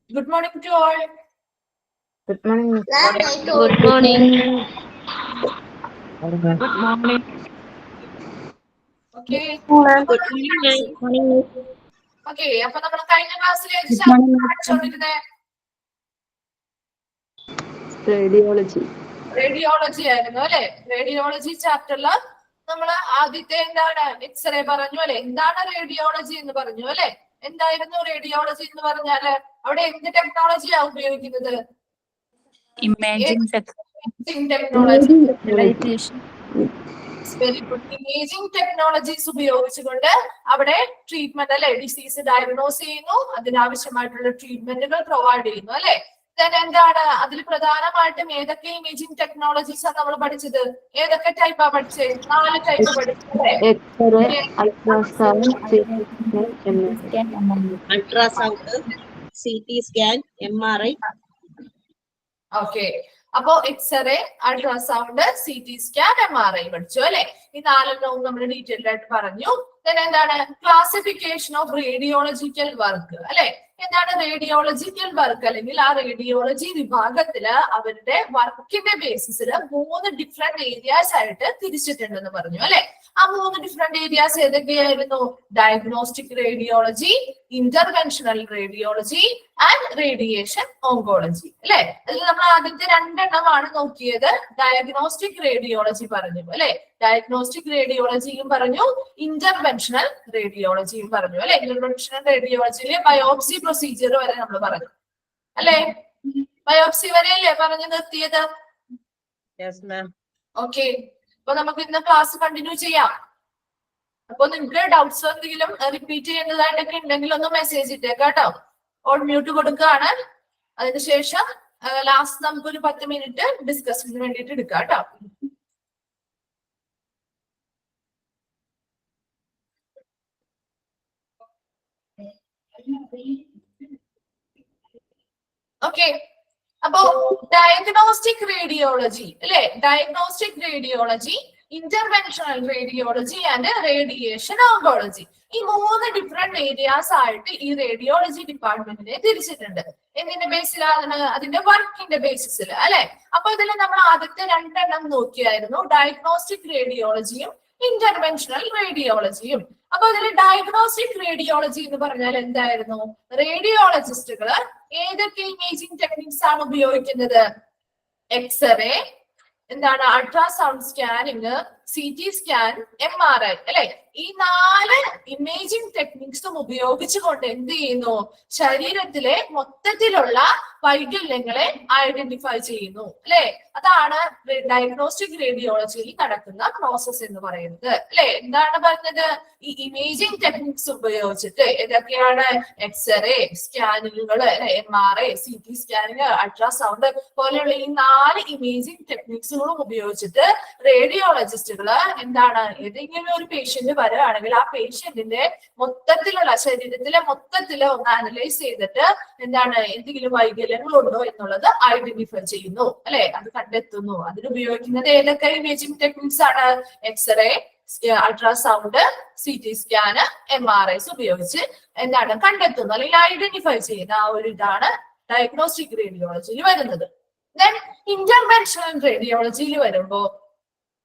Good morning to all. Good morning. Good morning. Good morning. Okay. Good morning. Okay. അപ്പൊ നമ്മൾ കഴിഞ്ഞ ക്ലാസ്സിൽ പഠിച്ചോണ്ടിരുന്നേ radiology ആയിരുന്നു അല്ലെ. റേഡിയോളജി ചാപ്റ്ററില് നമ്മൾ ആദ്യത്തെ എന്താണ് എക്സ്റേ പറഞ്ഞു അല്ലെ. എന്താണ് റേഡിയോളജി എന്ന് പറഞ്ഞു അല്ലെ. എന്തായിരുന്നു റേഡിയോളജി എന്ന് പറഞ്ഞാല് അവിടെ എന്ത് ടെക്നോളജിയാ ഉപയോഗിക്കുന്നത്? Imaging technology. Very good. Imaging technologies ഉപയോഗിച്ചുകൊണ്ട് അവിടെ ട്രീറ്റ്മെന്റ് അല്ലെ, ഡിസീസ് ഡയഗ്നോസ് ചെയ്യുന്നു, അതിനാവശ്യമായിട്ടുള്ള ട്രീറ്റ്മെന്റുകൾ പ്രൊവൈഡ് ചെയ്യുന്നു അല്ലെ. എന്താണ് അതിൽ പ്രധാനമായിട്ടും ഏതൊക്കെ ഇമേജിംഗ് ടെക്നോളജീസ് ആണ് നമ്മൾ പഠിച്ചത്? ഏതൊക്കെ ടൈപ്പാ പഠിച്ചത്? 4 ടൈപ്പ് പഠിച്ചത്. Ultrasound, CT scan, MRI. Okay. അപ്പോ x-ray, ultrasound, CT scan, MRI പഠിച്ചു അല്ലെ. ഈ 4 നമ്മൾ ഡീറ്റെയിൽഡ് ആയിട്ട് പറഞ്ഞു. എന്താണ് ക്ലാസിഫിക്കേഷൻ ഓഫ് റേഡിയോളജിക്കൽ വർക്ക് അല്ലെ. എന്താണ് റേഡിയോളജിക്കൽ വർക്ക് അല്ലെങ്കിൽ ആ റേഡിയോളജി വിഭാഗത്തില് അവരുടെ വർക്കിന്റെ ബേസിസിൽ 3 ഡിഫറെന്റ് ഏരിയാസ് ആയിട്ട് തിരിച്ചിട്ടുണ്ടെന്ന് പറഞ്ഞു അല്ലെ. ആ 3 ഡിഫറെന്റ് ഏരിയാസ് ഏതൊക്കെയായിരുന്നു? Diagnostic radiology, interventional radiology and radiation oncology അല്ലെ. അതിൽ നമ്മൾ ആദ്യത്തെ 2 എണ്ണമാണ് നോക്കിയത്. ഡയഗ്നോസ്റ്റിക് റേഡിയോളജി പറഞ്ഞു അല്ലെ. ഡയഗ്നോസ്റ്റിക് റേഡിയോളജിയും പറഞ്ഞു, ഇന്റർവെൻഷണൽ റേഡിയോളജിയും പറഞ്ഞു അല്ലെ. ഇന്റർവെൻഷണൽ റേഡിയോളജിയിലെ ബയോപ്സി പ്രൊസീജിയർ വരെ നമ്മൾ പറഞ്ഞു അല്ലെ. ബയോപ്സി വരെയല്ലേ പറഞ്ഞു നിർത്തിയത്? ഓക്കെ. അപ്പൊ നമുക്ക് ഇന്ന് ക്ലാസ് കണ്ടിന്യൂ ചെയ്യാം. അപ്പൊ നിങ്ങൾക്ക് ഡൗട്ട്സ് എന്തെങ്കിലും റിപ്പീറ്റ് ചെയ്യേണ്ടതായിട്ടൊക്കെ ഉണ്ടെങ്കിൽ ഒന്ന് മെസ്സേജ് ഇട്ടേക്കാം കേട്ടോ. ഓൺ മ്യൂട്ട് കൊടുക്കുകയാണ്. അതിനുശേഷം ലാസ്റ്റ് നമുക്കൊരു 10 മിനിറ്റ് ഡിസ്കഷന് വേണ്ടിയിട്ട് എടുക്കാം കേട്ടോ. ഓക്കെ. അപ്പോ ഡയഗ്നോസ്റ്റിക് റേഡിയോളജി അല്ലെ. Diagnostic radiology, interventional radiology and radiation oncology. ഈ 3 ഡിഫറെന്റ് ഏരിയാസ് ആയിട്ട് ഈ റേഡിയോളജി ഡിപ്പാർട്ട്മെന്റിനെ തിരിച്ചിട്ടുണ്ട്. എന്തിന്റെ ബേസിലാണ്? അതിന്റെ വർക്കിന്റെ ബേസിസിൽ അല്ലെ. അപ്പൊ ഇതിൽ നമ്മൾ ആദ്യത്തെ 2 എണ്ണം നോക്കിയായിരുന്നു, ഡയഗ്നോസ്റ്റിക് റേഡിയോളജിയും ഇന്റർവെൻഷണൽ റേഡിയോളജിയും. അപ്പൊ അതിൽ ഡയഗ്നോസ്റ്റിക് റേഡിയോളജി എന്ന് പറഞ്ഞാൽ എന്തായിരുന്നു? റേഡിയോളജിസ്റ്റുകൾ ഏതൊക്കെ ഇമേജിംഗ് ടെക്നിക്സ് ആണ് ഉപയോഗിക്കുന്നത്? എക്സ്റേ, എന്താണ് ultrasound scanning, CT scan, MRI അല്ലെ. ഈ 4 ഇമേജിംഗ് ടെക്നിക്സും ഉപയോഗിച്ചുകൊണ്ട് എന്ത് ചെയ്യുന്നു? ശരീരത്തിലെ മൊത്തത്തിലുള്ള വൈകല്യങ്ങളെ ഐഡന്റിഫൈ ചെയ്യുന്നു അല്ലെ. അതാണ് ഡയഗ്നോസ്റ്റിക് റേഡിയോളജിയിൽ നടക്കുന്ന പ്രോസസ് എന്ന് പറയുന്നത് അല്ലെ. എന്താണ് പറഞ്ഞത്? ഈ ഇമേജിംഗ് ടെക്നിക്സ് ഉപയോഗിച്ചിട്ട് ഏതൊക്കെയാണ്? എക്സ്റേ, സ്കാനിങ്ങുകൾ, MRI, CT സ്കാനിങ്, അൾട്രാസൗണ്ട് പോലെയുള്ള ഈ 4 ഇമേജിംഗ് ടെക്നിക്സുകളും ഉപയോഗിച്ചിട്ട് റേഡിയോളജിസ്റ്റുകൾ എന്താണ് ഏതെങ്കിലും ഒരു പേഷ്യന്റ് വരികയാണെങ്കിൽ ആ പേഷ്യന്റിന്റെ മൊത്തത്തിലുള്ള ശരീരത്തിലെ മൊത്തത്തില് ഒന്ന് അനലൈസ് ചെയ്തിട്ട് എന്താണ് എന്തെങ്കിലും വൈകല്യങ്ങളുണ്ടോ എന്നുള്ളത് ഐഡന്റിഫൈ ചെയ്യുന്നു അല്ലെ. അത് കണ്ടെത്തുന്നു. അതിനുപയോഗിക്കുന്നത് ഏതൊക്കെ ഇമേജിംഗ് ടെക്നിക്സ് ആണ്? X-ray, ultrasound, CT scan, MRIs ഉപയോഗിച്ച് എന്താണ് കണ്ടെത്തുന്നു അല്ലെങ്കിൽ ഐഡന്റിഫൈ ചെയ്യുന്ന ആ ഒരു ഇതാണ് ഡയഗ്നോസ്റ്റിക് റേഡിയോളജിയിൽ വരുന്നത്. ദെൻ ഇന്റർവെൻഷണൽ റേഡിയോളജിയിൽ വരുമ്പോ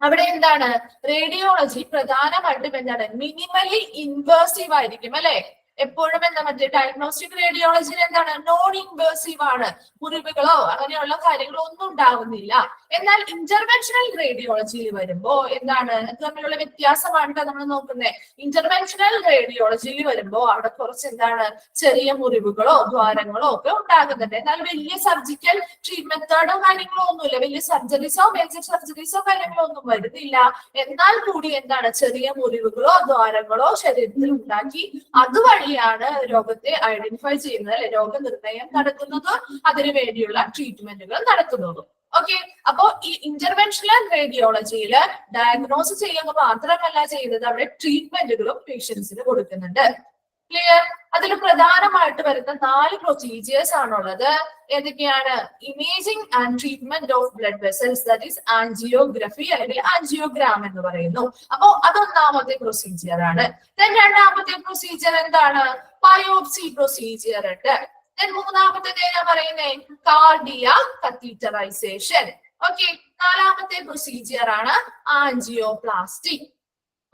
അവിടെ എന്താണ്? റേഡിയോളജി പ്രധാനമായിട്ടും എന്താണ്? മിനിമലി ഇൻവേസീവ് ആയിരിക്കും അല്ലെ. എപ്പോഴും എന്താ മറ്റേ ഡയഗ്നോസ്റ്റിക് റേഡിയോളജിയിൽ എന്താണ്? നോൺ ഇൻവേസീവ് ആണ്. മുറിവുകളോ അങ്ങനെയുള്ള കാര്യങ്ങളോ ഒന്നും ഉണ്ടാവുന്നില്ല. എന്നാൽ ഇന്റർവെൻഷണൽ റേഡിയോളജിയിൽ വരുമ്പോ എന്താണ്? തമ്മിലുള്ള വ്യത്യാസമാണ് നമ്മൾ നോക്കുന്നത്. ഇന്റർവെൻഷണൽ റേഡിയോളജിയിൽ വരുമ്പോ അവിടെ കുറച്ച് എന്താണ്? ചെറിയ മുറിവുകളോ ദ്വാരങ്ങളോ ഒക്കെ ഉണ്ടാകുന്നുണ്ട്. എന്നാൽ വലിയ സർജിക്കൽ ട്രീറ്റ്മെന്റ് മെത്തേഡോ കാര്യങ്ങളോ ഒന്നുമില്ല. വലിയ സർജറീസോ മേജർ സർജറീസോ കാര്യങ്ങളോ ഒന്നും വരുന്നില്ല. എന്നാൽ കൂടി എന്താണ്? ചെറിയ മുറിവുകളോ ദ്വാരങ്ങളോ ശരീരത്തിൽ ഉണ്ടാക്കി അതുവഴിയാണ് രോഗത്തെ ഐഡന്റിഫൈ ചെയ്യുന്നത് അല്ലെ. രോഗനിർണയം നടത്തുന്നതും അതിനു വേണ്ടിയുള്ള ട്രീറ്റ്മെന്റുകൾ നടത്തുന്നതും. ഓക്കെ. അപ്പോ ഈ ഇന്റർവെൻഷണൽ റേഡിയോളജിയിൽ ഡയഗ്നോസ് ചെയ്യുക മാത്രമല്ല ചെയ്യുന്നത്, അവിടെ ട്രീറ്റ്മെന്റുകളും പേഷ്യൻസിന് കൊടുക്കുന്നുണ്ട്. ക്ലിയർ? അതിൽ പ്രധാനമായിട്ട് വരുന്ന 4 പ്രൊസീജിയേഴ്സ് ആണുള്ളത്. ഏതൊക്കെയാണ്? Imaging and treatment of blood vessels, that is angiography അല്ലെങ്കിൽ ആൻജിയോഗ്രാം എന്ന് പറയുന്നു. അപ്പോ അതൊന്നാമത്തെ പ്രൊസീജിയർ ആണ്. രണ്ടാമത്തെ പ്രൊസീജിയർ എന്താണ്? ബയോപ്സി പ്രൊസീജിയർ ഉണ്ട്. മൂന്നാമത്തേത് ഏതാ പറയുന്നേ? Cardiac catheterisation. ഓക്കെ, നാലാമത്തെ പ്രൊസീജിയർ ആണ് ആൻജിയോപ്ലാസ്റ്റി.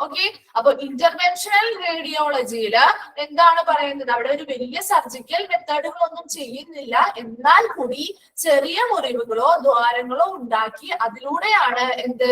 ഓക്കെ, അപ്പൊ ഇന്റർവെൻഷണൽ റേഡിയോളജിയില് എന്താണ് പറയുന്നത്? അവിടെ ഒരു വലിയ സർജിക്കൽ മെത്തേഡുകളൊന്നും ചെയ്യുന്നില്ല, എന്നാൽ കൂടി ചെറിയ മുറിവുകളോ ദ്വാരങ്ങളോ ഉണ്ടാക്കി അതിലൂടെയാണ് എന്ത്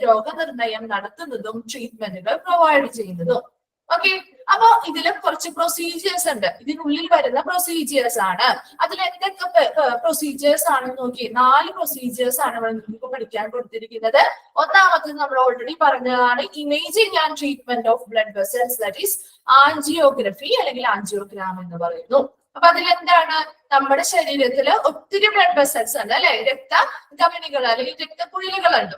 രോഗനിർണയം നടത്തുന്നതും ട്രീറ്റ്മെന്റുകൾ പ്രൊവൈഡ് ചെയ്യുന്നതും. ഓക്കെ, അപ്പൊ ഇതില് കുറച്ച് പ്രൊസീജിയേഴ്സ് ഉണ്ട്, ഇതിനുള്ളിൽ വരുന്ന പ്രൊസീജിയേഴ്സ് ആണ്. അതിൽ എന്തൊക്കെ പ്രൊസീജിയേഴ്സ് ആണെന്ന് നോക്കി. 4 പ്രൊസീജിയേഴ്സ് ആണ് നമുക്ക് പഠിക്കാൻ കൊടുത്തിരിക്കുന്നത്. ഒന്നാമത്തെ നമ്മൾ ഓൾറെഡി പറഞ്ഞതാണ്, imaging and treatment of blood vessels, that is angiography അല്ലെങ്കിൽ ആൻജിയോഗ്രാം എന്ന് പറയുന്നു. അപ്പൊ അതിലെന്താണ്? നമ്മുടെ ശരീരത്തില് ഒത്തിരി ബ്ലഡ് വെസൽസ് ഉണ്ട് അല്ലെ, രക്തധമനികൾ അല്ലെങ്കിൽ രക്തക്കുഴലുകളുണ്ട്.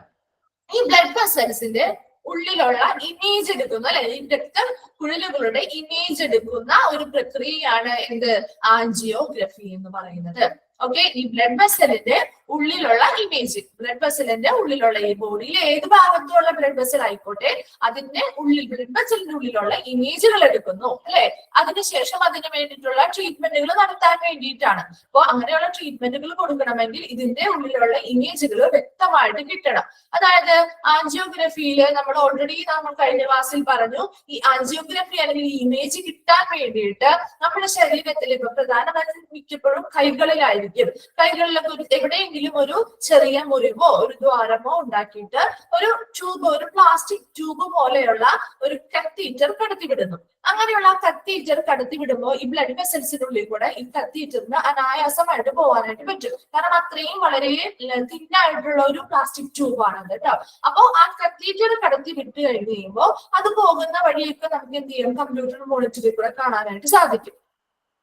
ഈ ബ്ലഡ് വെസൽസിന്റെ ഉള്ളിലുള്ള ഇമേജ് എടുക്കുന്ന അല്ലെ, ഈ രക്തക്കുഴലുകളുടെ ഇമേജ് എടുക്കുന്ന ഒരു പ്രക്രിയയാണ് എന്ത്? ആൻജിയോഗ്രഫി എന്ന് പറയുന്നത്. ഓക്കെ, ഈ ബ്ലഡ് വെസലിന്റെ ഉള്ളിലുള്ള ഇമേജ്, ബ്ലഡ് വെസലിന്റെ ഉള്ളിലുള്ള ഈ ബോഡിയിൽ ഏത് ഭാഗത്തുള്ള ബ്ലഡ് വെസൽ ആയിക്കോട്ടെ അതിന്റെ ഉള്ളിൽ, ബ്ലഡ് വെസലിന്റെ ഉള്ളിലുള്ള ഇമേജുകൾ എടുക്കുന്നു അല്ലെ. അതിനുശേഷം അതിന് വേണ്ടിയിട്ടുള്ള ട്രീറ്റ്മെന്റുകൾ നടത്താൻ വേണ്ടിയിട്ടാണ്. അപ്പൊ അങ്ങനെയുള്ള ട്രീറ്റ്മെന്റുകൾ കൊടുക്കണമെങ്കിൽ ഇതിന്റെ ഉള്ളിലുള്ള ഇമേജുകൾ വ്യക്തമായിട്ട് കിട്ടണം. അതായത് ആൻജിയോഗ്രഫിയിൽ നമ്മൾ ഓൾറെഡി കഴിഞ്ഞ ക്ലാസ്സിൽ പറഞ്ഞു, ഈ ആൻജിയോഗ്രഫി അല്ലെങ്കിൽ ഈ ഇമേജ് കിട്ടാൻ വേണ്ടിയിട്ട് നമ്മുടെ ശരീരത്തിൽ ഇപ്പൊ പ്രധാനമായിട്ടും മിക്കപ്പോഴും കൈകളിലായിരിക്കും. കൈകളിലൊക്കെ എവിടെയെങ്കിലും ഒരു ചെറിയ മുറിവോ ഒരു ദ്വാരമോ ഉണ്ടാക്കിയിട്ട് ഒരു ട്യൂബ്, ഒരു പ്ലാസ്റ്റിക് ട്യൂബ് പോലെയുള്ള ഒരു കത്തീറ്റർ കടത്തിവിടുന്നു. അങ്ങനെയുള്ള കത്തീറ്റർ കടത്തിവിടുമ്പോൾ ഈ ബ്ലഡ് വെസൽസിനുള്ളിൽ കൂടെ ഈ കത്തീറ്ററിന് അനായാസമായിട്ട് പോകാനായിട്ട് പറ്റും. കാരണം അത്രയും വളരെ തിന്നായിട്ടുള്ള ഒരു പ്ലാസ്റ്റിക് ട്യൂബാണ് അത് കേട്ടോ. അപ്പോ ആ കത്തീറ്റർ കടത്തി വിട്ട് കഴിഞ്ഞ് കഴിയുമ്പോൾ അത് പോകുന്ന വഴിയൊക്കെ നമുക്ക് എന്ത് ചെയ്യും? കമ്പ്യൂട്ടർ മോണിറ്ററിൽ കൂടെ കാണാനായിട്ട് സാധിക്കും.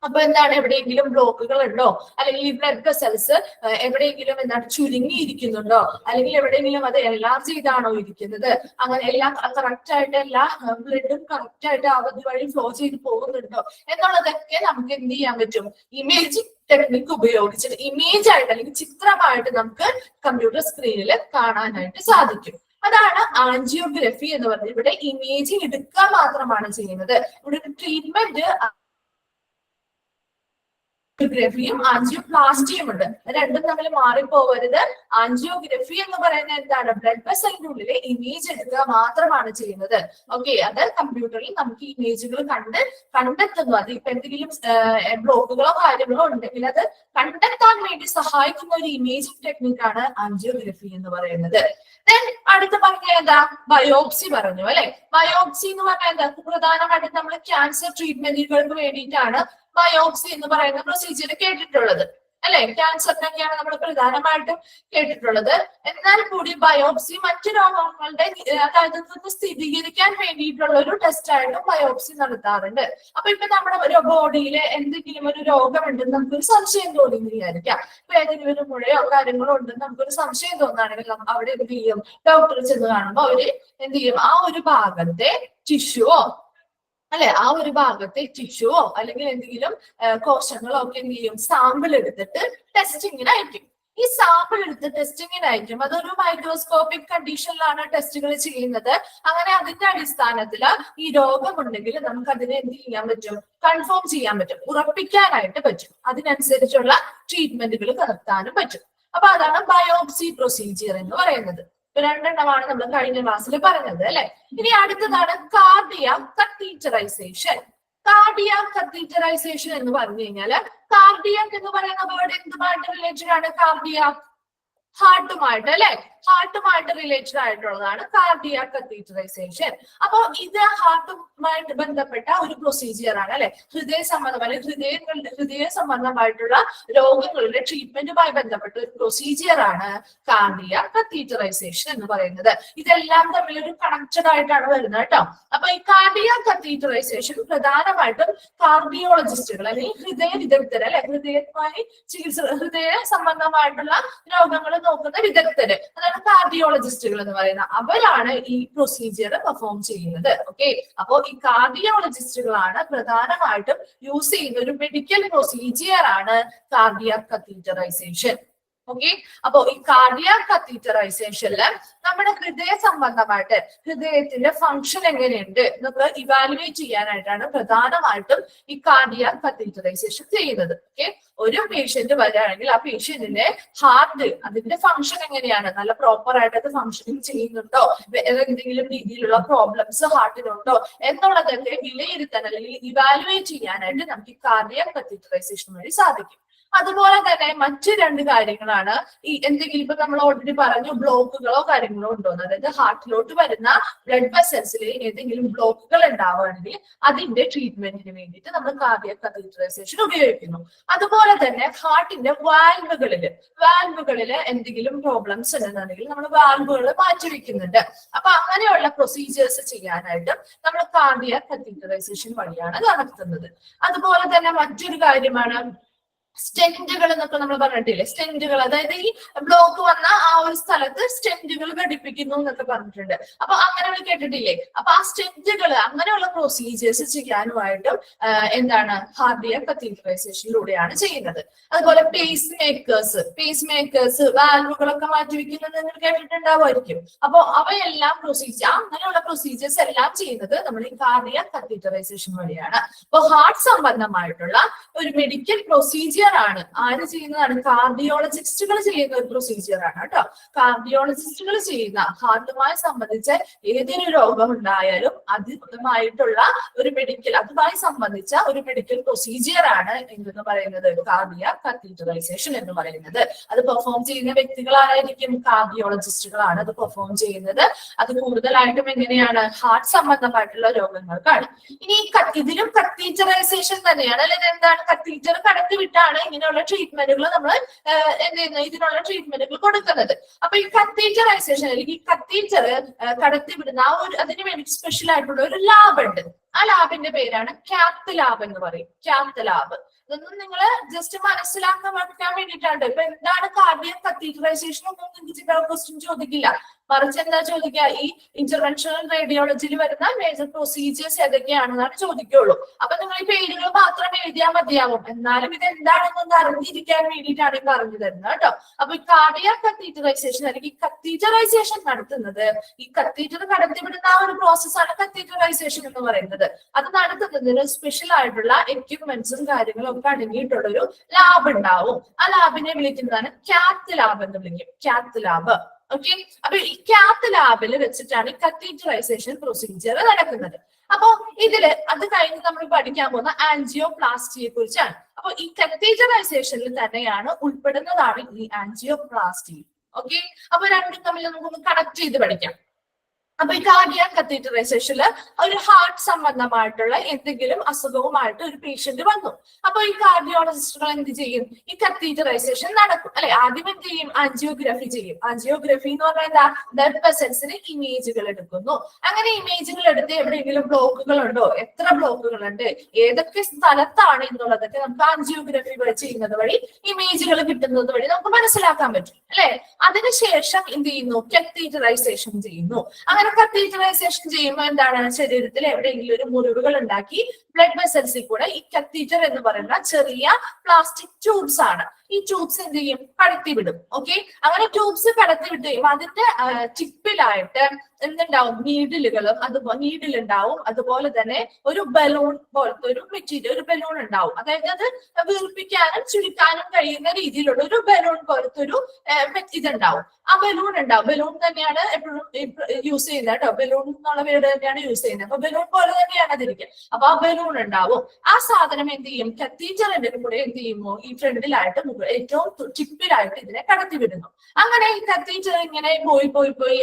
അപ്പൊ എന്താണ്? എവിടെയെങ്കിലും ബ്ലോക്കുകൾ ഉണ്ടോ, അല്ലെങ്കിൽ ഈ ബ്ലഡ് വെസൽസ് എവിടെയെങ്കിലും എന്താണ് ചുരുങ്ങിയിരിക്കുന്നുണ്ടോ, അല്ലെങ്കിൽ എവിടെയെങ്കിലും അത് എൻലാർജ് ചെയ്താണോ ഇരിക്കുന്നത്, അങ്ങനെ എല്ലാം കറക്റ്റ് ആയിട്ട് എല്ലാ ബ്ലഡും കറക്റ്റ് ആയിട്ട് അവധി വഴി ഫ്ലോ ചെയ്ത് പോകുന്നുണ്ടോ എന്നുള്ളതൊക്കെ നമുക്ക് എന്ത് ചെയ്യാൻ പറ്റും? ഇമേജിംഗ് ടെക്നിക്ക് ഉപയോഗിച്ചിട്ട് ഇമേജ് ആയിട്ട് അല്ലെങ്കിൽ ചിത്രമായിട്ട് നമുക്ക് കമ്പ്യൂട്ടർ സ്ക്രീനിൽ കാണാനായിട്ട് സാധിക്കും. അതാണ് ആൻജിയോഗ്രഫി എന്ന് പറയുന്നത്. ഇവിടെ ഇമേജിംഗ് എടുക്കുക മാത്രമാണ് ചെയ്യുന്നത്. ഇവിടെ ട്രീറ്റ്മെന്റ് ഗ്രഫിയും ആൻജിയോപ്ലാസ്റ്റിയും ഉണ്ട്. രണ്ടും തമ്മിൽ മാറിപ്പോവരുത്. ആൻജിയോഗ്രഫി എന്ന് പറയുന്നത് എന്താണ്? ബ്ലഡ് വെസലിന്റെ ഉള്ളിലെ ഇമേജ് എടുക്കുക മാത്രമാണ് ചെയ്യുന്നത്. ഓക്കെ, അത് കമ്പ്യൂട്ടറിൽ നമുക്ക് ഇമേജുകൾ കണ്ടെത്തുന്നു. അത് ഇപ്പൊ എന്തെങ്കിലും ബ്ലോക്കുകളോ കാര്യങ്ങളോ ഉണ്ടെങ്കിൽ അത് കണ്ടെത്താൻ വേണ്ടി സഹായിക്കുന്ന ഒരു ഇമേജിംഗ് ടെക്നിക്കാണ് ആൻജിയോഗ്രഫി എന്ന് പറയുന്നത്. അടുത്ത് പറഞ്ഞ എന്താ? ബയോപ്സി പറഞ്ഞു അല്ലെ. ബയോപ്സി എന്ന് പറഞ്ഞാൽ എന്താ? പ്രധാനമായിട്ടും നമ്മൾ ക്യാൻസർ ട്രീറ്റ്മെന്റുകൾക്ക് വേണ്ടിയിട്ടാണ് ബയോപ്സി എന്ന് പറയുന്ന പ്രൊസീജിയർ കേട്ടിട്ടുള്ളത് അല്ലെ. ക്യാൻസറിനൊക്കെയാണ് നമ്മൾ പ്രധാനമായിട്ടും കേട്ടിട്ടുള്ളത്. എന്നാൽ കൂടി ബയോപ്സി മറ്റു രോഗങ്ങളുടെ അതായത് സ്ഥിരീകരിക്കാൻ വേണ്ടിയിട്ടുള്ള ഒരു ടെസ്റ്റ് ആയിട്ടും ബയോപ്സി നടത്താറുണ്ട്. അപ്പൊ ഇപ്പൊ നമ്മുടെ ബോഡിയിൽ എന്തെങ്കിലും ഒരു രോഗമുണ്ടെന്ന് നമുക്കൊരു സംശയം തോന്നി വിചാരിക്കാം. ഇപ്പൊ ഏതെങ്കിലും ഒരു മുഴയോ കാര്യങ്ങളോ ഉണ്ടെന്ന് നമുക്കൊരു സംശയം തോന്നുകയാണെങ്കിൽ അവിടെ എന്ത് ചെയ്യും? ഡോക്ടറെ ചെന്ന് കാണുമ്പോൾ അവര് എന്ത് ചെയ്യും? ആ ഒരു ഭാഗത്തെ ടിഷ്യൂവോ അല്ലെ, ആ ഒരു ഭാഗത്തെ ടിഷ്യൂവോ അല്ലെങ്കിൽ എന്തെങ്കിലും കോശങ്ങളോ ഒക്കെ എന്ത് ചെയ്യും? സാമ്പിൾ എടുത്തിട്ട് ടെസ്റ്റിങ്ങിന് അയക്കും. ഈ സാമ്പിൾ എടുത്ത് ടെസ്റ്റിങ്ങിന് അയക്കും. അതൊരു മൈക്രോസ്കോപ്പിക് കണ്ടീഷനിലാണ് ടെസ്റ്റുകൾ ചെയ്യുന്നത്. അങ്ങനെ അതിന്റെ അടിസ്ഥാനത്തിൽ ഈ രോഗമുണ്ടെങ്കിൽ നമുക്ക് അതിനെ എന്ത് ചെയ്യാൻ പറ്റും? കൺഫേം ചെയ്യാൻ പറ്റും, ഉറപ്പിക്കാനായിട്ട് പറ്റും. അതിനനുസരിച്ചുള്ള ട്രീറ്റ്മെന്റുകൾ നടത്താനും പറ്റും. അപ്പൊ അതാണ് ബയോപ്സി പ്രൊസീജിയർ എന്ന് പറയുന്നത്. രണ്ടെണ്ണമാണ് നമ്മൾ കഴിഞ്ഞ ക്ലാസ്സിൽ പറഞ്ഞത് അല്ലെ. ഇനി അടുത്തതാണ് കാർഡിയാക് കത്തീറ്ററൈസേഷൻ. കാർഡിയാക് കത്തീറ്ററൈസേഷൻ എന്ന് പറഞ്ഞു കഴിഞ്ഞാല് കാർഡിയാക് എന്ന് പറയുന്ന വേർഡ് എന്തുമായിട്ട് റിലേറ്റഡ് ആണ്? കാർഡിയാക് ഹാർട്ടുമായിട്ട് അല്ലെ, ഹാർട്ടുമായിട്ട് റിലേറ്റഡ് ആയിട്ടുള്ളതാണ് കാർഡിയാക് കത്തീറ്ററൈസേഷൻ. അപ്പൊ ഇത് ഹാർട്ടുമായിട്ട് ബന്ധപ്പെട്ട ഒരു പ്രൊസീജിയർ ആണ് അല്ലെ. ഹൃദയ സംബന്ധം അല്ലെങ്കിൽ ഹൃദയ സംബന്ധമായിട്ടുള്ള രോഗങ്ങളുടെ ട്രീറ്റ്മെന്റുമായി ബന്ധപ്പെട്ട ഒരു പ്രൊസീജിയർ ആണ് കാർഡിയാക് കത്തീറ്ററൈസേഷൻ എന്ന് പറയുന്നത്. ഇതെല്ലാം തമ്മിൽ ഒരു കണക്റ്റഡ് ആയിട്ടാണ് വരുന്നത് കേട്ടോ. അപ്പൊ ഈ കാർഡിയാക് കത്തീറ്ററൈസേഷൻ പ്രധാനമായിട്ടും കാർഡിയോളജിസ്റ്റുകൾ അല്ലെങ്കിൽ ഹൃദയ വിദഗ്ധർ അല്ലെ, ഹൃദയവുമായി ഹൃദയ സംബന്ധമായിട്ടുള്ള രോഗങ്ങൾ നോക്കുന്ന വിദഗ്ധര്, അതാണ് കാർഡിയോളജിസ്റ്റുകൾ എന്ന് പറയുന്നത്. അവരാണ് ഈ പ്രൊസീജിയർ പെർഫോം ചെയ്യുന്നത്. ഓക്കെ, അപ്പോ ഈ കാർഡിയോളജിസ്റ്റുകളാണ് പ്രധാനമായിട്ടും യൂസ് ചെയ്യുന്ന ഒരു മെഡിക്കൽ പ്രൊസീജിയർ ആണ് കാർഡിയാക് കത്തീറ്ററൈസേഷൻ. ഓക്കെ. അപ്പൊ ഈ കാർഡിയാക് കത്തീറ്ററൈസേഷനില് നമ്മുടെ ഹൃദയ സംബന്ധമായിട്ട് ഹൃദയത്തിന്റെ ഫംഗ്ഷൻ എങ്ങനെയുണ്ട് എന്നൊക്കെ ഇവാലുവേറ്റ് ചെയ്യാനായിട്ടാണ് പ്രധാനമായിട്ടും ഈ കാർഡിയാക് കത്തീറ്ററൈസേഷൻ ചെയ്യുന്നത്. ഓക്കെ. ഒരു പേഷ്യന്റ് വരികയാണെങ്കിൽ ആ പേഷ്യന്റിന്റെ ഹാർട്ട് അതിന്റെ ഫംഗ്ഷൻ എങ്ങനെയാണ്, നല്ല പ്രോപ്പർ ആയിട്ട് അത് ഫംഗ്ഷനിങ് ചെയ്യുന്നുണ്ടോ, വേറെ എന്തെങ്കിലും രീതിയിലുള്ള പ്രോബ്ലംസ് ഹാർട്ടിനുണ്ടോ എന്നുള്ളതൊക്കെ വിലയിരുത്താൻ അല്ലെങ്കിൽ ഇവാലുവേറ്റ് ചെയ്യാനായിട്ട് നമുക്ക് ഈ കാർഡിയാക് കത്തീറ്ററൈസേഷൻ വഴി സാധിക്കും. അതുപോലെ തന്നെ മറ്റു രണ്ട് കാര്യങ്ങളാണ് ഈ എന്തെങ്കിലും ഇപ്പൊ നമ്മൾ ഓൾറെഡി പറഞ്ഞു ബ്ലോക്കുകളോ കാര്യങ്ങളോ ഉണ്ടോന്ന്, അതായത് ഹാർട്ടിലോട്ട് വരുന്ന ബ്ലഡ് വെസൽസിൽ ഏതെങ്കിലും ബ്ലോക്കുകൾ ഉണ്ടാവുകയാണെങ്കിൽ അതിന്റെ ട്രീറ്റ്മെന്റിന് വേണ്ടിയിട്ട് നമ്മൾ കാർഡിയാക് കത്തീറ്ററൈസേഷൻ ഉപയോഗിക്കുന്നു. അതുപോലെ തന്നെ ഹാർട്ടിന്റെ വാൽവുകളിൽ എന്തെങ്കിലും പ്രോബ്ലംസ് ഉണ്ടെന്നുണ്ടെങ്കിൽ നമ്മൾ വാൽവുകൾ മാറ്റിവെക്കുന്നുണ്ട്. അപ്പൊ അങ്ങനെയുള്ള പ്രൊസീജിയേഴ്സ് ചെയ്യാനായിട്ട് നമ്മൾ കാർഡിയാക് കത്തീറ്ററൈസേഷൻ വഴിയാണ് നടത്തുന്നത്. അതുപോലെ തന്നെ മറ്റൊരു കാര്യമാണ് സ്റ്റെന്റുകൾ എന്നൊക്കെ നമ്മൾ പറഞ്ഞിട്ടില്ലേ, സ്റ്റെന്റുകൾ, അതായത് ഈ ബ്ലോക്ക് വന്ന ആ ഒരു സ്ഥലത്ത് സ്റ്റെന്റുകൾ ഘടിപ്പിക്കുന്നു എന്നൊക്കെ പറഞ്ഞിട്ടുണ്ട്. അപ്പൊ അങ്ങനെ കേട്ടിട്ടില്ലേ. അപ്പൊ ആ സ്റ്റെന്റുകൾ അങ്ങനെയുള്ള പ്രൊസീജിയേഴ്സ് ചെയ്യാനുമായിട്ടും എന്താണ് കാർഡിയാക് കത്തീറ്ററൈസേഷനിലൂടെയാണ് ചെയ്യുന്നത്. അതുപോലെ പേസ് മേക്കേഴ്സ് വാൽവുകളൊക്കെ മാറ്റിവെക്കുന്നത് നിങ്ങൾ കേട്ടിട്ടുണ്ടാവുമായിരിക്കും. അപ്പൊ അവയെല്ലാം അങ്ങനെയുള്ള പ്രൊസീജിയേഴ്സ് എല്ലാം ചെയ്യുന്നത് നമ്മൾ ഈ കാർഡിയാക് കത്തീറ്ററൈസേഷൻ വഴിയാണ്. അപ്പൊ ഹാർട്ട് സംബന്ധമായിട്ടുള്ള ഒരു മെഡിക്കൽ പ്രൊസീജിയർ ആണ് ആര് ചെയ്യുന്നതാണ്, കാർഡിയോളജിസ്റ്റുകൾ ചെയ്യുന്ന ഒരു പ്രൊസീജിയർ ആണ് കേട്ടോ. കാർഡിയോളജിസ്റ്റുകൾ ചെയ്യുന്ന ഹാർട്ടുമായി സംബന്ധിച്ച ഏതൊരു രോഗം ഉണ്ടായാലും അതുമായി സംബന്ധിച്ച ഒരു മെഡിക്കൽ പ്രൊസീജിയർ ആണ് എന്തെന്ന് പറയുന്നത് കാർഡിയാക് കത്തീറ്ററൈസേഷൻ എന്ന് പറയുന്നത്. അത് പെർഫോം ചെയ്യുന്ന വ്യക്തികളായിരിക്കും കാർഡിയോളജിസ്റ്റുകളാണ് അത് പെർഫോം ചെയ്യുന്നത്. അത് കൂടുതലായിട്ടും എങ്ങനെയാണ്, ഹാർട്ട് സംബന്ധമായിട്ടുള്ള രോഗങ്ങൾക്കാണ്. ഇനി ഇതിലും കത്തീറ്ററൈസേഷൻ തന്നെയാണ്, അല്ലെങ്കിൽ എന്താണ്, കത്തീറ്റർ കടത്തി വിട്ടാണ് ഇങ്ങനെയുള്ള ട്രീറ്റ്മെന്റുകൾ നമ്മൾ എന്ത് ചെയ്യുന്നത്, ഇതിനുള്ള ട്രീറ്റ്മെന്റുകൾ കൊടുക്കുന്നത്. അപ്പൊ ഈ കത്തീറ്ററൈസേഷൻ അല്ലെങ്കിൽ ഈ കത്തീറ്റർ കടത്തിവിടുന്ന അതിന് വേണ്ടി സ്പെഷ്യൽ ആയിട്ടുള്ള ഒരു ലാബ് ഉണ്ട്. ആ ലാബിന്റെ പേരാണ് കാത്ത് ലാബ് എന്ന് പറയും. കാത്ത് ലാബ് ഇതൊന്നും നിങ്ങൾ ജസ്റ്റ് മനസ്സിലാക്കാൻ വേണ്ടിയിട്ടാണ്. ഇപ്പൊ എന്താണ് കാർഡിയാക് കത്തീറ്ററൈസേഷൻ ഒന്നും നിങ്ങൾക്ക് ക്വസ്റ്റ്യൻ ചോദിക്കില്ല. മറിച്ച് എന്താ ചോദിക്കുക, ഈ ഇന്റർവെൻഷണൽ റേഡിയോളജിയിൽ വരുന്ന മേജർ പ്രൊസീജിയേഴ്സ് ഏതൊക്കെയാണെന്നാണ് ചോദിക്കുള്ളൂ. അപ്പൊ നിങ്ങൾ ഈ പേരുകൾ മാത്രം എഴുതിയാൽ മതിയാവും. എന്നാലും ഇത് എന്താണെന്നൊന്ന് അറിഞ്ഞിരിക്കാൻ വേണ്ടിയിട്ടാണ് ഈ പറഞ്ഞു തരുന്നത് കേട്ടോ. അപ്പൊ ഈ കാർഡിയാക് കത്തീറ്ററൈസേഷൻ അല്ലെങ്കിൽ കത്തീറ്ററൈസേഷൻ നടത്തുന്നത്, ഈ കത്തീറ്റർ കടത്തിവിടുന്ന ആ ഒരു പ്രോസസ്സാണ് കത്തീറ്ററൈസേഷൻ എന്ന് പറയുന്നത്. അത് നടത്തുന്നതിന് സ്പെഷ്യൽ ആയിട്ടുള്ള എക്യുപ്മെന്റ്സും കാര്യങ്ങളും ഒക്കെ അടങ്ങിയിട്ടുള്ള ഒരു ലാബ് ഉണ്ടാവും. ആ ലാബിനെ വിളിക്കുന്നതാണ് കാത്ത് ലാബ് എന്ന് വിളിക്കും. Cath lab. ഓക്കെ. അപ്പൊ ഈ കാത്ത് ലാബിൽ വെച്ചിട്ടാണ് ഈ കത്തീറ്ററൈസേഷൻ പ്രൊസീജിയർ നടക്കുന്നത്. അപ്പൊ അത് കഴിഞ്ഞ് നമ്മൾ പഠിക്കാൻ പോകുന്ന ആൻജിയോപ്ലാസ്റ്റിയെ കുറിച്ചാണ്. അപ്പൊ ഈ കത്തീറ്ററൈസേഷനിൽ തന്നെയാണ് ഉൾപ്പെടുന്നതാണ് ഈ ആൻജിയോപ്ലാസ്റ്റി. ഓക്കെ. അപ്പൊ രണ്ടും തമ്മിൽ നമുക്കൊന്ന് കണക്ട് ചെയ്ത് പഠിക്കാം. അപ്പൊ ഈ കാർഡിയാക് കത്തീറ്ററൈസേഷനിൽ ഒരു ഹാർട്ട് സംബന്ധമായിട്ടുള്ള എന്തെങ്കിലും അസുഖവുമായിട്ട് ഒരു പേഷ്യന്റ് വന്നു. അപ്പൊ ഈ കാർഡിയോളജിസ്റ്റുകൾ എന്ത് ചെയ്യും, ഈ കത്തീറ്ററൈസേഷൻ നടക്കും അല്ലെ. ആദ്യം എന്ത് ചെയ്യും, ആൻജിയോഗ്രഫി ചെയ്യും. ആൻജിയോഗ്രഫി എന്ന് പറഞ്ഞാൽ എന്താ, ബ്ലഡ് വെസൽസിന് ഇമേജുകൾ എടുക്കുന്നു. അങ്ങനെ ഇമേജുകൾ എടുത്ത് എവിടെയെങ്കിലും ബ്ലോക്കുകൾ ഉണ്ടോ, എത്ര ബ്ലോക്കുകൾ ഉണ്ട്, ഏതൊക്കെ സ്ഥലത്താണ് എന്നുള്ളതൊക്കെ നമുക്ക് ആൻജിയോഗ്രഫി വഴി ചെയ്യുന്നത് വഴി ഇമേജുകൾ കിട്ടുന്നത് വഴി നമുക്ക് മനസ്സിലാക്കാൻ പറ്റും അല്ലെ. അതിനുശേഷം എന്ത് ചെയ്യുന്നു, കത്തീറ്ററൈസേഷൻ ചെയ്യുന്നു. അങ്ങനെ കത്തീറ്ററൈസേഷൻ ചെയ്യുമ്പോൾ എന്താണ്, ശരീരത്തിൽ എവിടെയെങ്കിലും ഒരു മുറിവുകൾ ഉണ്ടാക്കി ബ്ലഡ് വെസൽസിൽ കൂടെ ഈ കത്തീറ്റർ എന്ന് പറയുന്ന ചെറിയ പ്ലാസ്റ്റിക് ട്യൂബ്സ് ആണ്. ഈ ട്യൂബ്സ് എന്ത് ചെയ്യും, കടത്തിവിടും. ഓക്കെ. അങ്ങനെ ട്യൂബ്സ് കടത്തിവിട്ട് കഴിയുമ്പോൾ അതിന്റെ ടിപ്പിലായിട്ട് എന്തുണ്ടാവും, നീഡിൽ ഉണ്ടാവും. അതുപോലെ തന്നെ ഒരു ബലൂൺ പോലത്തെ ഒരു മെറ്റീരിയൽ, ഒരു ബലൂൺ ഉണ്ടാവും. അതായത് അത് വീർപ്പിക്കാനും ചുരുക്കാനും കഴിയുന്ന രീതിയിലുള്ള ഒരു ബലൂൺ പോലത്തെ ഒരു ഇതുണ്ടാവും. ആ ബലൂൺ ഉണ്ടാവും. ബലൂൺ തന്നെയാണ് എപ്പോഴും യൂസ് ചെയ്യുന്നത് കേട്ടോ. ബലൂൺ എന്നുള്ള വേർഡ് തന്നെയാണ് യൂസ് ചെയ്യുന്നത്. അപ്പൊ ബലൂൺ പോലെ തന്നെയാണ് അതിരിക്കുക. അപ്പൊ ആ ബലൂൺ ഉണ്ടാവും. ആ സാധനം എന്ത് ചെയ്യും, കത്തീറ്ററിന്റെ കൂടെ എന്ത് ചെയ്യുമോ, ഈ ഫ്രണ്ടിലായിട്ട് ഏറ്റവും ടിപ്പിലായിട്ട് ഇതിനെ കടത്തിവിടുന്നു. അങ്ങനെ ഈ കത്തീറ്റർ ഇങ്ങനെ പോയി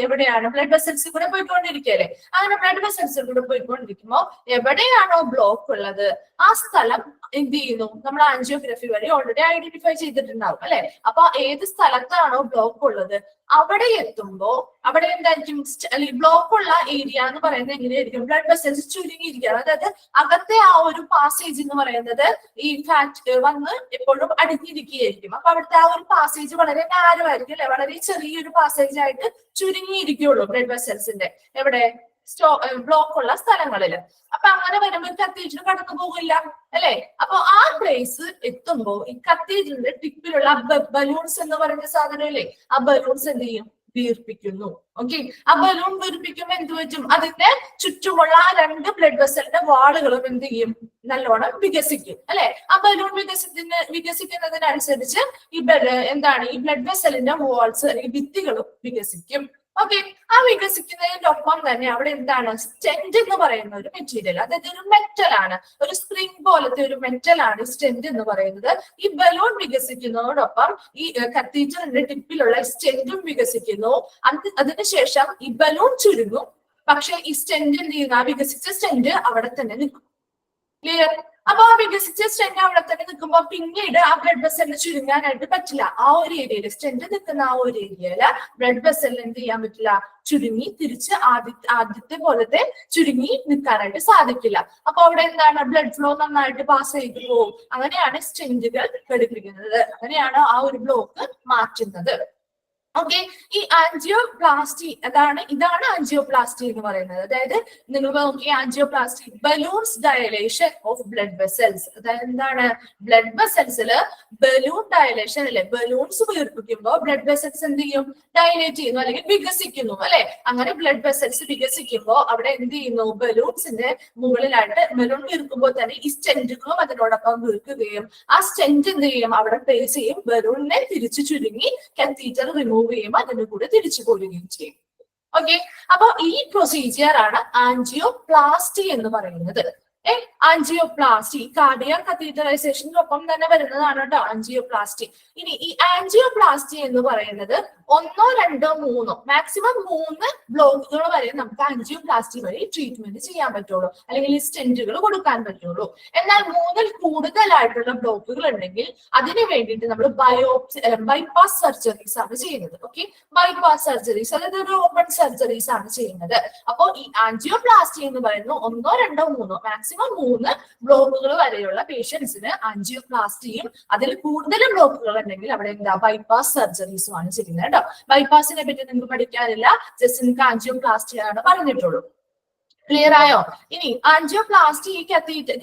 എവിടെയാണ്, ബ്ലഡ് വെസൽസിൽ കൂടെ പോയിക്കൊണ്ടിരിക്കുകയല്ലേ. അങ്ങനെ ബ്ലഡ് വെസൽസിൽ കൂടെ പോയിക്കൊണ്ടിരിക്കുമ്പോൾ എവിടെയാണോ ബ്ലോക്ക് ഉള്ളത് ആ സ്ഥലം എന്ത് ചെയ്യുന്നു, നമ്മൾ ആൻജിയോഗ്രഫി വഴി ഓൾറെഡി ഐഡന്റിഫൈ ചെയ്തിട്ടുണ്ടാവും അല്ലെ. അപ്പൊ ഏത് സ്ഥലത്താണോ ബ്ലോക്ക് ഉള്ളത് അവിടെ എത്തുമ്പോ അവിടെ എന്തായിരിക്കും, ബ്ലോക്ക് ഉള്ള ഏരിയ എന്ന് പറയുന്നത് എങ്ങനെയായിരിക്കും, ബ്ലഡ് വെസൽസ് ചുരുങ്ങിയിരിക്കുകയാണ്. അതായത് അകത്തെ ആ ഒരു പാസേജ് എന്ന് പറയുന്നത് ഈ ഫാറ്റ് വന്ന് എപ്പോഴും അടിഞ്ഞിരിക്കുകയായിരിക്കും. അപ്പൊ അവിടുത്തെ ആ ഒരു പാസേജ് വളരെ നാരോ ആയിരിക്കും അല്ലെ, വളരെ ചെറിയൊരു പാസേജ് ആയിട്ട് ചുരുങ്ങിയിരിക്കുള്ളൂ ബ്ലഡ് വെസൽസിന്റെ എവിടെ, ബ്ലോക്ക് ഉള്ള സ്ഥലങ്ങളിൽ. അപ്പൊ അങ്ങനെ വരുമ്പോൾ കത്തീറ്റർ കടന്നു പോകില്ല അല്ലെ. അപ്പൊ ആ ഫേസ് എത്തുമ്പോൾ ഈ കത്തീഡ്രലിന്റെ ടിപ്പിലുള്ള ബലൂൺസ് എന്ന് പറയുന്ന സാധനമില്ലേ, ആ ബലൂൺസ് എന്ത് ചെയ്യും, വീർപ്പിക്കുന്നു. ഓക്കെ, ആ ബലൂൺ വീർപ്പിക്കുമ്പോൾ എന്ത് പറ്റും, അതിന്റെ ചുറ്റുമുള്ള ആ 2 ബ്ലഡ് വെസലിന്റെ വാളുകളും എന്ത് ചെയ്യും, നല്ലോണം വികസിക്കും അല്ലെ. ആ ബലൂൺ വികസിക്കുന്നതിനനുസരിച്ച് ഈ എന്താണ് ഈ ബ്ലഡ് വെസലിന്റെ വാൾസ് അല്ലെങ്കിൽ ഭിത്തികളും വികസിക്കും. ഓക്കെ, ആ വികസിക്കുന്നതിനൊപ്പം തന്നെ അവിടെ എന്താണ് സ്റ്റെന്റ് എന്ന് പറയുന്ന ഒരു മെറ്റീരിയൽ, അതായത് ഒരു മെറ്റൽ ആണ്, ഒരു സ്പ്രിംഗ് പോലത്തെ ഒരു മെറ്റൽ ആണ് സ്റ്റെന്റ് എന്ന് പറയുന്നത്. ഈ ബലൂൺ വികസിക്കുന്നതോടൊപ്പം ഈ കത്തീഡ്രലിന്റെ ടിപ്പിലുള്ള സ്റ്റെന്റും വികസിക്കുന്നു. അതിനുശേഷം ഈ ബലൂൺ ചുരുങ്ങും, പക്ഷെ ഈ സ്റ്റെന്റ് എന്ത് ചെയ്യുന്ന, ആ വികസിച്ച സ്റ്റെന്റ് അവിടെ തന്നെ നിൽക്കും. ക്ലിയർ? അപ്പൊ ആ വികസിച്ച സ്റ്റെന്റ് അവിടെ തന്നെ നിൽക്കുമ്പോൾ പിന്നീട് ആ ബ്ലഡ് വെസലിന് ചുരുങ്ങാനായിട്ട് പറ്റില്ല. ആ ഒരു ഏരിയയിൽ സ്റ്റെന്റ് നിൽക്കുന്ന ആ ഒരു ഏരിയയില് ബ്ലഡ് വെസലിന് എന്ത് ചെയ്യാൻ പറ്റില്ല, ചുരുങ്ങി തിരിച്ച് ആദ്യത്തെ പോലത്തെ ചുരുങ്ങി നിൽക്കാനായിട്ട് സാധിക്കില്ല. അപ്പൊ അവിടെ എന്താണ്, ബ്ലഡ് ഫ്ലോ നന്നായിട്ട് പാസ് ചെയ്തു പോകും. അങ്ങനെയാണ് സ്റ്റെന്റുകൾ ഘടിപ്പിക്കുന്നത്, അങ്ങനെയാണ് ആ ഒരു ബ്ലോക്ക് മാറ്റുന്നത്. ഓക്കെ, ഈ ആൻജിയോപ്ലാസ്റ്റി ഇതാണ് ആൻജിയോപ്ലാസ്റ്റി എന്ന് പറയുന്നത്. അതായത് നിങ്ങൾ നോക്കി, angioplasty balloons dilation of blood vessels. അതായത് എന്താണ്, ബ്ലഡ് വെസൽസില് ബലൂൺ ഡയലേഷൻ അല്ലെ, ബലൂൺസ് വീർപ്പിക്കുമ്പോൾ ബ്ലഡ് വെസൽസ് എന്ത് ചെയ്യും, ഡയലേറ്റ് ചെയ്യുന്നു അല്ലെങ്കിൽ വികസിക്കുന്നു അല്ലെ. അങ്ങനെ ബ്ലഡ് വെസൽസ് വികസിക്കുമ്പോൾ അവിടെ എന്ത് ചെയ്യുന്നു, ബലൂൺസിന്റെ മുകളിലായിട്ട് ബലൂൺ വീർക്കുമ്പോൾ തന്നെ ഈ സ്റ്റെന്റുകളും അതിനോടൊപ്പം വീർക്കുകയും ആ സ്റ്റെന്റ് എന്ത് ചെയ്യും, അവിടെ പ്ലേസ് ചെയ്യും, ബലൂണിനെ തിരിച്ചു ചുരുങ്ങി കത്തീറ്റർ റിമൂവ് ചെയ്യുമ്പോൾ അതിന്റെ കൂടെ തിരിച്ചു പോരുകയും ചെയ്യും. ഓക്കെ, അപ്പൊ ഈ പ്രൊസീജിയർ ആണ് ആൻജിയോപ്ലാസ്റ്റി എന്ന് പറയുന്നത്. ആൻജിയോപ്ലാസ്റ്റി കാർഡിയാക് കത്തീറ്ററൈസേഷനൊപ്പം തന്നെ വരുന്നതാണ് കേട്ടോ ആൻജിയോപ്ലാസ്റ്റി. ഇനി ഈ ആൻജിയോപ്ലാസ്റ്റി എന്ന് പറയുന്നത് 1, 2, 3 മാക്സിമം 3 ബ്ലോക്കുകൾ വരെ നമുക്ക് ആൻജിയോപ്ലാസ്റ്റി വഴി ട്രീറ്റ്മെന്റ് ചെയ്യാൻ പറ്റുള്ളൂ, അല്ലെങ്കിൽ സ്റ്റെന്റുകൾ കൊടുക്കാൻ പറ്റുള്ളൂ. എന്നാൽ 3-ൽ കൂടുതലായിട്ടുള്ള ബ്ലോക്കുകൾ ഉണ്ടെങ്കിൽ അതിന് വേണ്ടിയിട്ട് നമ്മൾ ബൈപ്പാസ് സർജറീസ് ആണ് ചെയ്യുന്നത്. ഓക്കെ, ബൈപ്പാസ് സർജറീസ് അതായത് ഒരു ഓപ്പൺ സർജറീസ് ആണ് ചെയ്യുന്നത്. അപ്പോൾ ഈ ആൻജിയോപ്ലാസ്റ്റി എന്ന് പറയുന്നത് 1, 2, 3 മാക്സിമം 3 ബ്ലോക്കുകൾ വരെയുള്ള പേഷ്യൻസിന് ആൻജിയോപ്ലാസ്റ്റിയും അതിൽ കൂടുതൽ ബ്ലോക്കുകൾ ഉണ്ടെങ്കിൽ അവിടെ എന്താ ബൈപ്പാസ് സർജറീസും ആണ് ചെയ്യുന്നത് കേട്ടോ. ബൈപ്പാസിനെ പറ്റി നിങ്ങൾക്ക് പഠിക്കാനില്ല, ജസ്റ്റ് നിങ്ങൾക്ക് ആൻജിയോപ്ലാസ്റ്റി ആണ് പറഞ്ഞിട്ടുള്ളൂ. ക്ലിയർ ആയോ? ഇനി ആൻജിയോപ്ലാസ്റ്റി ഈ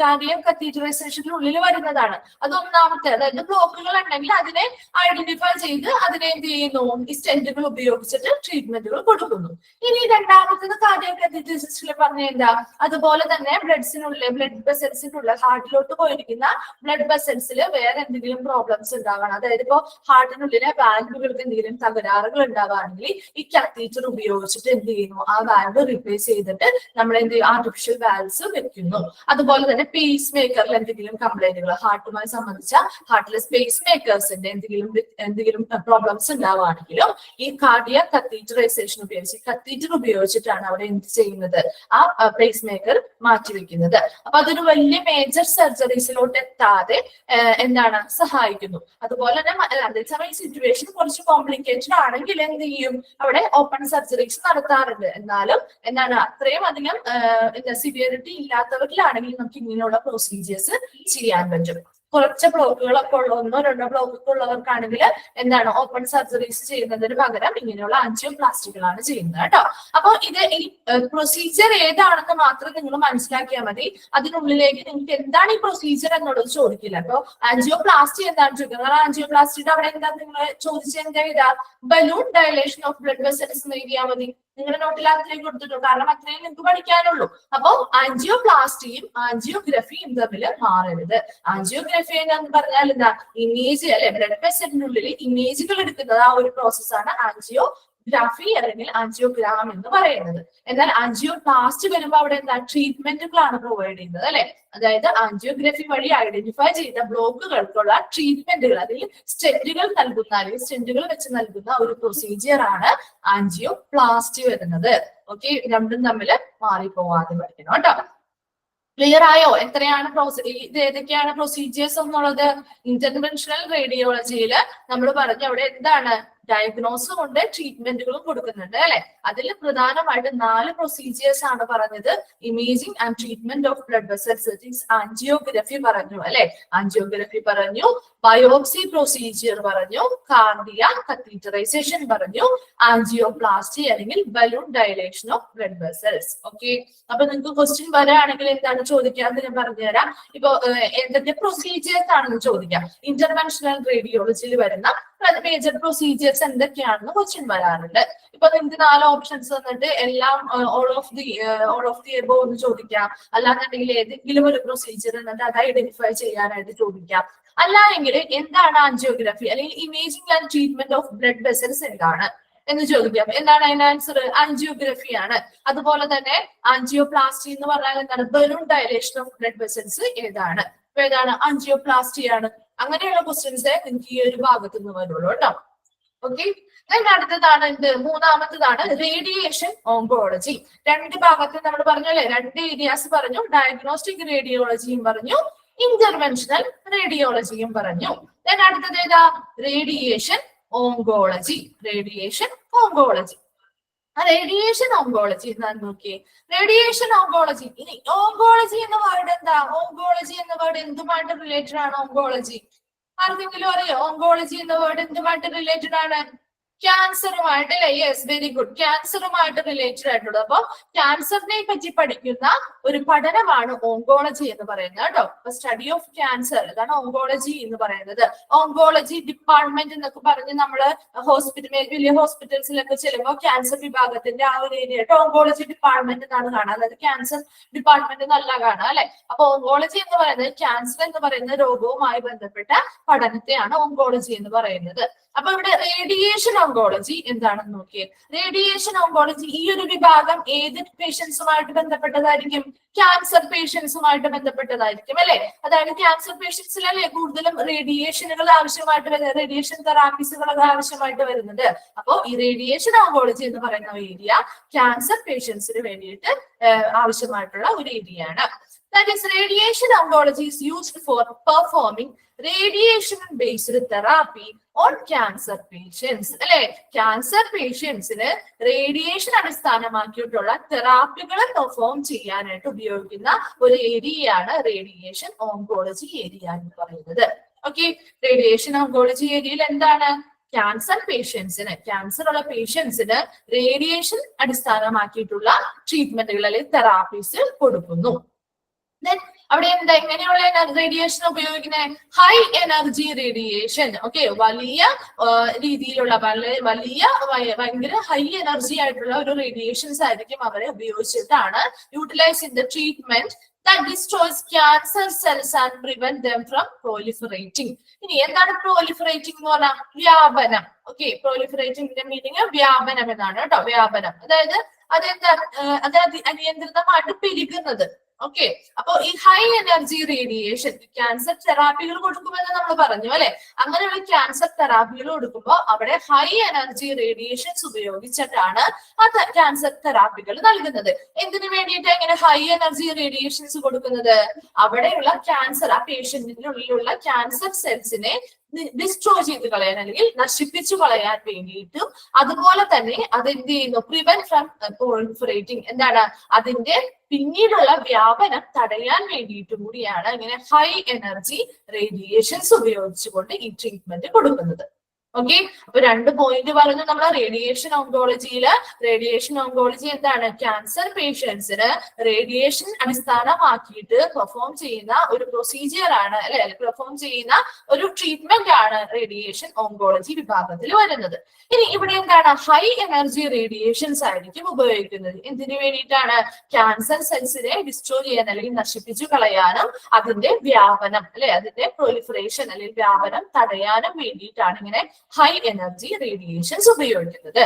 കാർഡിയാക് കത്തീറ്ററൈസേഷനുള്ളിൽ വരുന്നതാണ്. അത് ഒന്നാമത്തെ, അതായത് ബ്ലോക്കുകൾ ഉണ്ടെങ്കിൽ അതിനെ ഐഡന്റിഫൈ ചെയ്ത് അതിനെ എന്ത് ചെയ്യുന്നു, ഈ സ്റ്റെന്റുകൾ ഉപയോഗിച്ചിട്ട് ട്രീറ്റ്മെന്റുകൾ കൊടുക്കുന്നു. ഇനി രണ്ടാമത്തേത് കാർഡിയാക് കത്തീറ്ററൈസേഷനിൽ പറഞ്ഞ എന്താ, അതുപോലെ തന്നെ ബ്ലഡ് വെസൽസിനുള്ള ഹാർട്ടിലോട്ട് പോയിരിക്കുന്ന ബ്ലഡ് വെസൽസിൽ വേറെ എന്തെങ്കിലും പ്രോബ്ലംസ് ഉണ്ടാവണം, അതായത് ഇപ്പോ ഹാർട്ടിനുള്ളിലെ വാൽവുകൾക്ക് എന്തെങ്കിലും തകരാറുകൾ ഉണ്ടാവുകയാണെങ്കിൽ ഈ കത്തീറ്റർ ഉപയോഗിച്ചിട്ട് എന്ത് ചെയ്യുന്നു, ആ വാൽവ് റീപ്ലേസ് ചെയ്തിട്ട് നമ്മൾ ആർട്ടിഫിഷ്യൽ വാൽവ്സ് വെക്കുന്നു. അതുപോലെ തന്നെ പേസ് മേക്കറിൽ എന്തെങ്കിലും കംപ്ലൈന്റുകൾ ഹാർട്ടുമായി സംബന്ധിച്ച ഹാർട്ടിലെ പേസ് മേക്കേഴ്സിന്റെ എന്തെങ്കിലും പ്രോബ്ലംസ് ഉണ്ടാവുകയാണെങ്കിലും ഈ കാർഡിയാക് കത്തീറ്ററൈസേഷൻ കത്തീറ്റർ ഉപയോഗിച്ചിട്ടാണ് അവിടെ എന്ത് ചെയ്യുന്നത്, ആ പേസ് മേക്കർ മാറ്റിവെക്കുന്നത്. അപ്പൊ അതൊരു വലിയ മേജർ സർജറീസിലോട്ട് എത്താതെ എന്താണ് സഹായിക്കുന്നു. അതുപോലെ തന്നെ അതേസമയം സിറ്റുവേഷൻ കുറച്ച് കോംപ്ലിക്കേറ്റഡ് ആണെങ്കിൽ എന്ത് ചെയ്യും, അവിടെ ഓപ്പൺ സർജറീസ് നടത്താറുണ്ട്. എന്നാലും എന്താണ് അത്രയും അധികം സിവിയറിറ്റി ഇല്ലാത്തവരിലാണെങ്കിൽ നമുക്ക് ഇങ്ങനെയുള്ള പ്രൊസീജിയേഴ്സ് ചെയ്യാൻ പറ്റും. കുറച്ച് ബ്ലോക്കുകളൊക്കെ ഉള്ള 1, 2 ബ്ലോക്കൊക്കെ ഉള്ളവർക്കാണെങ്കിൽ എന്താണ് ഓപ്പൺ സർജറീസ് ചെയ്യുന്നതിന് പകരം ഇങ്ങനെയുള്ള ആൻജിയോപ്ലാസ്റ്റികളാണ് ചെയ്യുന്നത് കേട്ടോ. അപ്പൊ ഈ പ്രൊസീജിയർ ഏതാണെന്ന് മാത്രം നിങ്ങൾ മനസ്സിലാക്കിയാൽ മതി. അതിനുള്ളിലേക്ക് നിങ്ങൾക്ക് എന്താണ് ഈ പ്രൊസീജിയർ എന്നുള്ളത് ചോദിക്കില്ല. അപ്പൊ ആൻജിയോപ്ലാസ്റ്റി എന്താണ് ചോദിക്കുന്നത്, ആൻജിയോപ്ലാസ്റ്റിയുടെ അവിടെ എന്താ നിങ്ങൾ ചോദിച്ചെന്താ ഇതാ balloon dilation of blood vessels എന്ന് എഴുതിയാൽ മതി. നിങ്ങളുടെ നോട്ടിൽ അത്രയും കൊടുത്തിട്ടു, കാരണം അത്രയും നിങ്ങൾക്ക് പഠിക്കാനുള്ളൂ. അപ്പൊ ആൻജിയോപ്ലാസ്റ്റിയും ആൻജിയോഗ്രഫിയും തമ്മിൽ മാറരുത്. ആൻജിയോഗ്രഫി എന്ന് പറഞ്ഞാൽ എന്താ, ഇമേജ് അല്ലെ, ബ്ലഡ് വെസലിനുള്ളിൽ ഇമേജുകൾ എടുക്കുന്നത് ആ ഒരു പ്രോസസ്സാണ് ആൻജിയോഗ്രാഫി അല്ലെങ്കിൽ ആൻജിയോഗ്രാം എന്ന് പറയുന്നത്. എന്നാൽ ആൻജിയോപ്ലാസ്റ്റി വരുമ്പോൾ അവിടെ എന്താ ട്രീറ്റ്മെന്റുകളാണ് പ്രൊവൈഡ് ചെയ്യുന്നത് അല്ലെ. അതായത് ആൻജിയോഗ്രഫി വഴി ഐഡന്റിഫൈ ചെയ്ത ബ്ലോക്കുകൾക്കുള്ള ട്രീറ്റ്മെന്റുകൾ, അതിൽ സ്റ്റെന്റുകൾ നൽകുന്ന അല്ലെങ്കിൽ സ്റ്റെന്റുകൾ വെച്ച് നൽകുന്ന ഒരു പ്രൊസീജിയർ ആണ് ആൻജിയോപ്ലാസ്റ്റി വരുന്നത്. ഓക്കെ, രണ്ടും തമ്മിൽ മാറിപ്പോവാതെ പഠിക്കണം കേട്ടോ. ക്ലിയർ ആയോ? ഇത് ഏതൊക്കെയാണ് പ്രൊസീജിയേഴ്സ് എന്നുള്ളത്? ഇന്റർവെൻഷണൽ റേഡിയോളജിയിൽ നമ്മൾ പറഞ്ഞു അവിടെ എന്താണ് ഡയഗ്നോസും ഉണ്ട്, ട്രീറ്റ്മെന്റുകളും കൊടുക്കുന്നുണ്ട് അല്ലെ. അതിൽ പ്രധാനമായിട്ട് 4 പ്രൊസീജിയേഴ്സ് ആണ് പറഞ്ഞത്. Imaging and treatment of blood vessels, angiography പറഞ്ഞു അല്ലെ, ആൻജിയോഗ്രഫി പറഞ്ഞു, ബയോപ്സി പ്രൊസീജിയർ പറഞ്ഞു, കാർഡിയാക് കത്തീറ്ററൈസേഷൻ പറഞ്ഞു, ആൻജിയോപ്ലാസ്റ്റി അല്ലെങ്കിൽ balloon dilation of blood vessels. Okay, അപ്പൊ നിങ്ങൾക്ക് ക്വസ്റ്റ്യൻ വരാണെങ്കിൽ എന്താണ് ചോദിക്കാന്ന് ഞാൻ പറഞ്ഞുതരാം. ഇപ്പൊ എന്തൊക്കെ പ്രൊസീജിയേഴ്സ് ആണെന്ന് ചോദിക്കാം. ഇന്റർവെൻഷണൽ റേഡിയോളജിയിൽ വരുന്ന മേജർ പ്രൊസീജിയേഴ്സ് എന്തൊക്കെയാണെന്ന് ക്വസ്റ്റ്യൻ വരാറുണ്ട്. ഇപ്പൊ നിങ്ങൾക്ക് 4 ഓപ്ഷൻസ് തന്നിട്ട് എല്ലാം ഓൾ ഓഫ് ദി എബോ എന്ന് ചോദിക്കാം. അല്ലാന്നുണ്ടെങ്കിൽ ഏതെങ്കിലും ഒരു പ്രൊസീജിയർ എന്നിട്ട് അത് ഐഡന്റിഫൈ ചെയ്യാനായിട്ട് ചോദിക്കാം. അല്ല എങ്കിൽ എന്താണ് ആൻജിയോഗ്രഫി അല്ലെങ്കിൽ imaging and treatment of blood vessels എന്താണ് എന്ന് ചോദിക്കാം. എന്താണ് അതിന്റെ ആൻസർ? ആൻജിയോഗ്രഫി ആണ്. അതുപോലെ തന്നെ ആൻജിയോപ്ലാസ്റ്റി എന്ന് പറഞ്ഞാൽ എന്താണ്? Balloon dilation of blood vessels ഏതാണ്? അപ്പൊ ഏതാണ്? ആൻജിയോപ്ലാസ്റ്റി ആണ്. അങ്ങനെയുള്ള ക്വസ്റ്റ്യൻസ് നിങ്ങൾക്ക് ഈ ഒരു ഭാഗത്ത് നിന്ന് വരുള്ളൂ കേട്ടോ. ഓക്കെ, അടുത്തതാണ് എന്ത്? മൂന്നാമത്തതാണ് റേഡിയേഷൻ ഓങ്കോളജി. 2 ഭാഗത്ത് നമ്മൾ പറഞ്ഞല്ലേ, 2 ഏരിയാസ് പറഞ്ഞു. ഡയഗ്നോസ്റ്റിക് റേഡിയോളജിയും പറഞ്ഞു, ഇന്റർവെൻഷണൽ റേഡിയോളജിയും പറഞ്ഞു. അടുത്തത് ഏതാ? Radiation oncology. Radiation oncology. Radiation oncology എന്താന്ന് നോക്കിയേ. Radiation oncology. ഇനി ഓങ്കോളജി എന്ന വേർഡ് എന്താ? ഓങ്കോളജി എന്ന വേർഡ് എന്തുമായിട്ട് റിലേറ്റഡ് ആണ്? ഓങ്കോളജി ആർക്കെങ്കിലും അറിയോ? ഓങ്കോളജി എന്ന വേർഡ് എന്തുമായിട്ട് റിലേറ്റഡ് ആണ്? ക്യാൻസറുമായിട്ട് അല്ലെ? Yes, very good. ക്യാൻസറുമായിട്ട് റിലേറ്റഡ് ആയിട്ടുള്ളത്. അപ്പൊ ക്യാൻസറിനെ പറ്റി പഠിക്കുന്ന ഒരു പഠനമാണ് ഓങ്കോളജി എന്ന് പറയുന്നത് കേട്ടോ. അപ്പൊ സ്റ്റഡി ഓഫ് ക്യാൻസർ, ഇതാണ് ഓങ്കോളജി എന്ന് പറയുന്നത്. ഓങ്കോളജി ഡിപ്പാർട്ട്മെന്റ് എന്നൊക്കെ പറഞ്ഞ് നമ്മള് വലിയ ഹോസ്പിറ്റൽസിലൊക്കെ ചെല്ലുമ്പോൾ ക്യാൻസർ വിഭാഗത്തിന്റെ ആ ഒരു ഏരിയ ഓങ്കോളജി ഡിപ്പാർട്ട്മെന്റ് എന്നാണ് കാണുക. അതായത് ക്യാൻസർ ഡിപ്പാർട്ട്മെന്റ് നല്ല കാണുക അല്ലെ. അപ്പൊ ഓങ്കോളജി എന്ന് പറയുന്നത് ക്യാൻസർ എന്ന് പറയുന്ന രോഗവുമായി ബന്ധപ്പെട്ട പഠനത്തെയാണ് ഓങ്കോളജി എന്ന് പറയുന്നത്. അപ്പൊ ഇവിടെ റേഡിയേഷൻ ഓങ്കോളജി എന്താണെന്ന് നോക്കിയേ. റേഡിയേഷൻ ഓങ്കോളജി ഈ ഒരു വിഭാഗം ഏത് പേഷ്യൻസുമായിട്ട് ബന്ധപ്പെട്ടതായിരിക്കും? ക്യാൻസർ പേഷ്യൻസുമായിട്ട് ബന്ധപ്പെട്ടതായിരിക്കും അല്ലെ. അതായത് ക്യാൻസർ പേഷ്യൻസിലല്ലേ കൂടുതലും റേഡിയേഷനുകൾ ആവശ്യമായിട്ട് വരുന്നത്, റേഡിയേഷൻ തെറാപ്പീസുകൾ ആവശ്യമായിട്ട് വരുന്നത്. അപ്പോ ഈ റേഡിയേഷൻ ഓങ്കോളജി എന്ന് പറയുന്ന ഏരിയ ക്യാൻസർ പേഷ്യൻസിന് വേണ്ടിയിട്ട് ആവശ്യമായിട്ടുള്ള ഒരു ഏരിയ ആണ്. That is, radiation oncology is used for performing radiation-based therapy on cancer patients. അല്ലെ, ക്യാൻസർ പേഷ്യൻസിന് റേഡിയേഷൻ അടിസ്ഥാനമാക്കിയിട്ടുള്ള തെറാപ്പികൾ പെർഫോം ചെയ്യാനായിട്ട് ഉപയോഗിക്കുന്ന ഒരു ഏരിയയാണ് റേഡിയേഷൻ ഓങ്കോളജി ഏരിയ എന്ന് പറയുന്നത്. ഓക്കെ, റേഡിയേഷൻ ഓങ്കോളജി ഏരിയയിൽ എന്താണ്? ക്യാൻസർ പേഷ്യൻസിന്, ക്യാൻസർ ഉള്ള പേഷ്യൻസിന് റേഡിയേഷൻ അടിസ്ഥാനമാക്കിയിട്ടുള്ള ട്രീറ്റ്മെന്റുകൾ അല്ലെങ്കിൽ തെറാപ്പീസ് കൊടുക്കുന്നു. അവിടെ എന്താ എങ്ങനെയുള്ള റേഡിയേഷൻ ഉപയോഗിക്കുന്നത്? High energy radiation. ഓക്കെ, വലിയ രീതിയിലുള്ള ഭയങ്കര ഹൈ എനർജി ആയിട്ടുള്ള ഒരു റേഡിയേഷൻസ് ആയിരിക്കും അവരെ ഉപയോഗിച്ചിട്ടാണ് utilise in the treatment that destroys cancer cells and prevent them from proliferating. ഇനി എന്താണ് proliferating എന്ന് പറഞ്ഞാൽ? വ്യാപനം. ഓക്കെ, proliferatingന്റെ മീനിങ് വ്യാപനം എന്നാണ് കേട്ടോ. വ്യാപനം അതായത് അതായത് അനിയന്ത്രിതമായിട്ട് പെരുകുന്നത്. ഓക്കെ, അപ്പൊ ഈ ഹൈ എനർജി റേഡിയേഷൻ ക്യാൻസർ തെറാപ്പികൾ കൊടുക്കുമെന്ന് നമ്മൾ പറഞ്ഞു അല്ലെ. അങ്ങനെയുള്ള ക്യാൻസർ തെറാപ്പികൾ കൊടുക്കുമ്പോൾ അവിടെ ഹൈ എനർജി റേഡിയേഷൻസ് ഉപയോഗിച്ചിട്ടാണ് ആ ക്യാൻസർ തെറാപ്പികൾ നൽകുന്നത്. എന്തിനു വേണ്ടിയിട്ട് എങ്ങനെ ഹൈ എനർജി റേഡിയേഷൻസ് കൊടുക്കുന്നത്? അവിടെയുള്ള ക്യാൻസർ, ആ പേഷ്യന്റിന്റെ ഉള്ളിലുള്ള ക്യാൻസർ സെൽസിനെ ഡിസ്ട്രോയ് ചെയ്ത് കളയാൻ അല്ലെങ്കിൽ നശിപ്പിച്ചു കളയാൻ വേണ്ടിയിട്ടും അതുപോലെ തന്നെ അതെന്ത് ചെയ്യുന്നു? Prevent from proliferating. എന്താണ്? അതിന്റെ പിന്നീടുള്ള വ്യാപനം തടയാൻ വേണ്ടിയിട്ട് കൂടിയാണ് ഇങ്ങനെ ഹൈ എനർജി റേഡിയേഷൻസ് ഉപയോഗിച്ചുകൊണ്ട് ഈ ട്രീറ്റ്മെന്റ് കൊടുക്കുന്നത്. ഓക്കെ, അപ്പൊ 2 പോയിന്റ് പറഞ്ഞു നമ്മൾ റേഡിയേഷൻ ഓങ്കോളജിയില്. റേഡിയേഷൻ ഓങ്കോളജി എന്താണ്? ക്യാൻസർ പേഷ്യൻസിന് റേഡിയേഷൻ അടിസ്ഥാനമാക്കിയിട്ട് പെർഫോം ചെയ്യുന്ന ഒരു പ്രൊസീജിയർ ആണ് അല്ലെ, പെർഫോം ചെയ്യുന്ന ഒരു ട്രീറ്റ്മെന്റ് ആണ് റേഡിയേഷൻ ഓങ്കോളജി വിഭാഗത്തിൽ വരുന്നത്. ഇനി ഇവിടെ എന്താണ്? ഹൈ എനർജി റേഡിയേഷൻസ് ആയിരിക്കും ഉപയോഗിക്കുന്നത്. എന്തിനു വേണ്ടിയിട്ടാണ്? ക്യാൻസർ സെൽസിനെ ഡിസ്ട്രോയ് ചെയ്യാൻ അല്ലെങ്കിൽ നശിപ്പിച്ചു കളയാനും അതിന്റെ വ്യാപനം അല്ലെ, അതിന്റെ പ്രൊലിഫറേഷൻ അല്ലെങ്കിൽ വ്യാപനം തടയാനും വേണ്ടിയിട്ടാണ് ഇങ്ങനെ ഹൈ എനർജി റേഡിയേഷൻസ് ഉപയോഗിക്കുന്നത്.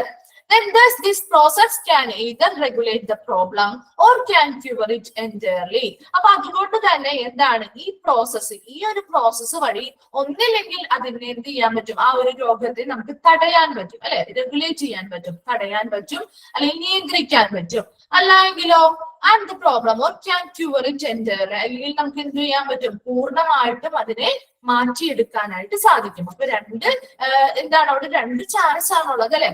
Then thus this process can either regulate the problem or can cure it entirely. അപ്പൊ അതുകൊണ്ട് തന്നെ എന്താണ് ഈ പ്രോസസ്സ്? ഈ ഒരു പ്രോസസ്സ് വഴി ഒന്നില്ലെങ്കിൽ അതിനെ എന്ത് ചെയ്യാൻ പറ്റും? ആ ഒരു രോഗത്തെ നമുക്ക് തടയാൻ പറ്റും അല്ലെ, റെഗുലേറ്റ് ചെയ്യാൻ പറ്റും, തടയാൻ പറ്റും അല്ലെങ്കിൽ നിയന്ത്രിക്കാൻ പറ്റും. അല്ലെങ്കിലോ and the problem or can cure it entirely, അല്ലെങ്കിൽ നമുക്ക് എന്ത് ചെയ്യാൻ പറ്റും, പൂർണ്ണമായിട്ടും അതിനെ മാറ്റിയെടുക്കാനായിട്ട് സാധിക്കും. അപ്പൊ എന്താണ് അവിടെ രണ്ട് ചാൻസ് ആണുള്ളത് അല്ലെ.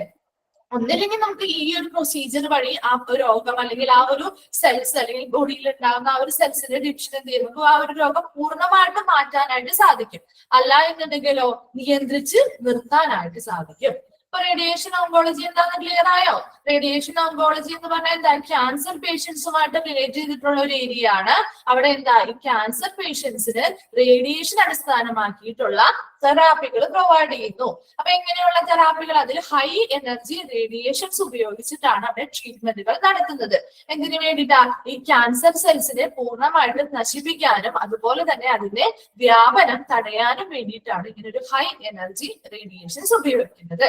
ഒന്നില്ലെങ്കിൽ നമുക്ക് ഈ ഒരു പ്രൊസീജിയർ വഴി ആ ഒരു രോഗം അല്ലെങ്കിൽ ആ ഒരു സെൽസ് അല്ലെങ്കിൽ ബോഡിയിൽ ഉണ്ടാകുന്ന ആ ഒരു സെൽസിന്റെ ഡിവിഷൻ എന്ത് ചെയ്യും, ആ ഒരു രോഗം പൂർണ്ണമായിട്ട് മാറ്റാനായിട്ട് സാധിക്കും. അല്ല എന്നുണ്ടെങ്കിലോ നിയന്ത്രിച്ച് നിർത്താനായിട്ട് സാധിക്കും. ഇപ്പൊ റേഡിയേഷൻ ഓങ്കോളജി എന്താണെന്ന് ക്ലിയർ ആയോ? റേഡിയേഷൻ ഓങ്കോളജി എന്ന് പറഞ്ഞാൽ എന്താ, ക്യാൻസർ പേഷ്യൻസുമായിട്ട് റിലേറ്റ് ചെയ്തിട്ടുള്ള ഒരു ഏരിയ ആണ്. അവിടെ എന്താ, ഈ ക്യാൻസർ പേഷ്യൻസിന് റേഡിയേഷൻ അടിസ്ഥാനമാക്കിയിട്ടുള്ള തെറാപ്പികൾ പ്രൊവൈഡ് ചെയ്യുന്നു. അപ്പൊ എങ്ങനെയുള്ള തെറാപ്പികൾ? അതിൽ ഹൈ എനർജി റേഡിയേഷൻസ് ഉപയോഗിച്ചിട്ടാണ് അവിടെ ട്രീറ്റ്മെന്റുകൾ നടത്തുന്നത്. എന്തിനു വേണ്ടിയിട്ടാ? ഈ ക്യാൻസർ സെൽസിനെ പൂർണ്ണമായിട്ട് നശിപ്പിക്കാനും അതുപോലെ തന്നെ അതിന്റെ വ്യാപനം തടയാനും വേണ്ടിയിട്ടാണ് ഇങ്ങനെ ഒരു ഹൈ എനർജി റേഡിയേഷൻസ് ഉപയോഗിക്കുന്നത്.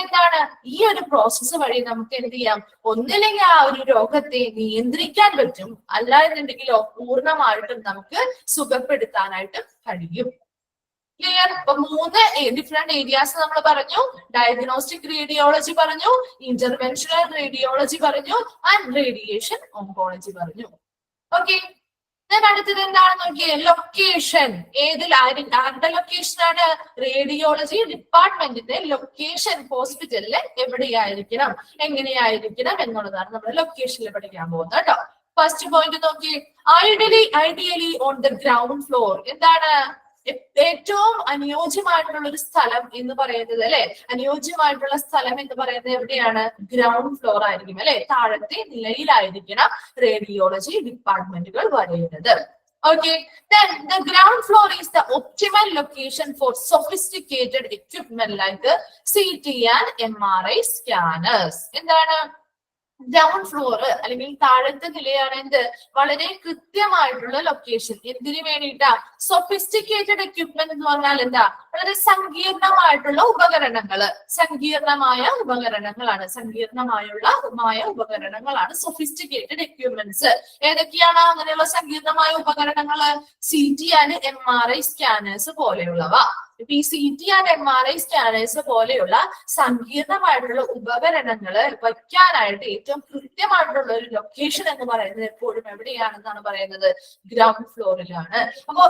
എന്താണ് ഈ ഒരു പ്രോസസ്സ് വഴി നമുക്ക് എന്ത് ചെയ്യാം, ഒന്നില്ലെങ്കിൽ ആ ഒരു രോഗത്തെ നിയന്ത്രിക്കാൻ പറ്റും, അല്ല എന്നുണ്ടെങ്കിലോ പൂർണ്ണമായിട്ടും നമുക്ക് സുഖപ്പെടുത്താനായിട്ട് കഴിയും. ക്ലിയർ? ഇപ്പൊ 3 ഡിഫറെന്റ് ഏരിയാസ് നമ്മൾ പറഞ്ഞു. ഡയഗ്നോസ്റ്റിക് റേഡിയോളജി പറഞ്ഞു, ഇന്റർവെൻഷണൽ റേഡിയോളജി പറഞ്ഞു, ആൻഡ് റേഡിയേഷൻ ഓങ്കോളജി പറഞ്ഞു. ഓക്കെ, അടുത്തത് എന്താണെന്ന് നോക്കിയേ, ലൊക്കേഷൻ. ആരുടെ ലൊക്കേഷൻ ആണ്? റേഡിയോളജി ഡിപ്പാർട്ട്മെന്റിന്റെ ലൊക്കേഷൻ ഹോസ്പിറ്റലിൽ എവിടെയായിരിക്കണം, എങ്ങനെയായിരിക്കണം എന്നുള്ളതാണ് നമ്മൾ ലൊക്കേഷനിൽ പഠിക്കാൻ പോകുന്നത് കേട്ടോ. ഫസ്റ്റ് പോയിന്റ് നോക്കി, ideally on the ground floor. എന്താണ് ഏറ്റവും അനുയോജ്യമായിട്ടുള്ള ഒരു സ്ഥലം എന്ന് പറയുന്നത് അല്ലെ, അനുയോജ്യമായിട്ടുള്ള സ്ഥലം എന്ന് പറയുന്നത് എവിടെയാണ്? ഗ്രൗണ്ട് ഫ്ലോർ ആയിരിക്കും അല്ലെ, താഴത്തെ നിലയിലായിരിക്കണം റേഡിയോളജി ഡിപ്പാർട്ട്മെന്റുകൾ വരുന്നത്. Okay, then the ground floor is the optimal location for sophisticated equipment like CT and MRI scanners. എന്താണ് ഗ്രൗണ്ട് ഫ്ലോർ അല്ലെങ്കിൽ താഴത്തെ നിലയാണ് എന്ത്, വളരെ കൃത്യമായിട്ടുള്ള ലൊക്കേഷൻ. എന്തിനു വേണ്ടിയിട്ടാ? സൊഫിസ്റ്റിക്കേറ്റഡ് എക്യുപ്മെന്റ് എന്ന് പറഞ്ഞാൽ എന്താ, വളരെ സങ്കീർണമായിട്ടുള്ള ഉപകരണങ്ങളാണ് സൊഫിസ്റ്റിക്കേറ്റഡ് എക്യുപ്മെന്റ്സ്. ഏതൊക്കെയാണ് അങ്ങനെയുള്ള സങ്കീർണമായ ഉപകരണങ്ങൾ? CT ആൻഡ് MRI സ്കാനേഴ്സ് പോലെയുള്ളവ. ഇപ്പൊ ഈ CT ആൻഡ് MRI സ്കാനേഴ്സ് പോലെയുള്ള സങ്കീർണമായിട്ടുള്ള ഉപകരണങ്ങൾ വയ്ക്കാനായിട്ട് ഏറ്റവും കൃത്യമായിട്ടുള്ള ഒരു ലൊക്കേഷൻ എന്ന് പറയുന്നത് എപ്പോഴും എവിടെയാണെന്നാണ് പറയുന്നത്? ഗ്രൗണ്ട് ഫ്ലോറിലാണ്. അപ്പോ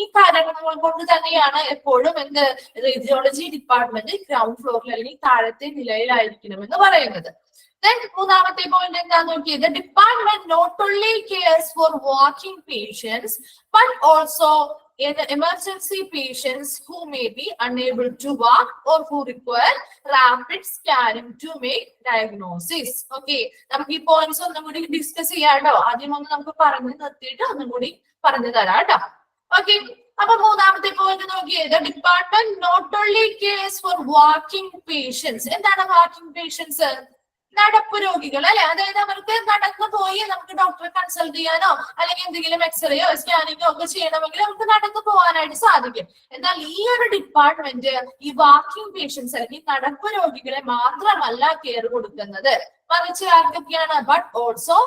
ഈ കാരണങ്ങൾ കൊണ്ട് തന്നെയാണ് എപ്പോഴും എന്ത്, റേഡിയോളജി ഡിപ്പാർട്ട്മെന്റ് ഗ്രൗണ്ട് ഫ്ലോറിൽ അല്ലെങ്കിൽ താഴത്തെ നിലയിലായിരിക്കണം എന്ന് പറയുന്നത്. മൂന്നാമത്തെ പോയിന്റ് എന്താന്ന് നോക്കിയത്, department not only cares for walking patients but also emergency patients who may be unable to walk or who require rapid scanning to make diagnosis. Okay, നമുക്ക് ഈ പോയിന്റ്സ് ഒന്നും കൂടി ഡിസ്കസ് ചെയ്യാട്ടോ. ആദ്യം ഒന്ന് നമുക്ക് പറഞ്ഞു നിർത്തിയിട്ട് ഒന്നും കൂടി പറഞ്ഞു തരാം കേട്ടോ. ഓക്കെ, അപ്പൊ മൂന്നാമത്തെ പോയിന്റ് നോക്കിയത്, department not only cares for walking patients. എന്താണ് വാക്കിംഗ് പേഷ്യൻസ്? നടപ്പ് രോഗികൾ അല്ലെ, അതായത് അവർക്ക് നടന്നു പോയി നമുക്ക് ഡോക്ടറെ കൺസൾട്ട് ചെയ്യാനോ അല്ലെങ്കിൽ എന്തെങ്കിലും എക്സ്റേയോ സ്കാനിങ്ങോ ഒക്കെ ചെയ്യണമെങ്കിൽ നമുക്ക് നടന്നു പോകാനായിട്ട് സാധിക്കും. എന്നാൽ ഈ ഒരു ഡിപ്പാർട്ട്മെന്റ് ഈ വാക്കിംഗ് പേഷ്യൻസ് അല്ലെങ്കിൽ നടപ്പ് രോഗികളെ മാത്രമല്ല കെയർ കൊടുക്കുന്നത്, മറിച്ച് ആർക്കൊക്കെയാണ്? But also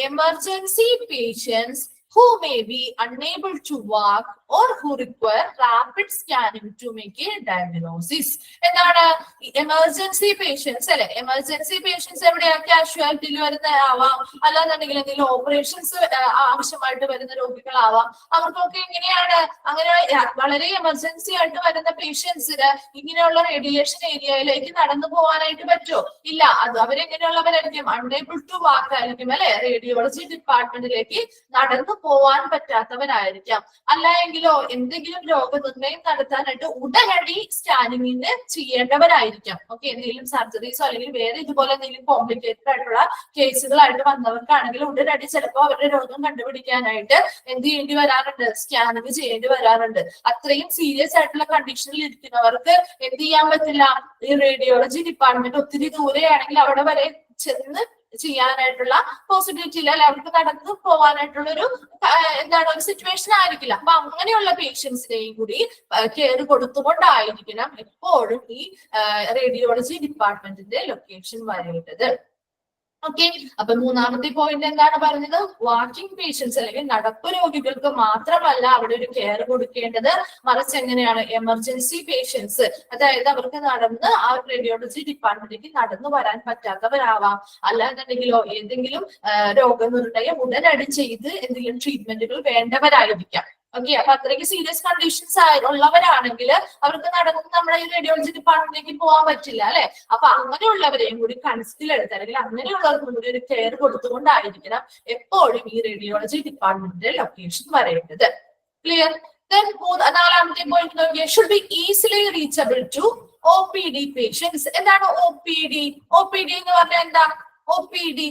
emergency patients who may be unable to walk or who require rapid scanning to make a diagnosis. എന്താണ് എമർജൻസി പേഷ്യൻസ് അല്ലെ? എമർജൻസി പേഷ്യൻസ് എവിടെയാ? കാഷ്വാലിറ്റിയിൽ വരുന്ന ആവാം, അല്ലാന്നുണ്ടെങ്കിൽ എന്തെങ്കിലും ഓപ്പറേഷൻസ് ആവശ്യമായിട്ട് വരുന്ന രോഗികളാവാം. അവർക്കൊക്കെ എങ്ങനെയാണ് അങ്ങനെ വളരെ എമർജൻസി ആയിട്ട് വരുന്ന പേഷ്യൻസിന് ഇങ്ങനെയുള്ള റേഡിയേഷൻ ഏരിയയിലേക്ക് നടന്നു പോകാനായിട്ട് പറ്റുമോ? ഇല്ല. അത് അവരെങ്ങനെയുള്ളവരായിരിക്കും? അൺഎബിൾ ടു വാക്ക് ആയിരിക്കും അല്ലെ, റേഡിയോളജി ഡിപ്പാർട്ട്മെന്റിലേക്ക് നടന്നു പോവാൻ പറ്റാത്തവരായിരിക്കാം. അല്ലെങ്കിലോ എന്തെങ്കിലും രോഗനിർണയം നടത്താനായിട്ട് ഉടനടി സ്കാനിങ്ങിന് ചെയ്യേണ്ടവരായിരിക്കാം. ഓക്കെ, എന്തെങ്കിലും സർജറീസോ അല്ലെങ്കിൽ വേറെ ഇതുപോലെ എന്തെങ്കിലും കോംപ്ലിക്കേറ്റഡ് ആയിട്ടുള്ള കേസുകളായിട്ട് വന്നവർക്കാണെങ്കിൽ ഉടനടി ചിലപ്പോൾ അവരുടെ രോഗം കണ്ടുപിടിക്കാനായിട്ട് എന്ത് ചെയ്യേണ്ടി വരാറുണ്ട്? സ്കാനിങ് ചെയ്യേണ്ടി വരാറുണ്ട്. അത്രയും സീരിയസ് ആയിട്ടുള്ള കണ്ടീഷനിൽ ഇരിക്കുന്നവർക്ക് എന്ത് ചെയ്യാൻ പറ്റില്ല? ഈ റേഡിയോളജി ഡിപ്പാർട്ട്മെന്റ് ഒത്തിരി ദൂരെയാണെങ്കിൽ അവിടെ വരെ ചെന്ന് ചെയ്യാനായിട്ടുള്ള പോസിബിലിറ്റി ഇല്ല, അവർക്ക് നടന്നു പോകാനായിട്ടുള്ള ഒരു ഒരു സിറ്റുവേഷൻ ആയിരിക്കില്ല. അപ്പൊ അങ്ങനെയുള്ള പേഷ്യൻസിനെയും കൂടി കെയർ കൊടുത്തുകൊണ്ടായിരിക്കണം എപ്പോഴും ഈ റേഡിയോളജി ഡിപ്പാർട്ട്മെന്റിന്റെ ലൊക്കേഷൻ വരേണ്ടത്. ഓക്കെ, അപ്പൊ മൂന്നാമത്തെ പോയിന്റ് എന്താണ് പറഞ്ഞത്? വാക്കിംഗ് പേഷ്യൻസ് അല്ലെങ്കിൽ നടപ്പ് രോഗികൾക്ക് മാത്രമല്ല അവിടെ ഒരു കെയർ കൊടുക്കേണ്ടത്, മറിച്ച് എങ്ങനെയാണ് എമർജൻസി പേഷ്യൻസ്, അതായത് അവർക്ക് നടന്ന് ആ റേഡിയോളജി ഡിപ്പാർട്ട്മെന്റിലേക്ക് നടന്നു വരാൻ പറ്റാത്തവരാവാം, അല്ലാന്നുണ്ടെങ്കിലോ ഏതെങ്കിലും രോഗനിർണയം ഉടനടി ചെയ്ത് എന്തെങ്കിലും ട്രീറ്റ്മെന്റുകൾ വേണ്ടവരായിരിക്കാം. ഓക്കെ, അപ്പൊ അത്രയ്ക്ക് സീരിയസ് കണ്ടീഷൻസ് ഉള്ളവരാണെങ്കിൽ അവർക്ക് നടന്ന് നമ്മുടെ ഈ റേഡിയോളജി ഡിപ്പാർട്ട്മെന്റിലേക്ക് പോകാൻ പറ്റില്ല അല്ലെ. അപ്പൊ അങ്ങനെയുള്ളവരെയും കൂടി കൺസിഡർ അല്ലെങ്കിൽ അങ്ങനെയുള്ളവർക്കും കൂടി ഒരു കെയർ കൊടുത്തുകൊണ്ടായിരിക്കണം എപ്പോഴും ഈ റേഡിയോളജി ഡിപ്പാർട്ട്മെന്റിന്റെ ലൊക്കേഷൻ വരേണ്ടത്. ക്ലിയർ? നാലാമത്തെ പോയിന്റ് നോക്കിയാൽ should be easily reachable to OPD patients. എന്താണ് OPD? OPD എന്ന് പറഞ്ഞാൽ എന്താ? OPD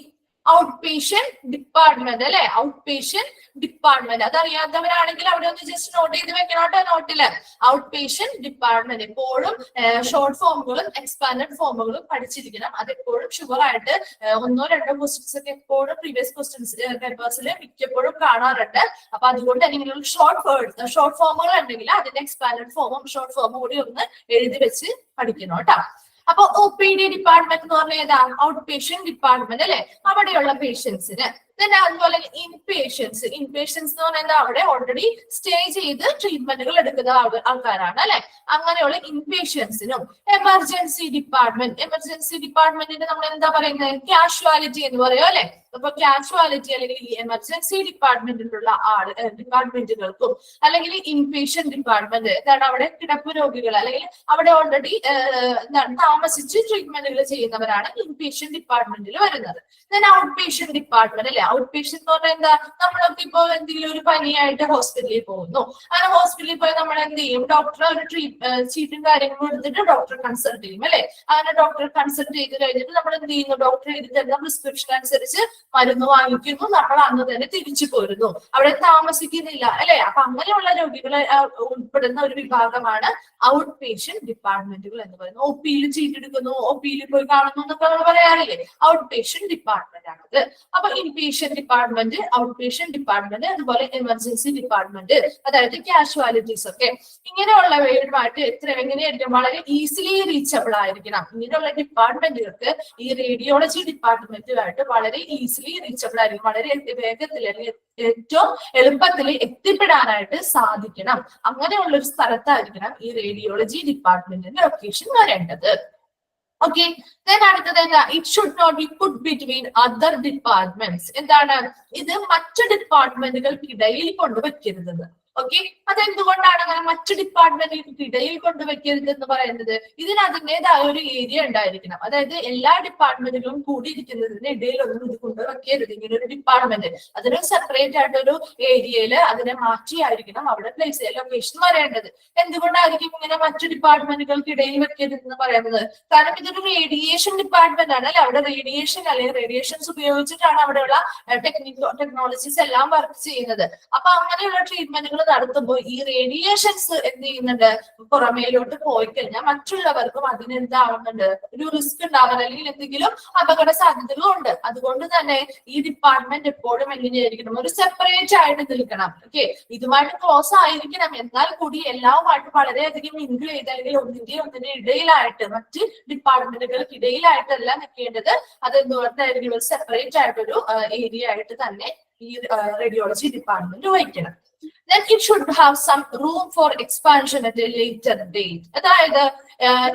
ഔട്ട് പേഷ്യന്റ് ഡിപ്പാർട്ട്മെന്റ് അല്ലെ. ഔട്ട് പേഷ്യന്റ് ഡിപ്പാർട്ട്മെന്റ് അതറിയാത്തവരാണെങ്കിൽ അവിടെ ഒന്ന് ജസ്റ്റ് നോട്ട് ചെയ്ത് വെക്കണോട്ടോ നോട്ടില്. ഔട്ട് പേഷ്യന്റ് ഡിപ്പാർട്ട്മെന്റ് എപ്പോഴും ഷോർട്ട് ഫോമുകളും എക്സ്പാൻഡഡ് ഫോമുകളും പഠിച്ചിരിക്കണം. അതെപ്പോഴും ഷുവർ ആയിട്ട് ഒന്നോ രണ്ടോ ക്വസ്റ്റ്യൻസ് ഒക്കെ എപ്പോഴും പ്രീവിയസ് ക്വസ്റ്റ്യൻസ് പേപ്പേഴ്സിൽ മിക്കപ്പോഴും കാണാറുണ്ട്. അപ്പൊ അതുകൊണ്ട് തന്നെ ഇങ്ങനെ ഷോർട്ട് ഫോമുകൾ ഉണ്ടെങ്കിൽ അതിന്റെ എക്സ്പാൻഡഡ് ഫോമും ഷോർട്ട് ഫോമും കൂടി ഒന്ന് എഴുതി വെച്ച് പഠിക്കണം കേട്ടോ. അപ്പൊ OPD ഡിപ്പാർട്ട്മെന്റ് എന്ന് പറഞ്ഞാൽ ഏതാ? ഔട്ട് പേഷ്യന്റ് ഡിപ്പാർട്ട്മെന്റ് അല്ലെ. അവിടെയുള്ള പേഷ്യൻസിന് അതുപോലെ ഇൻപേഷ്യൻസ് എന്ന് പറഞ്ഞാൽ അവിടെ ഓൾറെഡി സ്റ്റേ ചെയ്ത് ട്രീറ്റ്മെന്റുകൾ എടുക്കുന്ന ആൾക്കാരാണ് അല്ലെ. അങ്ങനെയുള്ള ഇൻപേഷ്യൻസിനും എമർജൻസി ഡിപ്പാർട്ട്മെന്റിന് നമ്മൾ എന്താ പറയുന്നത്? കാഷ്വാലിറ്റി എന്ന് പറയും അല്ലെ. അപ്പൊ കാഷ്വാലിറ്റി അല്ലെങ്കിൽ ഈ എമർജൻസി ഡിപ്പാർട്ട്മെന്റിലുള്ള ഡിപ്പാർട്ട്മെന്റുകൾക്കും അല്ലെങ്കിൽ ഇൻപേഷ്യന്റ് ഡിപ്പാർട്ട്മെന്റ് എന്താണ് അവിടെ കിടപ്പ് രോഗികൾ അല്ലെങ്കിൽ അവിടെ ഓൾറെഡി താമസിച്ച് ട്രീറ്റ്മെന്റുകൾ ചെയ്യുന്നവരാണ് ഇൻപേഷ്യന്റ് ഡിപ്പാർട്ട്മെന്റിൽ വരുന്നത്. ഔട്ട് പേഷ്യന്റ് ഡിപ്പാർട്ട്മെന്റ് അല്ലെ. ഔട്ട് പേഷ്യന്റ് എന്ന് പറഞ്ഞാൽ എന്താ? നമ്മളൊക്കെ ഇപ്പൊ എന്തെങ്കിലും ഒരു പനിയായിട്ട് ഹോസ്പിറ്റലിൽ പോകുന്നു. അങ്ങനെ ഹോസ്പിറ്റലിൽ പോയി നമ്മൾ എന്ത് ചെയ്യും? ഡോക്ടറെ ഒരു ചീറ്റും കാര്യങ്ങളും എടുത്തിട്ട് ഡോക്ടറെ കൺസൾട്ട് ചെയ്യും അല്ലെ. അങ്ങനെ ഡോക്ടറെ കൺസൾട്ട് ചെയ്ത് കഴിഞ്ഞിട്ട് നമ്മൾ എന്ത് ചെയ്യുന്നു? ഡോക്ടർ എഴുതി തരുന്ന പ്രിസ്ക്രിപ്ഷൻ അനുസരിച്ച് മരുന്ന് വാങ്ങിക്കുന്നു, നമ്മൾ അന്ന് തന്നെ തിരിച്ചു പോരുന്നു, അവിടെ താമസിക്കുന്നില്ല അല്ലെ. അപ്പൊ അങ്ങനെയുള്ള രോഗികളെ ഉൾപ്പെടുന്ന ഒരു വിഭാഗമാണ് ഔട്ട് പേഷ്യന്റ് ഡിപ്പാർട്ട്മെന്റുകൾ എന്ന് പറയുന്നത്. OPയിൽ ചീട്ടെടുക്കുന്നു, OPയിൽ പോയി കാണുന്നു എന്നൊക്കെ നമ്മൾ പറയാറില്ലേ. ഔട്ട് പേഷ്യന്റ് ഡിപ്പാർട്ട്മെന്റ് ആണത്. അപ്പൊ inpatient department, out patient department, അതുപോലെ എമർജൻസി ഡിപ്പാർട്ട്മെന്റ്, അതായത് കാഷ്വാലിറ്റീസ് ഒക്കെ ഇങ്ങനെയുള്ളവരുമായിട്ട് എങ്ങനെയായിരിക്കും? വളരെ ഈസിലി റീച്ചബിൾ ആയിരിക്കണം. ഇങ്ങനെയുള്ള ഡിപ്പാർട്ട്മെന്റുകൾക്ക് ഈ റേഡിയോളജി ഡിപ്പാർട്ട്മെന്റുമായിട്ട് വളരെ ഈസിലി റീച്ചബിൾ ആയിരിക്കും. വളരെ വേഗത്തിൽ അല്ലെങ്കിൽ ഏറ്റവും എളുപ്പത്തിൽ എത്തിപ്പെടാനായിട്ട് സാധിക്കണം. അങ്ങനെയുള്ള ഒരു സ്ഥലത്തായിരിക്കണം ഈ റേഡിയോളജി ഡിപ്പാർട്ട്മെന്റിന്റെ ലൊക്കേഷൻ വരേണ്ടത്. ഓക്കെ, അടുത്തത് എന്താ? It should not be put between other departments. എന്താണ് ഇത്? മറ്റു ഡിപ്പാർട്ട്മെന്റുകൾക്കിടയിൽ കൊണ്ടുവയ്ക്കരുത്. ഓക്കെ, അതെന്തുകൊണ്ടാണ് അങ്ങനെ മറ്റു ഡിപ്പാർട്ട്മെന്റുകൾക്ക് ഇടയിൽ കൊണ്ടുവയ്ക്കരുത് എന്ന് പറയുന്നത്? ഇതിന് അതിൻ്റെതായ ഒരു ഏരിയ ഉണ്ടായിരിക്കണം. അതായത് എല്ലാ ഡിപ്പാർട്ട്മെന്റുകളും കൂടിയിരിക്കുന്നതിന് ഇടയിലൊന്നും ഇത് കൊണ്ടുവയ്ക്കരുത്. ഇങ്ങനെ ഒരു ഡിപ്പാർട്ട്മെന്റ് അതിന് സെപ്പറേറ്റ് ആയിട്ടൊരു ഏരിയയില് അതിനെ മാറ്റിയായിരിക്കണം അവിടെ പ്ലേസ് ചെയ്യാൻ ലൊക്കേഷൻ വരേണ്ടത്. എന്തുകൊണ്ടായിരിക്കും ഇങ്ങനെ മറ്റു ഡിപ്പാർട്ട്മെന്റുകൾക്ക് ഇടയിൽ വെക്കരുത് എന്ന് പറയുന്നത്? കാരണം ഇതൊരു റേഡിയേഷൻ ഡിപ്പാർട്ട്മെന്റ് ആണ് അല്ലെ. അവിടെ റേഡിയേഷൻ അല്ലെങ്കിൽ റേഡിയേഷൻസ് ഉപയോഗിച്ചിട്ടാണ് അവിടെയുള്ള ടെക്നോളജീസ് എല്ലാം വർക്ക് ചെയ്യുന്നത്. അപ്പൊ അങ്ങനെയുള്ള ട്രീറ്റ്മെന്റുകൾ നടത്തുമ്പോൾ ഈ റേഡിയേഷൻസ് എന്ത് ചെയ്യുന്നുണ്ട്? പുറമേലോട്ട് പോയി കഴിഞ്ഞാൽ മറ്റുള്ളവർക്കും അതിനെന്താവുന്നുണ്ട്? ഒരു റിസ്ക് ഉണ്ടാവാൻ അല്ലെങ്കിൽ എന്തെങ്കിലും അപകട സാധ്യതകളും ഉണ്ട്. അതുകൊണ്ട് തന്നെ ഈ ഡിപ്പാർട്ട്മെന്റ് എപ്പോഴും എങ്ങനെയായിരിക്കണം? ഒരു സെപ്പറേറ്റ് ആയിട്ട് നിൽക്കണം. ഓക്കെ, ഇതുമായിട്ട് ക്ലോസ് ആയിരിക്കണം, എന്നാൽ കൂടി എല്ലാവുമായിട്ട് വളരെയധികം മിങ്കിൾ ചെയ്ത് അല്ലെങ്കിൽ ഒന്നിന്റെ ഇടയിലായിട്ട് മറ്റ് ഡിപ്പാർട്ട്മെന്റുകൾക്ക് ഇടയിലായിട്ടല്ല നിൽക്കേണ്ടത്. അതെന്തുകൊണ്ടായിരിക്കും? ഒരു സെപ്പറേറ്റ് ആയിട്ടൊരു ഏരിയ ആയിട്ട് തന്നെ ഈ റേഡിയോളജി ഡിപ്പാർട്ട്മെന്റ് വഹിക്കണം. Then it should have some room for expansion at a later date. അതായത്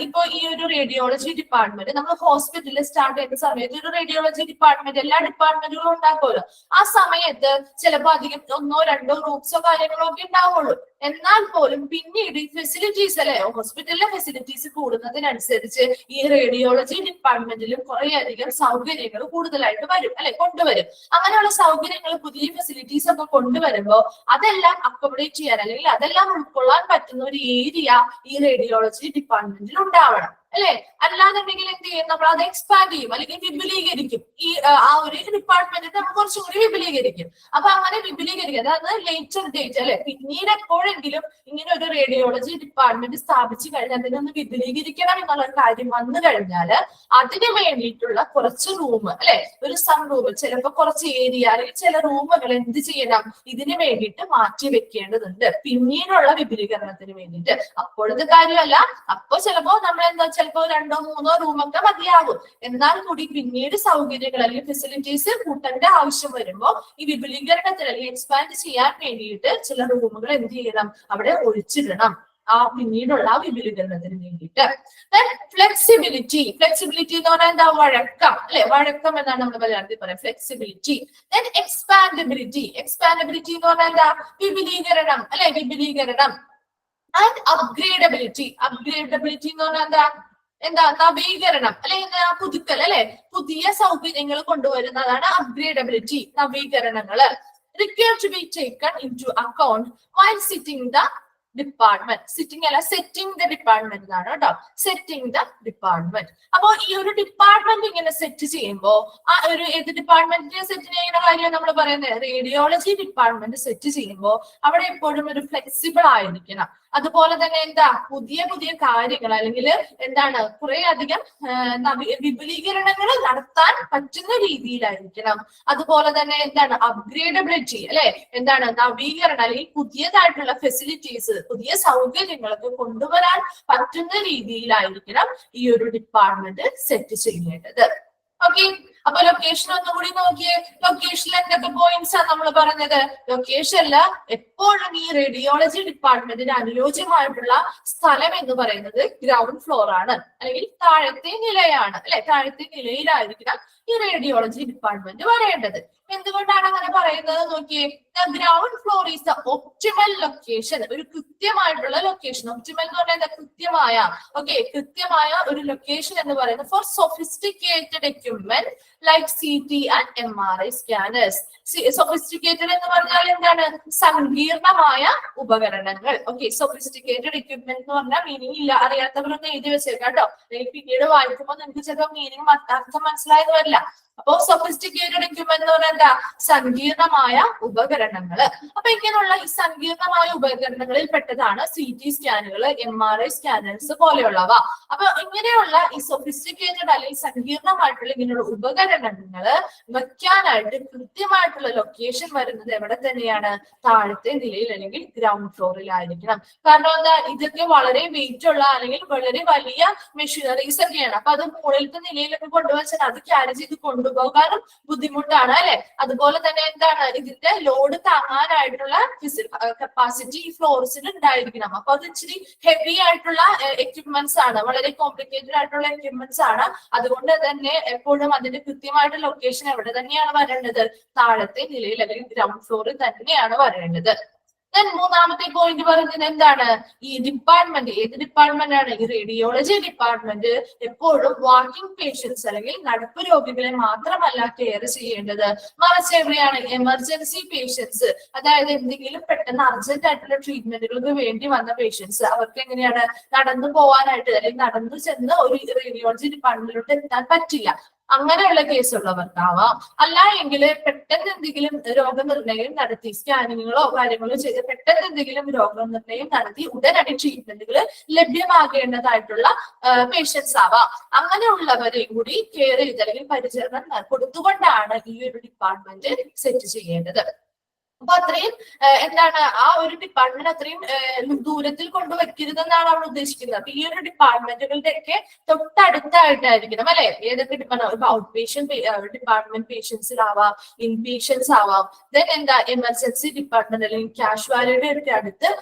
ഇപ്പൊ ഈ ഒരു റേഡിയോളജി ഡിപ്പാർട്ട്മെന്റ് നമ്മൾ ഹോസ്പിറ്റലിൽ സ്റ്റാർട്ട് ചെയ്യുന്ന സമയത്ത് ഒരു റേഡിയോളജി ഡിപ്പാർട്ട്മെന്റ് എല്ലാ ഡിപ്പാർട്ട്മെന്റുകളും ഉണ്ടാക്കുമല്ലോ. ആ സമയത്ത് ചിലപ്പോൾ അധികം 1-2 റൂംസോ കാര്യങ്ങളോ ഒക്കെ ഉണ്ടാവുള്ളൂ. എന്നാൽ പോലും പിന്നീട് ഈ ഫെസിലിറ്റീസ് അല്ലെ, ഹോസ്പിറ്റലിലെ ഫെസിലിറ്റീസ് കൂടുന്നതിനനുസരിച്ച് ഈ റേഡിയോളജി ഡിപ്പാർട്ട്മെന്റിലും കുറേയധികം സൗകര്യങ്ങൾ കൂടുതലായിട്ട് വരും അല്ലെ, കൊണ്ടുവരും. അങ്ങനെയുള്ള സൗകര്യങ്ങൾ, പുതിയ ഫെസിലിറ്റീസ് ഒക്കെ കൊണ്ടുവരുമ്പോൾ അതെല്ലാം അക്കോമഡേറ്റ് ചെയ്യാൻ അല്ലെങ്കിൽ അതെല്ലാം ഉൾക്കൊള്ളാൻ പറ്റുന്ന ഒരു ഏരിയ ഈ റേഡിയോളജി ഡിപ്പാർട്ട്മെന്റിൽ ഉണ്ടാവണം അല്ലെ. അല്ലാന്നുണ്ടെങ്കിൽ എന്ത് ചെയ്യും? നമ്മൾ അത് എക്സ്പാൻഡ് ചെയ്യും അല്ലെങ്കിൽ വിപുലീകരിക്കും. ഈ ആ ഒരു ഡിപ്പാർട്ട്മെന്റിനെ നമ്മൾ കുറച്ചും കൂടി വിപുലീകരിക്കും. അപ്പൊ അങ്ങനെ വിപുലീകരിക്കും, അതായത് ലേറ്റർ ഡേറ്റ് അല്ലെ, പിന്നീട് എപ്പോഴെങ്കിലും ഇങ്ങനെ ഒരു റേഡിയോളജി ഡിപ്പാർട്ട്മെന്റ് സ്ഥാപിച്ചു കഴിഞ്ഞാൽ അതിനൊന്ന് വിപുലീകരിക്കണം എന്നുള്ള കാര്യം വന്നു കഴിഞ്ഞാൽ അതിന് വേണ്ടിയിട്ടുള്ള കുറച്ച് റൂം അല്ലെ, ഒരു സം റൂം, ചിലപ്പോൾ കുറച്ച് ഏരിയ അല്ലെങ്കിൽ ചില റൂമുകൾ എന്ത് ചെയ്യണം? ഇതിന് വേണ്ടിയിട്ട് മാറ്റി വെക്കേണ്ടതുണ്ട് പിന്നീടുള്ള വിപുലീകരണത്തിന് വേണ്ടിയിട്ട്. അപ്പോഴത്തെ കാര്യമല്ല, അപ്പൊ ചിലപ്പോ നമ്മൾ എന്താ വെച്ചാൽ ചിലപ്പോൾ 2-3 റൂമൊക്കെ മതിയാകും. എന്നാൽ കൂടി പിന്നീട് സൗകര്യങ്ങൾ അല്ലെങ്കിൽ ഫെസിലിറ്റീസ് കൂട്ടേണ്ട ആവശ്യം വരുമ്പോൾ ഈ വിപുലീകരണത്തിന് അല്ലെങ്കിൽ എക്സ്പാൻഡ് ചെയ്യാൻ വേണ്ടിയിട്ട് ചില റൂമുകൾ എന്ത് ചെയ്യണം, അവിടെ ഒഴിച്ചിടണം ആ പിന്നീടുള്ള വിപുലീകരണത്തിന് വേണ്ടിയിട്ട്. ഫ്ലെക്സിബിലിറ്റി എന്ന് പറഞ്ഞാൽ എന്താ, വഴക്കം അല്ലെ, വഴക്കം എന്നാണ് നമ്മൾ മലയാളത്തിൽ പറയാം ഫ്ലെക്സിബിലിറ്റി. എക്സ്പാൻഡബിലിറ്റി എന്ന് പറഞ്ഞാൽ എന്താ, വിപുലീകരണം അല്ലെ, വിപുലീകരണം. ആൻഡ് അപ്ഗ്രേഡബിലിറ്റി എന്ന് പറഞ്ഞാൽ എന്താ നവീകരണം അല്ലെ, പുതുക്കൽ അല്ലെ, പുതിയ സൗകര്യങ്ങൾ കൊണ്ടുവരുന്നതാണ് അപ്ഗ്രേഡബിലിറ്റി, നവീകരണങ്ങള്. required to be taken into account while setting the department. Sitting അല്ല, സെറ്റിംഗ് ദ ഡിപ്പാർട്ട്മെന്റ് എന്നാണ് കേട്ടോ, സെറ്റിംഗ് ദ ഡിപ്പാർട്ട്മെന്റ്. അപ്പൊ ഈ ഒരു ഡിപ്പാർട്ട്മെന്റ് ഇങ്ങനെ സെറ്റ് ചെയ്യുമ്പോൾ ആ ഒരു ഏത് ഡിപ്പാർട്ട്മെന്റിനെ സെറ്റ് ചെയ്യുന്ന കാര്യം നമ്മൾ പറയുന്നത്, റേഡിയോളജി ഡിപ്പാർട്ട്മെന്റ് സെറ്റ് ചെയ്യുമ്പോൾ അവിടെ എപ്പോഴും ഒരു ഫ്ലെക്സിബിൾ ആയിരിക്കണം. അതുപോലെ തന്നെ എന്താ, പുതിയ പുതിയ കാര്യങ്ങൾ അല്ലെങ്കിൽ എന്താണ് കുറെ അധികം വിപുലീകരണങ്ങൾ നടത്താൻ പറ്റുന്ന രീതിയിലായിരിക്കണം. അതുപോലെ തന്നെ എന്താണ് അപ്ഗ്രേഡബിലിറ്റി അല്ലെ, എന്താണ് നവീകരണം അല്ലെങ്കിൽ പുതിയതായിട്ടുള്ള ഫെസിലിറ്റീസ്, പുതിയ സൗകര്യങ്ങളൊക്കെ കൊണ്ടുവരാൻ പറ്റുന്ന രീതിയിലായിരിക്കണം ഈ ഒരു ഡിപ്പാർട്ട്മെന്റ് സെറ്റ് ചെയ്യേണ്ടത്. ഓക്കെ, അപ്പൊ ലൊക്കേഷൻ ഒന്നുകൂടി നോക്കിയേ. ലൊക്കേഷനിൽ എന്തൊക്കെ പോയിന്റ്സ് ആണ് നമ്മൾ പറഞ്ഞത്? ലൊക്കേഷനിൽ എപ്പോഴും ഈ റേഡിയോളജി ഡിപ്പാർട്ട്മെന്റിന് അനുയോജ്യമായിട്ടുള്ള സ്ഥലം എന്ന് പറയുന്നത് ഗ്രൗണ്ട് ഫ്ലോർ ആണ്, അല്ലെങ്കിൽ താഴത്തെ നിലയാണ് അല്ലെ, താഴത്തെ നിലയിലായിരിക്കണം ഈ റേഡിയോളജി ഡിപ്പാർട്ട്മെന്റ് വരേണ്ടത്. എന്തുകൊണ്ടാണ് അങ്ങനെ പറയുന്നത് നോക്കിയേ. Ground floor is the optimal location, ഒരു കൃത്യമായിട്ടുള്ള ലൊക്കേഷൻ. ഒപ്റ്റിമൽ എന്ന് പറഞ്ഞാൽ കൃത്യമായ, ഓക്കെ, കൃത്യമായ ഒരു ലൊക്കേഷൻ എന്ന് പറയുന്നത് for sophisticated equipment like CT and MRI scanners. Sophisticated എന്ന് പറഞ്ഞാൽ എന്താണ്, സങ്കീർണമായ ഉപകരണങ്ങൾ. ഓക്കെ, സൊഫിസ്റ്റിക്കേറ്റഡ് എക്യുപ്മെന്റ് എന്ന് പറഞ്ഞാൽ മീനിങ് ഇല്ല, അറിയാത്തവരൊന്ന് എഴുതി വെച്ചേക്കാം കേട്ടോ, പിന്നീട് വായിക്കുമ്പോൾ നിങ്ങൾക്ക് ചിലപ്പോൾ മീനിങ് അർത്ഥം മനസ്സിലായെന്ന് വരില്ല. അപ്പോ സൊഫിസ്റ്റിക്കേറ്റഡ് എക്യുപ്മെന്റ് എന്ന് പറഞ്ഞാൽ എന്താ, സങ്കീർണമായ ഉപകരണങ്ങള്. അപ്പൊ ഇങ്ങനെയുള്ള ഈ സങ്കീർണമായ ഉപകരണങ്ങളിൽ പെട്ടതാണ് CT സ്കാനുകൾ, MRI സ്കാനേഴ്സ് പോലെയുള്ളവ. അപ്പൊ ഇങ്ങനെയുള്ള ഈ സൊഫിസ്റ്റിക്കേറ്റഡ് അല്ലെങ്കിൽ സങ്കീർണമായിട്ടുള്ള ഇങ്ങനെയുള്ള ഉപകരണങ്ങള് വെക്കാനായിട്ട് കൃത്യമായിട്ടുള്ള ലൊക്കേഷൻ വരുന്നത് എവിടെ തന്നെയാണ്, താഴത്തെ നിലയിൽ അല്ലെങ്കിൽ ഗ്രൗണ്ട് ഫ്ലോറിലായിരിക്കണം. കാരണം എന്താ, ഇതൊക്കെ വളരെ വെയിറ്റ് ഉള്ള അല്ലെങ്കിൽ വളരെ വലിയ മെഷീനറീസ് ഒക്കെയാണ്. അപ്പൊ അത് മുകളിലത്തെ നിലയിലൊക്കെ കൊണ്ടുവച്ചാൽ അത് ക്യാരി ചെയ്ത് കൊണ്ടുപോകാനും ബുദ്ധിമുട്ടാണ് അല്ലെ. അതുപോലെ തന്നെ എന്താണ്, ഇതിന്റെ ലോഡ് താങ്ങാനായിട്ടുള്ള കപ്പാസിറ്റി ഈ ഫ്ലോർസിൽ ഉണ്ടായിരിക്കണം. അപ്പൊ അത് ഇച്ചിരി ഹെവി ആയിട്ടുള്ള എക്യുപ്മെന്റ്സ് ആണ്, വളരെ കോംപ്ലിക്കേറ്റഡ് ആയിട്ടുള്ള എക്യുപ്മെന്റ്സ് ആണ്. അതുകൊണ്ട് തന്നെ എപ്പോഴും അതിന്റെ കൃത്യമായിട്ട് ലൊക്കേഷൻ എവിടെ തന്നെയാണ് വരേണ്ടത്, താഴത്തെ നിലയിൽ അല്ലെങ്കിൽ ഗ്രൗണ്ട് ഫ്ലോറിൽ തന്നെയാണ് വരേണ്ടത്. മൂന്നാമത്തെ പോയിന്റ് പറയുന്നത് എന്താണ്, ഈ ഡിപ്പാർട്ട്മെന്റ് ഏത് ഡിപ്പാർട്ട്മെന്റ് ആണ്, ഈ റേഡിയോളജി ഡിപ്പാർട്ട്മെന്റ് എപ്പോഴും വാക്കിംഗ് പേഷ്യൻസ് അല്ലെങ്കിൽ നടപ്പ് രോഗികളെ മാത്രമല്ല കെയർ ചെയ്യേണ്ടത്, മറിച്ച് എവിടെയാണ് എമർജൻസി പേഷ്യൻസ്, അതായത് എന്തെങ്കിലും പെട്ടെന്ന് അർജന്റ് ആയിട്ടുള്ള ട്രീറ്റ്മെന്റുകൾക്ക് വേണ്ടി വന്ന പേഷ്യൻസ്, അവർക്ക് എങ്ങനെയാണ് നടന്നു പോകാനായിട്ട് അല്ലെങ്കിൽ നടന്നു ചെന്ന് ഒരു റേഡിയോളജി ഡിപ്പാർട്ട്മെന്റിലോട്ട് എത്താൻ പറ്റില്ല. അങ്ങനെയുള്ള കേസുള്ളവർക്കാവാം. അല്ല എങ്കിൽ പെട്ടെന്ന് എന്തെങ്കിലും രോഗനിർണയം നടത്തി സ്കാനിങ്ങുകളോ കാര്യങ്ങളോ ചെയ്ത് പെട്ടെന്ന് എന്തെങ്കിലും രോഗനിർണയം നടത്തി ഉടനടി ട്രീറ്റ്മെന്റുകൾ ലഭ്യമാകേണ്ടതായിട്ടുള്ള പേഷ്യൻസ് ആവാം. അങ്ങനെയുള്ളവരെയും കൂടി കെയർ ചെയ്ത് അല്ലെങ്കിൽ പരിചരണം കൊടുത്തുകൊണ്ടാണ് ഈ ഒരു ഡിപ്പാർട്ട്മെന്റ് സെറ്റ് ചെയ്യേണ്ടത്. അപ്പൊ അത്രയും എന്താണ്, ആ ഒരു ഡിപ്പാർട്ട്മെന്റ് അത്രയും ദൂരത്തിൽ കൊണ്ടുവയ്ക്കരുതെന്നാണ് അവിടെ ഉദ്ദേശിക്കുന്നത്. അപ്പൊ ഈ ഒരു ഡിപ്പാർട്ട്മെന്റുകളുടെ ഒക്കെ തൊട്ടടുത്തായിട്ടായിരിക്കണം അല്ലെ. ഏതൊക്കെ ഡിപ്പാർട്ട്മെന്റ്, ഔട്ട് പേഷ്യന്റ് ഡിപ്പാർട്ട്മെന്റ് പേഷ്യൻസിലാവാം, ഇൻ പേഷ്യൻസ് ആവാം, ദെൻ എന്താ എമർജൻസി ഡിപ്പാർട്ട്മെന്റ് അല്ലെങ്കിൽ കാഷ്വാലിറ്റിയുടെ ഒക്കെ അടുത്ത്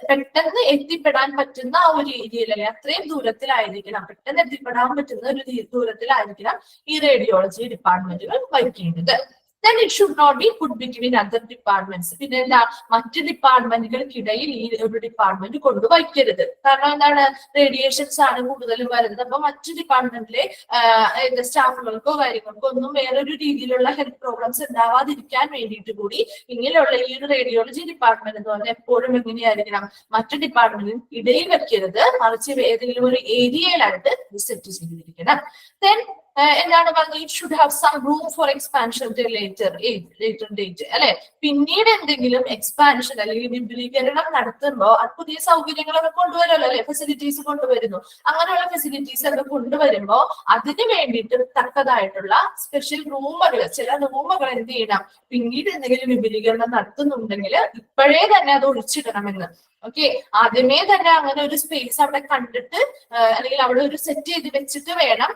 പെട്ടെന്ന് എത്തിപ്പെടാൻ പറ്റുന്ന ആ ഒരു ഏരിയയിൽ അല്ലെങ്കിൽ അത്രയും ദൂരത്തിലായിരിക്കണം, പെട്ടെന്ന് എത്തിപ്പെടാൻ പറ്റുന്ന ഒരു ദൂരത്തിലായിരിക്കണം ഈ റേഡിയോളജി ഡിപ്പാർട്ട്മെന്റുകൾ വയ്ക്കേണ്ടത്. Then it should not be put between other departments. പിന്നെ എന്താ, മറ്റ് ഡിപ്പാർട്ട്മെന്റുകൾക്കിടയിൽ ഈ ഒരു ഡിപ്പാർട്ട്മെന്റ് കൊണ്ടുവയ്ക്കരുത്. കാരണം എന്താണ്, റേഡിയേഷൻസ് ആണ് കൂടുതലും വരുന്നത്. അപ്പൊ മറ്റു ഡിപ്പാർട്ട്മെന്റിലെ സ്റ്റാഫുകൾക്കോ കാര്യങ്ങൾക്കോ ഒന്നും വേറൊരു രീതിയിലുള്ള ഹെൽത്ത് പ്രോബ്ലംസ് ഉണ്ടാവാതിരിക്കാൻ വേണ്ടിയിട്ട് കൂടി ഇങ്ങനെയുള്ള ഈ ഒരു റേഡിയോളജി ഡിപ്പാർട്ട്മെന്റ് എന്ന് പറഞ്ഞാൽ എപ്പോഴും എങ്ങനെയായിരിക്കണം, മറ്റു ഡിപ്പാർട്ട്മെന്റിന് ഇടയിൽ വെക്കരുത്, മറിച്ച് ഏതെങ്കിലും ഒരു ഏരിയയിലായിട്ട് സെറ്റ് ചെയ്തിരിക്കണം. Then എന്താണ് പറഞ്ഞത്, it should have some room for expansion later date അല്ലെ. പിന്നീട് എന്തെങ്കിലും എക്സ്പാൻഷൻ അല്ലെങ്കിൽ വിപുലീകരണം നടത്തുമ്പോൾ അത് പുതിയ സൗകര്യങ്ങളൊക്കെ കൊണ്ടുവരുമല്ലോ അല്ലെ, ഫെസിലിറ്റീസ് കൊണ്ടുവരുന്നു. അങ്ങനെയുള്ള ഫെസിലിറ്റീസ് ഒക്കെ കൊണ്ടുവരുമ്പോൾ അതിന് വേണ്ടിയിട്ട് തക്കതായിട്ടുള്ള സ്പെഷ്യൽ റൂമുകൾ, ചില റൂമുകൾ എന്ത് ചെയ്യണം, പിന്നീട് എന്തെങ്കിലും വിപുലീകരണം നടത്തുന്നുണ്ടെങ്കിൽ ഇപ്പോഴേ തന്നെ അത് ഒഴിച്ചിടണമെന്ന്. ഓക്കെ, ആദ്യമേ തന്നെ അങ്ങനെ ഒരു സ്പേസ് അവിടെ കണ്ടിട്ട് അല്ലെങ്കിൽ അവിടെ ഒരു സെറ്റ് ചെയ്ത് വെച്ചിട്ട് വേണം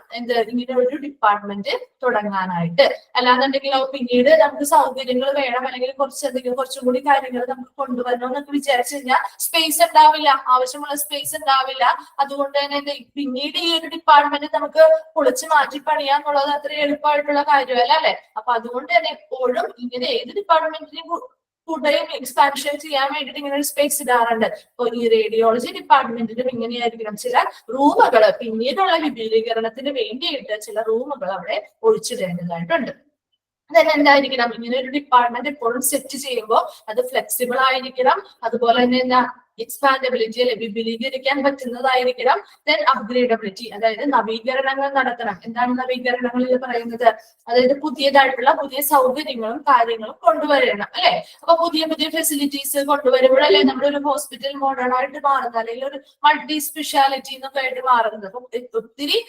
ഇങ്ങനെ ഒരു ഡിപ്പാർട്ട്മെന്റ് തുടങ്ങാനായിട്ട്. അല്ലാന്നുണ്ടെങ്കിൽ പിന്നീട് നമുക്ക് സൗകര്യങ്ങൾ വേണം അല്ലെങ്കിൽ കുറച്ചും കൂടി കാര്യങ്ങൾ നമുക്ക് കൊണ്ടുവരണം എന്നൊക്കെ വിചാരിച്ചു കഴിഞ്ഞാൽ സ്പേസ് ഉണ്ടാവില്ല, ആവശ്യമുള്ള സ്പേസ് ഉണ്ടാവില്ല. അതുകൊണ്ട് തന്നെ പിന്നീട് ഈ ഒരു ഡിപ്പാർട്ട്മെന്റ് നമുക്ക് പൊളിച്ച് മാറ്റി പണിയാന്നുള്ളത് അത്ര എളുപ്പമായിട്ടുള്ള കാര്യമല്ല അല്ലെ. അപ്പൊ അതുകൊണ്ട് തന്നെ എപ്പോഴും ഇങ്ങനെ ഏത് ഡിപ്പാർട്ട്മെന്റിനും കൂടുതലും എക്സ്പാൻഷൻ ചെയ്യാൻ വേണ്ടിയിട്ട് ഇങ്ങനെ ഒരു സ്പേസ് ഇടാറുണ്ട്. അപ്പൊ ഈ റേഡിയോളജി ഡിപ്പാർട്ട്മെന്റിലും ഇങ്ങനെയായിരിക്കണം, ചില റൂമുകൾ പിന്നീടുള്ള വിപുലീകരണത്തിന് വേണ്ടിയിട്ട് ചില റൂമുകൾ അവിടെ ഒഴിച്ചിടേണ്ടതായിട്ടുണ്ട്. then എന്തായിരിക്കണം, ഇങ്ങനെ ഒരു ഡിപ്പാർട്ട്മെന്റ് എപ്പോഴും സെറ്റ് ചെയ്യുമ്പോൾ അത് ഫ്ലെക്സിബിൾ ആയിരിക്കണം. അതുപോലെ തന്നെ എക്സ്പാൻഡബിലിറ്റി അല്ലെ, വിപുലീകരിക്കാൻ പറ്റുന്നതായിരിക്കണം. ദെൻ അപ്ഗ്രേഡബിലിറ്റി, അതായത് നവീകരണങ്ങൾ നടത്തണം. എന്താണ് നവീകരണങ്ങളിൽ പറയുന്നത്, അതായത് പുതിയതായിട്ടുള്ള പുതിയ സൗകര്യങ്ങളും കാര്യങ്ങളും കൊണ്ടുവരണം അല്ലെ. അപ്പൊ പുതിയ പുതിയ ഫെസിലിറ്റീസ് കൊണ്ടുവരുമ്പോഴല്ലേ നമ്മുടെ ഒരു ഹോസ്പിറ്റൽ മോഡേൺ ആയിട്ട് മാറുന്നത്, അല്ലെങ്കിൽ ഒരു മൾട്ടി സ്പെഷ്യാലിറ്റി എന്നൊക്കെ ആയിട്ട് മാറുന്നത്. അപ്പൊ ഒത്തിരി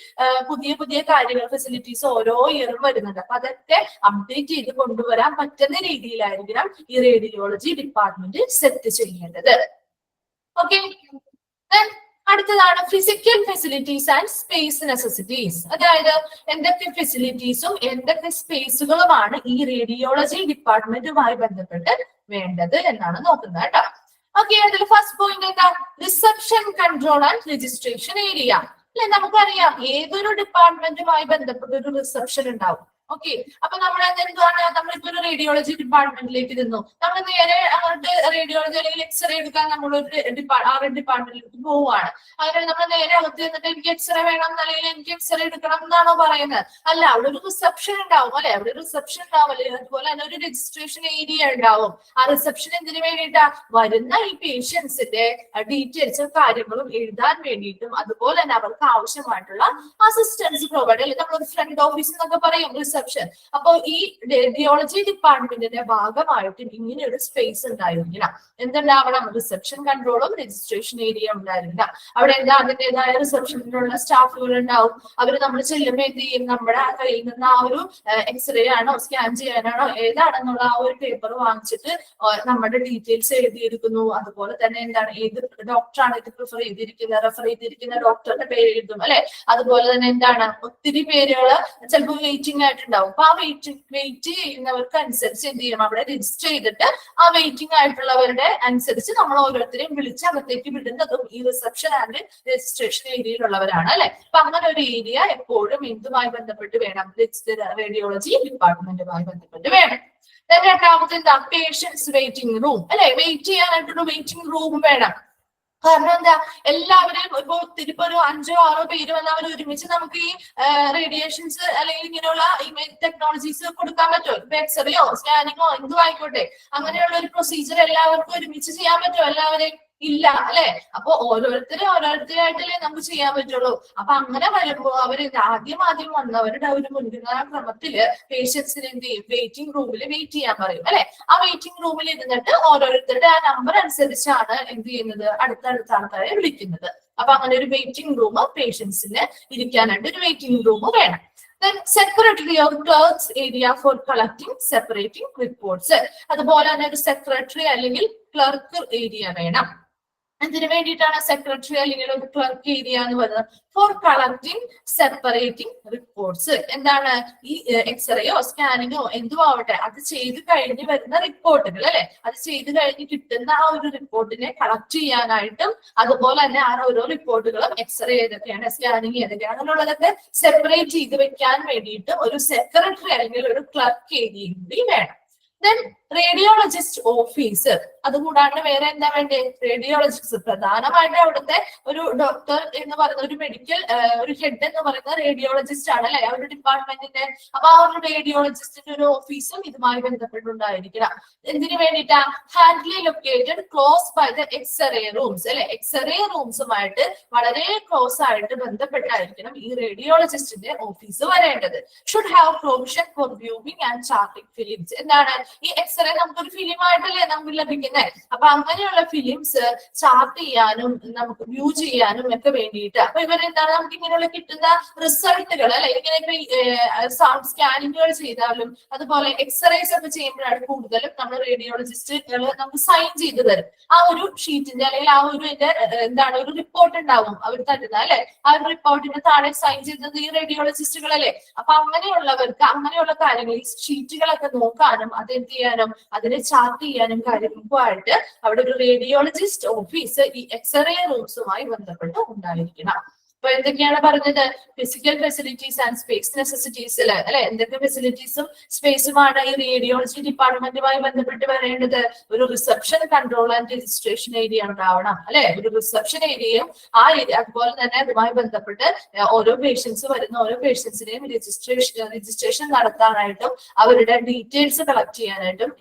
പുതിയ പുതിയ കാര്യങ്ങൾ ഫെസിലിറ്റീസ് ഓരോ ഇയറും വരുന്നുണ്ട്. അപ്പൊ അതൊക്കെ അപ്ഡേറ്റ് ചെയ്ത് കൊണ്ടുവരാൻ പറ്റുന്ന രീതിയിലായിരിക്കണം ഈ റേഡിയോളജി ഡിപ്പാർട്ട്മെന്റ് സെറ്റ് ചെയ്യേണ്ടത്. ഓക്കെ, അടുത്തതാണ് physical facilities and space necessities. അതായത് എന്തൊക്കെ ഫെസിലിറ്റീസും എന്തൊക്കെ സ്പേസുകളുമാണ് ഈ റേഡിയോളജി ഡിപ്പാർട്ട്മെന്റുമായി ബന്ധപ്പെട്ട് വേണ്ടത് എന്നാണ് നോക്കുന്നത് കേട്ടോ. ഓക്കെ, അതിൽ ഫസ്റ്റ് പോയിന്റ് എന്താ, reception control and registration area അല്ലെ. നമുക്കറിയാം ഏതൊരു ഡിപ്പാർട്ട്മെന്റുമായി ബന്ധപ്പെട്ട ഒരു റിസപ്ഷൻ ഉണ്ടാവും. ഓക്കെ, അപ്പൊ നമ്മൾ എന്താണ്, നമ്മളിപ്പോ ഒരു റേഡിയോളജി ഡിപ്പാർട്ട്മെന്റിലേക്ക് ഇരുന്നു, നമ്മൾ നേരെ അങ്ങോട്ട് റേഡിയോളജി അല്ലെങ്കിൽ എക്സ്റേ എടുക്കാൻ നമ്മളൊരു ഡിപ്പാർട്ട്മെന്റിലേക്ക് പോവുകയാണ്. അങ്ങനെ നമ്മൾ നേരെ അകത്ത് ചെന്നിട്ട് എനിക്ക് എക്സ്റേ വേണം അല്ലെങ്കിൽ എനിക്ക് എക്സ്റേ എടുക്കണം എന്നാണോ പറയുന്നത്? അല്ല, അവിടെ ഒരു റിസപ്ഷൻ ഉണ്ടാവും അല്ലെ, അവിടെ ഒരു റിസപ്ഷൻ ഉണ്ടാവും അല്ലെ. അതുപോലെ തന്നെ ഒരു രജിസ്ട്രേഷൻ ഏരിയ ഉണ്ടാവും. ആ റിസപ്ഷൻ എന്തിനു വേണ്ടിയിട്ടാ, വരുന്ന ഈ പേഷ്യൻസിന്റെ ഡീറ്റെയിൽസും കാര്യങ്ങളും എഴുതാൻ വേണ്ടിയിട്ടും അതുപോലെ തന്നെ അവർക്ക് ആവശ്യമായിട്ടുള്ള അസിസ്റ്റൻസ് പ്രൊവൈഡ് അല്ലെ, നമ്മളൊരു ഫ്രണ്ട് ഓഫീസ് എന്നൊക്കെ പറയും റിസപ്ഷൻ. അപ്പൊ ഈ റേഡിയോളജി ഡിപ്പാർട്ട്മെന്റിന്റെ ഭാഗമായിട്ട് ഇങ്ങനെ ഒരു സ്പേസ് ഉണ്ടായിരിക്കണം. എന്തുണ്ടാവണം, റിസപ്ഷൻ കൺട്രോളും രജിസ്ട്രേഷൻ ഏരിയ ഉണ്ടായിരിക്കണം. അവിടെ എന്താ, അതിൻ്റെതായ റിസപ്ഷനിലുള്ള സ്റ്റാഫുകൾ ഉണ്ടാവും. അവര് നമ്മൾ ചെല്ലുമ്പോൾ എന്ത് ചെയ്യും, നമ്മുടെ കയ്യിൽ നിന്ന് ആ ഒരു എക്സ്റേ ആണോ സ്കാൻ ചെയ്യാനാണോ ഏതാണെന്നുള്ള ആ ഒരു പേപ്പർ വാങ്ങിച്ചിട്ട് നമ്മുടെ ഡീറ്റെയിൽസ് എഴുതിയിരിക്കുന്നു. അതുപോലെ തന്നെ എന്താണ്, ഏത് ഡോക്ടറാണ് ഇത് റെഫർ ചെയ്തിരിക്കുന്ന ഡോക്ടറുടെ പേര് എഴുതും അല്ലെ. അതുപോലെ തന്നെ എന്താണ്, ഒത്തിരി പേരുകൾ ചിലപ്പോൾ വെയിറ്റിംഗ് ആയിട്ടുണ്ടാവും. അപ്പൊ ആ വെയിറ്റ് ചെയ്യുന്നവർക്ക് അനുസരിച്ച് എന്ത് ചെയ്യണം, അവിടെ രജിസ്റ്റർ ചെയ്തിട്ട് ആ വെയിറ്റിംഗ് ആയിട്ടുള്ളവരുടെ അനുസരിച്ച് നമ്മൾ ഓരോരുത്തരെയും വിളിച്ച് അകത്തേക്ക് വിടുന്നതും ഈ റിസപ്ഷൻ ആൻഡ് രജിസ്ട്രേഷൻ ഏരിയയിലുള്ളവരാണ് അല്ലെ. അപ്പൊ അങ്ങനെ ഒരു ഏരിയ എപ്പോഴും എന്തുമായി ബന്ധപ്പെട്ട് വേണം, റേഡിയോളജി ഡിപ്പാർട്ട്മെന്റുമായി ബന്ധപ്പെട്ട് വേണം. രണ്ടാമത്തെ എന്താ, പേഷ്യൻസ് വെയിറ്റിംഗ് റൂം അല്ലെ. വെയിറ്റ് ചെയ്യാനായിട്ടൊരു വെയിറ്റിംഗ് റൂം വേണം. കാരണം എന്താ, എല്ലാവരെയും ഇപ്പൊ ഒത്തിരി ഇപ്പൊ ഒരു 5 or 6 പേര് വന്ന് അവർ ഒരുമിച്ച് നമുക്ക് ഈ റേഡിയേഷൻസ് അല്ലെങ്കിൽ ഇങ്ങനെയുള്ള ടെക്നോളജീസ് കൊടുക്കാൻ പറ്റുമോ? ഇപ്പൊ എക്സ്റേയോ സ്കാനിങ്ങോ എന്തും ആയിക്കോട്ടെ, അങ്ങനെയുള്ള ഒരു പ്രൊസീജിയർ എല്ലാവർക്കും ഒരുമിച്ച് ചെയ്യാൻ പറ്റുമോ? എല്ലാവരെയും ഇല്ല അല്ലെ. അപ്പൊ ഓരോരുത്തരായിട്ടല്ലേ നമുക്ക് ചെയ്യാൻ പറ്റുള്ളൂ. അപ്പൊ അങ്ങനെ വരുമ്പോ അവര് ആദ്യം വന്നവരുടെ ഒരു മുൻഗണനാ ക്രമത്തില് പേഷ്യൻസിന് എന്ത് ചെയ്യും, വെയിറ്റിംഗ് റൂമിൽ വെയിറ്റ് ചെയ്യാൻ പറയും അല്ലെ. ആ വെയിറ്റിംഗ് റൂമിൽ ഇരുന്നിട്ട് ഓരോരുത്തരുടെ ആ നമ്പർ അനുസരിച്ചാണ് എന്ത് ചെയ്യുന്നത്, അടുത്തടുത്ത ആൾക്കാരെ വിളിക്കുന്നത്. അപ്പൊ അങ്ങനെ ഒരു വെയിറ്റിംഗ് റൂം പേഷ്യൻസിന് ഇരിക്കാനായിട്ട് ഒരു വെയിറ്റിംഗ് റൂം വേണം. Then secretary or clerks area for collecting, separating reports. അതുപോലെ തന്നെ ഒരു സെക്രട്ടറി അല്ലെങ്കിൽ ക്ലർക്ക് ഏരിയ വേണം. അതിനു വേണ്ടിയിട്ടാണ് സെക്രട്ടറി അല്ലെങ്കിൽ ഒരു ക്ലർക്ക് ഏരിയ എന്ന് പറയുന്നത്. For collecting separating reports. എന്താണ്, ഈ എക്സ്റേയോ സ്കാനിങ്ങോ എന്തും ആവട്ടെ അത് ചെയ്ത് കഴിഞ്ഞ് വരുന്ന റിപ്പോർട്ടുകൾ അല്ലെ, അത് ചെയ്ത് കഴിഞ്ഞ് കിട്ടുന്ന ആ ഒരു റിപ്പോർട്ടിനെ കളക്ട് ചെയ്യാനായിട്ടും അതുപോലെ തന്നെ ആ ഓരോ റിപ്പോർട്ടുകളും എക്സ്റേ ഏതൊക്കെയാണ്, സ്കാനിങ് ഏതൊക്കെയാണ് എന്നുള്ളതൊക്കെ സെപ്പറേറ്റ് ചെയ്ത് വെക്കാൻ വേണ്ടിയിട്ട് ഒരു സെക്രട്ടറി അല്ലെങ്കിൽ ഒരു ക്ലർക്ക് ഏരിയയും കൂടി വേണം. Then റേഡിയോളജിസ്റ്റ് ഓഫീസ്, അതുകൂടാണ്ട് വേറെ എന്താ വേണ്ടേ? റേഡിയോളജിസ്റ്റ്. പ്രധാനമായിട്ട് അവിടുത്തെ ഒരു ഡോക്ടർ എന്ന് പറയുന്ന ഒരു മെഡിക്കൽ ഒരു ഹെഡ് എന്ന് പറയുന്ന റേഡിയോളജിസ്റ്റ് ആണ് അല്ലെ, ആ ഒരു ഡിപ്പാർട്ട്മെന്റിന്റെ. അപ്പൊ ആ ഒരു റേഡിയോളജിസ്റ്റിന്റെ ഒരു ഓഫീസും ഇതുമായി ബന്ധപ്പെട്ടുണ്ടായിരിക്കണം. എന്തിനു വേണ്ടിയിട്ടാ? Handily located close by the x-ray rooms അല്ലെ, എക്സ്റേ റൂംസുമായിട്ട് വളരെ ക്ലോസ് ആയിട്ട് ബന്ധപ്പെട്ടായിരിക്കണം ഈ റേഡിയോളജിസ്റ്റിന്റെ ഓഫീസ് വരേണ്ടത്. Should have provision for viewing and charting films. എന്താണ് ഈ എക്സ്റേ? നമുക്കൊരു ഫിലിം ആയിട്ടല്ലേ നമുക്ക് ലഭിക്കുന്നത്. അപ്പൊ അങ്ങനെയുള്ള ഫിലിംസ് ചാർട്ട് ചെയ്യാനും നമുക്ക് വ്യൂ ചെയ്യാനും ഒക്കെ വേണ്ടിയിട്ട്. അപ്പൊ ഇവരെന്താണ് നമുക്ക് ഇങ്ങനെയുള്ള കിട്ടുന്ന റിസൾട്ടുകൾ അല്ലെ, ഇങ്ങനെയൊക്കെ സൗണ്ട് സ്കാനിങ്ങുകൾ ചെയ്താലും അതുപോലെ എക്സ്റേസ് ഒക്കെ ചെയ്യുമ്പോഴാണ് കൂടുതലും നമ്മൾ റേഡിയോളജിസ്റ്റുകൾ നമുക്ക് സൈൻ ചെയ്ത് തരും. ആ ഒരു ഷീറ്റിന്റെ അല്ലെങ്കിൽ ആ ഒരു എന്താണ് ഒരു റിപ്പോർട്ട് ഉണ്ടാവും അവർ തരുന്ന അല്ലെ, ആ ഒരു റിപ്പോർട്ടിന്റെ താഴെ സൈൻ ചെയ്തത് ഈ റേഡിയോളജിസ്റ്റുകൾ അല്ലെ. അപ്പൊ അങ്ങനെയുള്ളവർക്ക് അങ്ങനെയുള്ള കാര്യങ്ങൾ ഈ ഷീറ്റുകളൊക്കെ നോക്കാനും അതെന്ത് ചെയ്യാനും അതിനെ ചാർട്ട് ചെയ്യാനും കാര്യങ്ങൾക്കുമായിട്ട് അവിടെ ഒരു റേഡിയോളജിസ്റ്റ് ഓഫീസ് ഈ എക്സ്റേ റൂംസുമായി ബന്ധപ്പെട്ട് ഉണ്ടായിരിക്കണം. അപ്പൊ എന്തൊക്കെയാണ് പറഞ്ഞത്? Physical facilities and space necessities അല്ലെ, എന്തൊക്കെ ഫെസിലിറ്റീസും സ്പേസുമാണ് ഈ റേഡിയോളജി ഡിപ്പാർട്ട്മെന്റുമായി ബന്ധപ്പെട്ട് വരേണ്ടത്? ഒരു reception, control and registration area ഉണ്ടാവണം അല്ലെ, ഒരു റിസപ്ഷൻ ഏരിയയും ആ ഏരിയ. അതുപോലെ തന്നെ അതുമായി ബന്ധപ്പെട്ട് ഓരോ പേഷ്യൻസ് വരുന്ന ഓരോ പേഷ്യൻസിനെയും രജിസ്ട്രേഷൻ നടത്താനായിട്ടും അവരുടെ ഡീറ്റെയിൽസ് കളക്ട് ചെയ്യാനായിട്ടും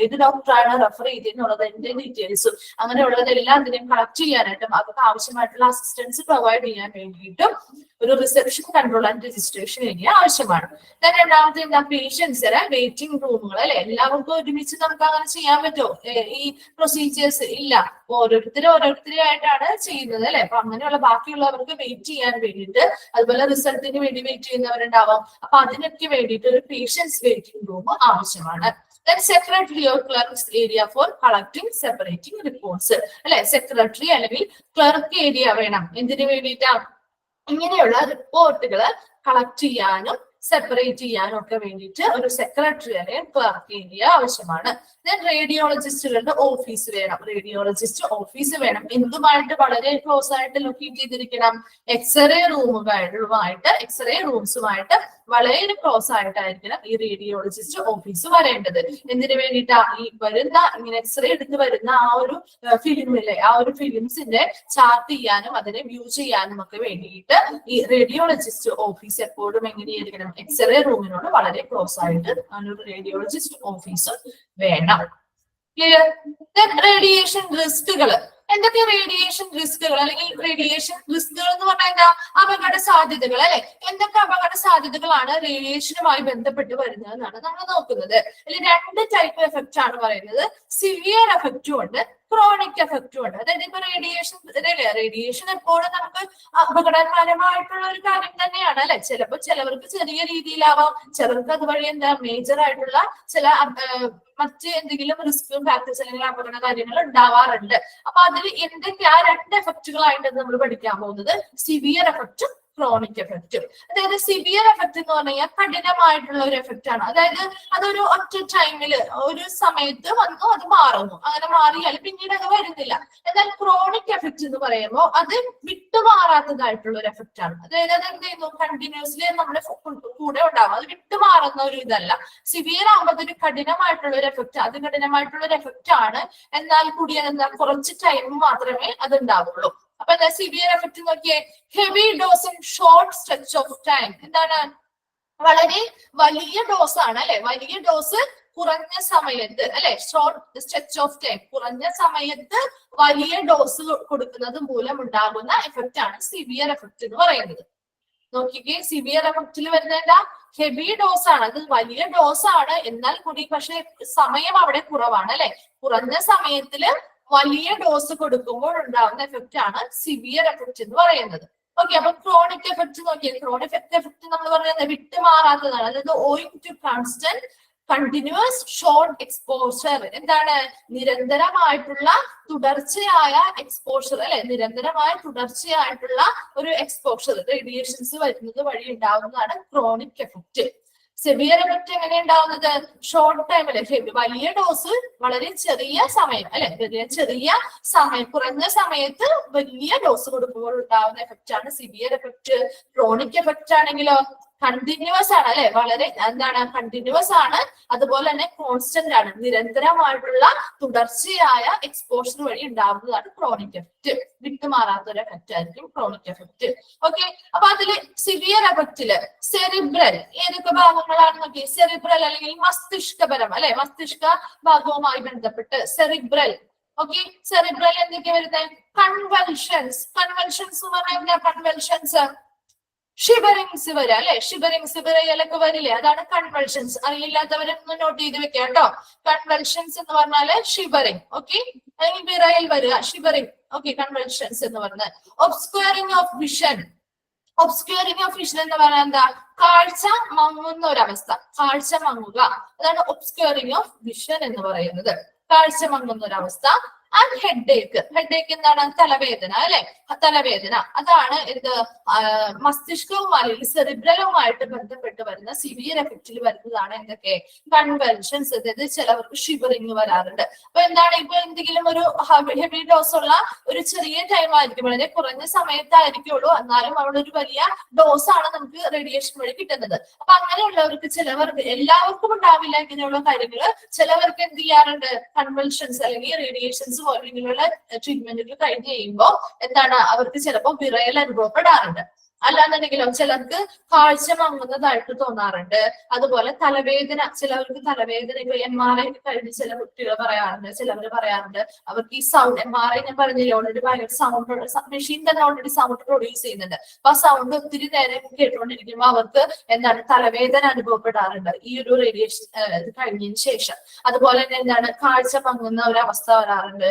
ഏത് ഡോക്ടറാണ് റെഫർ ചെയ്തെന്നുള്ളത് എന്റെ ഡീറ്റെയിൽസും അങ്ങനെയുള്ളതെല്ലാം ഇതിനെയും കളക്ട് ചെയ്യാനായിട്ടും അവർക്ക് ആവശ്യമായിട്ടുള്ള അസിസ്റ്റൻസ് പ്രൊവൈഡ് ചെയ്യാൻ വേണ്ടിയിട്ടും ഒരു reception, control and registration area ആവശ്യമാണ്. രണ്ടാമത്തെ എന്താ? പേഷ്യൻസ് വെയിറ്റിംഗ് റൂമുകൾ അല്ലെ. എല്ലാവർക്കും ഒരുമിച്ച് നമുക്ക് അങ്ങനെ ചെയ്യാൻ പറ്റുമോ ഈ പ്രൊസീജിയേഴ്സ്? ഇല്ല, ഓരോരുത്തരായിട്ടാണ് ചെയ്യുന്നത് അല്ലെ. അപ്പൊ അങ്ങനെയുള്ള ബാക്കിയുള്ളവർക്ക് വെയിറ്റ് ചെയ്യാൻ വേണ്ടിയിട്ട്, അതുപോലെ റിസൾട്ടിന് വേണ്ടി വെയിറ്റ് ചെയ്യുന്നവരുണ്ടാവാം. അപ്പൊ അതിനൊക്കെ വേണ്ടിയിട്ട് ഒരു പേഷ്യൻസ് വെയിറ്റിംഗ് റൂം ആവശ്യമാണ്. Then secretary or clerk's area for collecting, separating reports അല്ലെ. സെക്രട്ടറി അല്ലെങ്കിൽ ക്ലർക്ക് ഏരിയ വേണം. എന്തിനു വേണ്ടിയിട്ടാ? ഇങ്ങനെയുള്ള റിപ്പോർട്ടുകൾ കളക്ട് ചെയ്യാനും സെപ്പറേറ്റ് ചെയ്യാനും ഒക്കെ വേണ്ടിയിട്ട് ഒരു സെക്രട്ടറി അല്ലെങ്കിൽ ക്ലർക്ക് ഏരിയ ആവശ്യമാണ്. ദെൻ റേഡിയോളജിസ്റ്റുകളുടെ ഓഫീസ് വേണം. റേഡിയോളജിസ്റ്റ് ഓഫീസ് വേണം. എന്തുമായിട്ട് വളരെ ക്ലോസ് ആയിട്ട് ലൊക്കേറ്റ് ചെയ്തിരിക്കണം? എക്സ്റേ റൂംസുമായിട്ട് വളരെ ക്ലോസ് ആയിട്ടായിരിക്കണം ഈ റേഡിയോളജിസ്റ്റ് ഓഫീസ് വരേണ്ടത്. എന്തിനു വേണ്ടിയിട്ടാ? ഈ വരുന്ന ഇങ്ങനെ എക്സ്റേ എടുത്ത് വരുന്ന ആ ഒരു ഫിലിമിലെ ആ ഒരു ഫിലിംസിന്റെ ചാർട്ട് ചെയ്യാനും അതിനെ വ്യൂ ചെയ്യാനും ഒക്കെ വേണ്ടിയിട്ട് ഈ റേഡിയോളജിസ്റ്റ് ഓഫീസ് എപ്പോഴും എങ്ങനെയായിരിക്കണം? എക്സ്റേ റൂമിനോട് വളരെ ക്ലോസ് ആയിട്ട് ഒരു റേഡിയോളജിസ്റ്റ് ഓഫീസ് വേണം. ക്ലിയർ? റേഡിയേഷൻ റിസ്കുകൾ. എന്തൊക്കെ റേഡിയേഷൻ റിസ്കുകൾ അല്ലെങ്കിൽ റേഡിയേഷൻ റിസ്കുകൾ എന്ന് പറഞ്ഞാൽ എന്താ? അപകട സാധ്യതകൾ അല്ലെ. എന്തൊക്കെ അപകട സാധ്യതകളാണ് റേഡിയേഷനുമായി ബന്ധപ്പെട്ട് വരുന്നത് എന്നാണ് നമ്മൾ നോക്കുന്നത്. അതിൽ രണ്ട് ടൈപ്പ് എഫക്റ്റ് ആണ് പറയുന്നത്. സിവിയർ എഫക്റ്റും ഉണ്ട്, ക്രോണിക് എഫക്റ്റും ഉണ്ട്. അതായത് ഇപ്പൊ റേഡിയേഷൻ എപ്പോഴും നമുക്ക് അപകടകരമായിട്ടുള്ള ഒരു കാര്യം തന്നെയാണ് അല്ലെ. ചിലവർക്ക് ചെറിയ രീതിയിലാവാം, ചിലർക്ക് അതുവഴി എന്താ മേജർ ആയിട്ടുള്ള ചില മറ്റ് എന്തെങ്കിലും റിസ്ക് ഫാക്ടേഴ്സ് അല്ലെങ്കിൽ അപകട കാര്യങ്ങൾ ഉണ്ടാവാറുണ്ട്. അപ്പൊ അതിൽ എന്തൊക്കെ ആ രണ്ട് എഫക്റ്റുകളായിട്ട് നമ്മൾ പഠിക്കാൻ പോകുന്നത് സിവിയർ എഫക്റ്റും ക്രോണിക് എഫക്റ്റും. അതായത് സിവിയർ എഫക്ട് എന്ന് പറഞ്ഞു കഴിഞ്ഞാൽ കഠിനമായിട്ടുള്ള ഒരു എഫക്റ്റ് ആണ്. അതായത് അതൊരു ഒറ്റ ടൈമില് ഒരു സമയത്ത് വന്നു അത് മാറുന്നു, അങ്ങനെ മാറിയാൽ പിന്നീട് അത് വരുന്നില്ല. എന്നാൽ ക്രോണിക് എഫക്ട് എന്ന് പറയുമ്പോൾ അത് വിട്ടുമാറാത്തതായിട്ടുള്ള ഒരു എഫക്റ്റ് ആണ്. അതായത് അത് എന്ത് ചെയ്യുന്നു? കണ്ടിന്യൂസ്ലി നമ്മുടെ കൂടെ ഉണ്ടാവും, അത് വിട്ടുമാറുന്ന ഒരു ഇതല്ല. സിവിയർ ആകുമ്പോൾ അതൊരു കഠിനമായിട്ടുള്ള ഒരു എഫക്റ്റ്, അത് കഠിനമായിട്ടുള്ള ഒരു എഫക്റ്റ് ആണ്. എന്നാൽ കൂടി എന്താ കുറച്ച് ടൈം മാത്രമേ അത് ഉണ്ടാവുള്ളൂ. അപ്പൊ എന്താ സിവിയർ എഫക്ട് നോക്കിയേ? Heavy dose in short stretch of time. എന്താണ്? വളരെ വലിയ ഡോസ് ആണ് അല്ലെ. വലിയ ഡോസ് കുറഞ്ഞ സമയത്ത് അല്ലെ. ഷോർട്ട് സ്ട്രെച്ച് ഓഫ് ടൈം, കുറഞ്ഞ സമയത്ത് വലിയ ഡോസ് കൊടുക്കുന്നത് മൂലം ഉണ്ടാകുന്ന എഫക്റ്റ് ആണ് സിവിയർ എഫക്ട് എന്ന് പറയുന്നത്. നോക്കിക്കേ, സിവിയർ എഫക്റ്റിൽ വരുന്ന എന്താ? ഹെവി ഡോസ് ആണ്, അത് വലിയ ഡോസ് ആണ്. എന്നാൽ കൂടി പക്ഷെ സമയം അവിടെ കുറവാണ് അല്ലെ. കുറഞ്ഞ സമയത്തില് വലിയ ഡോസ് കൊടുക്കുമ്പോൾ ഉണ്ടാകുന്ന എഫക്റ്റ് ആണ് സിവിയർ എഫക്റ്റ് എന്ന് പറയുന്നത്. ഓക്കെ, അപ്പൊ ക്രോണിക് എഫക്ട് നോക്കിയാൽ ക്രോണിക് എഫക്ട് നമ്മൾ പറയുന്നത് വിട്ടുമാറാത്തതാണ്. അതായത് owing to constant continuous short exposure. എന്താണ്? നിരന്തരമായിട്ടുള്ള തുടർച്ചയായ എക്സ്പോഷർ അല്ലെ. നിരന്തരമായ തുടർച്ചയായിട്ടുള്ള ഒരു എക്സ്പോഷർ റേഡിയേഷൻസ് വരുന്നത് വഴി ഉണ്ടാവുന്നതാണ് ക്രോണിക് എഫക്റ്റ്. സിവിയർ എഫക്റ്റ് എങ്ങനെ ഉണ്ടാവുന്നത്? ഷോർട്ട് ടൈമില് വലിയ ഡോസ് വളരെ ചെറിയ സമയം അല്ലെ. ചെറിയ സമയം, കുറഞ്ഞ സമയത്ത് വലിയ ഡോസ് കൊടുക്കുമ്പോൾ ഉണ്ടാവുന്ന എഫക്റ്റ് ആണ് സിവിയർ എഫക്റ്റ്. ക്രോണിക് എഫക്റ്റ് ആണെങ്കിലോ കണ്ടിന്യൂസ് ആണ് അല്ലെ, വളരെ എന്താണ് കണ്ടിന്യൂസ് ആണ്, അതുപോലെ തന്നെ കോൺസ്റ്റന്റ് ആണ്, നിരന്തരമായിട്ടുള്ള തുടർച്ചയായ എക്സ്പോഷർ വഴി ഉണ്ടാവുന്നതാണ് ക്രോണിക് എഫക്റ്റ്. വിട്ടുമാറാത്ത ഒരു എഫക്റ്റ് ആയിരിക്കും ക്രോണിക് എഫക്റ്റ്. ഓക്കെ, അപ്പൊ അതില് സിവിയർ എഫക്റ്റില് സെറിബ്രൽ ഏതൊക്കെ ഭാഗങ്ങളാണ് നോക്കി, സെറിബ്രൽ അല്ലെങ്കിൽ മസ്തിഷ്കപരം അല്ലെ, മസ്തിഷ്ക ഭാഗവുമായി ബന്ധപ്പെട്ട് സെറിബ്രൽ. ഓക്കെ, സെറിബ്രൽ എന്തൊക്കെ വരുന്നത്, കൺവൽഷൻസ്. കൺവൽഷൻസ് എന്ന് പറഞ്ഞാൽ കൺവൽഷൻസ് ഷിവറിങ്സ് വരിക അല്ലെ, ഷിവറിങ്സ് വിറയലൊക്കെ വരില്ലേ, അതാണ് കൺവൽഷൻസ്. അറിയില്ലാത്തവരൊന്ന് നോട്ട് ചെയ്ത് വെക്കാം കേട്ടോ. കൺവൽഷൻസ് എന്ന് പറഞ്ഞാല് ഷിവറിങ്. ഓക്കെ, അല്ലെങ്കിൽ വിറയൽ വരിക, ഷിവറിങ്. ഓക്കെ, കൺവൽഷൻസ് എന്ന് പറഞ്ഞാൽ. ഒബ്സ്ക്വയറിംഗ് ഓഫ് വിഷൻ. ഒബ്സ്ക്വയറിംഗ് ഓഫ് വിഷൻ എന്ന് പറഞ്ഞാൽ എന്താ, കാഴ്ച മങ്ങുന്ന ഒരവസ്ഥ, കാഴ്ച മങ്ങുക, അതാണ് ഒബ്സ്ക്വയറിംഗ് ഓഫ് വിഷൻ എന്ന് പറയുന്നത്, കാഴ്ച മങ്ങുന്ന ഒരവസ്ഥ. And headache. ഹെഡേക്ക് എന്താണ്, തലവേദന അല്ലെ, തലവേദന. അതാണ് ഇത് മസ്തിഷ്കവുമായി അല്ലെങ്കിൽ സെറിബ്രലുമായിട്ട് ബന്ധപ്പെട്ട് വരുന്ന സിവിയർ എഫക്റ്റിൽ വരുന്നതാണ് എന്തൊക്കെ, കൺവൽഷൻസ്. അതായത് ചിലവർക്ക് ഷിവറിങ് വരാറുണ്ട്. അപ്പൊ എന്താണ്, ഇപ്പൊ എന്തെങ്കിലും ഒരു ഹെവി ഡോസ് ഉള്ള ഒരു ചെറിയ ടൈം ആയിരിക്കും, വളരെ കുറഞ്ഞ സമയത്തായിരിക്കുള്ളൂ, എന്നാലും അവിടെ ഒരു വലിയ ഡോസ് ആണ് നമുക്ക് റേഡിയേഷൻ വഴി കിട്ടുന്നത്. അപ്പൊ അങ്ങനെയുള്ളവർക്ക്, ചിലവർക്ക്, എല്ലാവർക്കും ഉണ്ടാവില്ല ഇങ്ങനെയുള്ള കാര്യങ്ങള്, ചിലവർക്ക് എന്ത് ചെയ്യാറുണ്ട്, കൺവൽഷൻസ് അല്ലെങ്കിൽ റേഡിയേഷൻസ് പോലെയുള്ള ട്രീറ്റ്മെന്റുകൾ കഴിഞ്ഞ് കഴിയുമ്പോൾ എന്താണ്, അവർക്ക് ചിലപ്പോൾ വിറയൽ അനുഭവപ്പെടാറുണ്ട്. അല്ലാന്നുണ്ടെങ്കിലോ ചിലർക്ക് കാഴ്ച മങ്ങുന്നതായിട്ട് തോന്നാറുണ്ട്. അതുപോലെ തലവേദന, ചിലവർക്ക് തലവേദന, MRI കഴിഞ്ഞ് ചില കുട്ടികൾ പറയാറുണ്ട്, ചിലവർ പറയാറുണ്ട് അവർക്ക് ഈ സൗണ്ട്, MRI ഞാൻ പറഞ്ഞില്ലേ ഓൾറെഡി ഭയങ്കര സൗണ്ട്, മെഷീൻ തന്നെ ഓൾറെഡി സൗണ്ട് പ്രൊഡ്യൂസ് ചെയ്യുന്നുണ്ട്. അപ്പൊ ആ സൗണ്ട് ഒത്തിരി നേരം കേട്ടുകൊണ്ടിരിക്കുമ്പോൾ അവർക്ക് എന്താണ്, തലവേദന അനുഭവപ്പെടാറുണ്ട് ഈ ഒരു റേഡിയേഷൻ കഴിഞ്ഞതിന് ശേഷം. അതുപോലെ തന്നെ എന്താണ്, കാഴ്ച മങ്ങുന്ന ഒരു അവസ്ഥ വരാറുണ്ട്.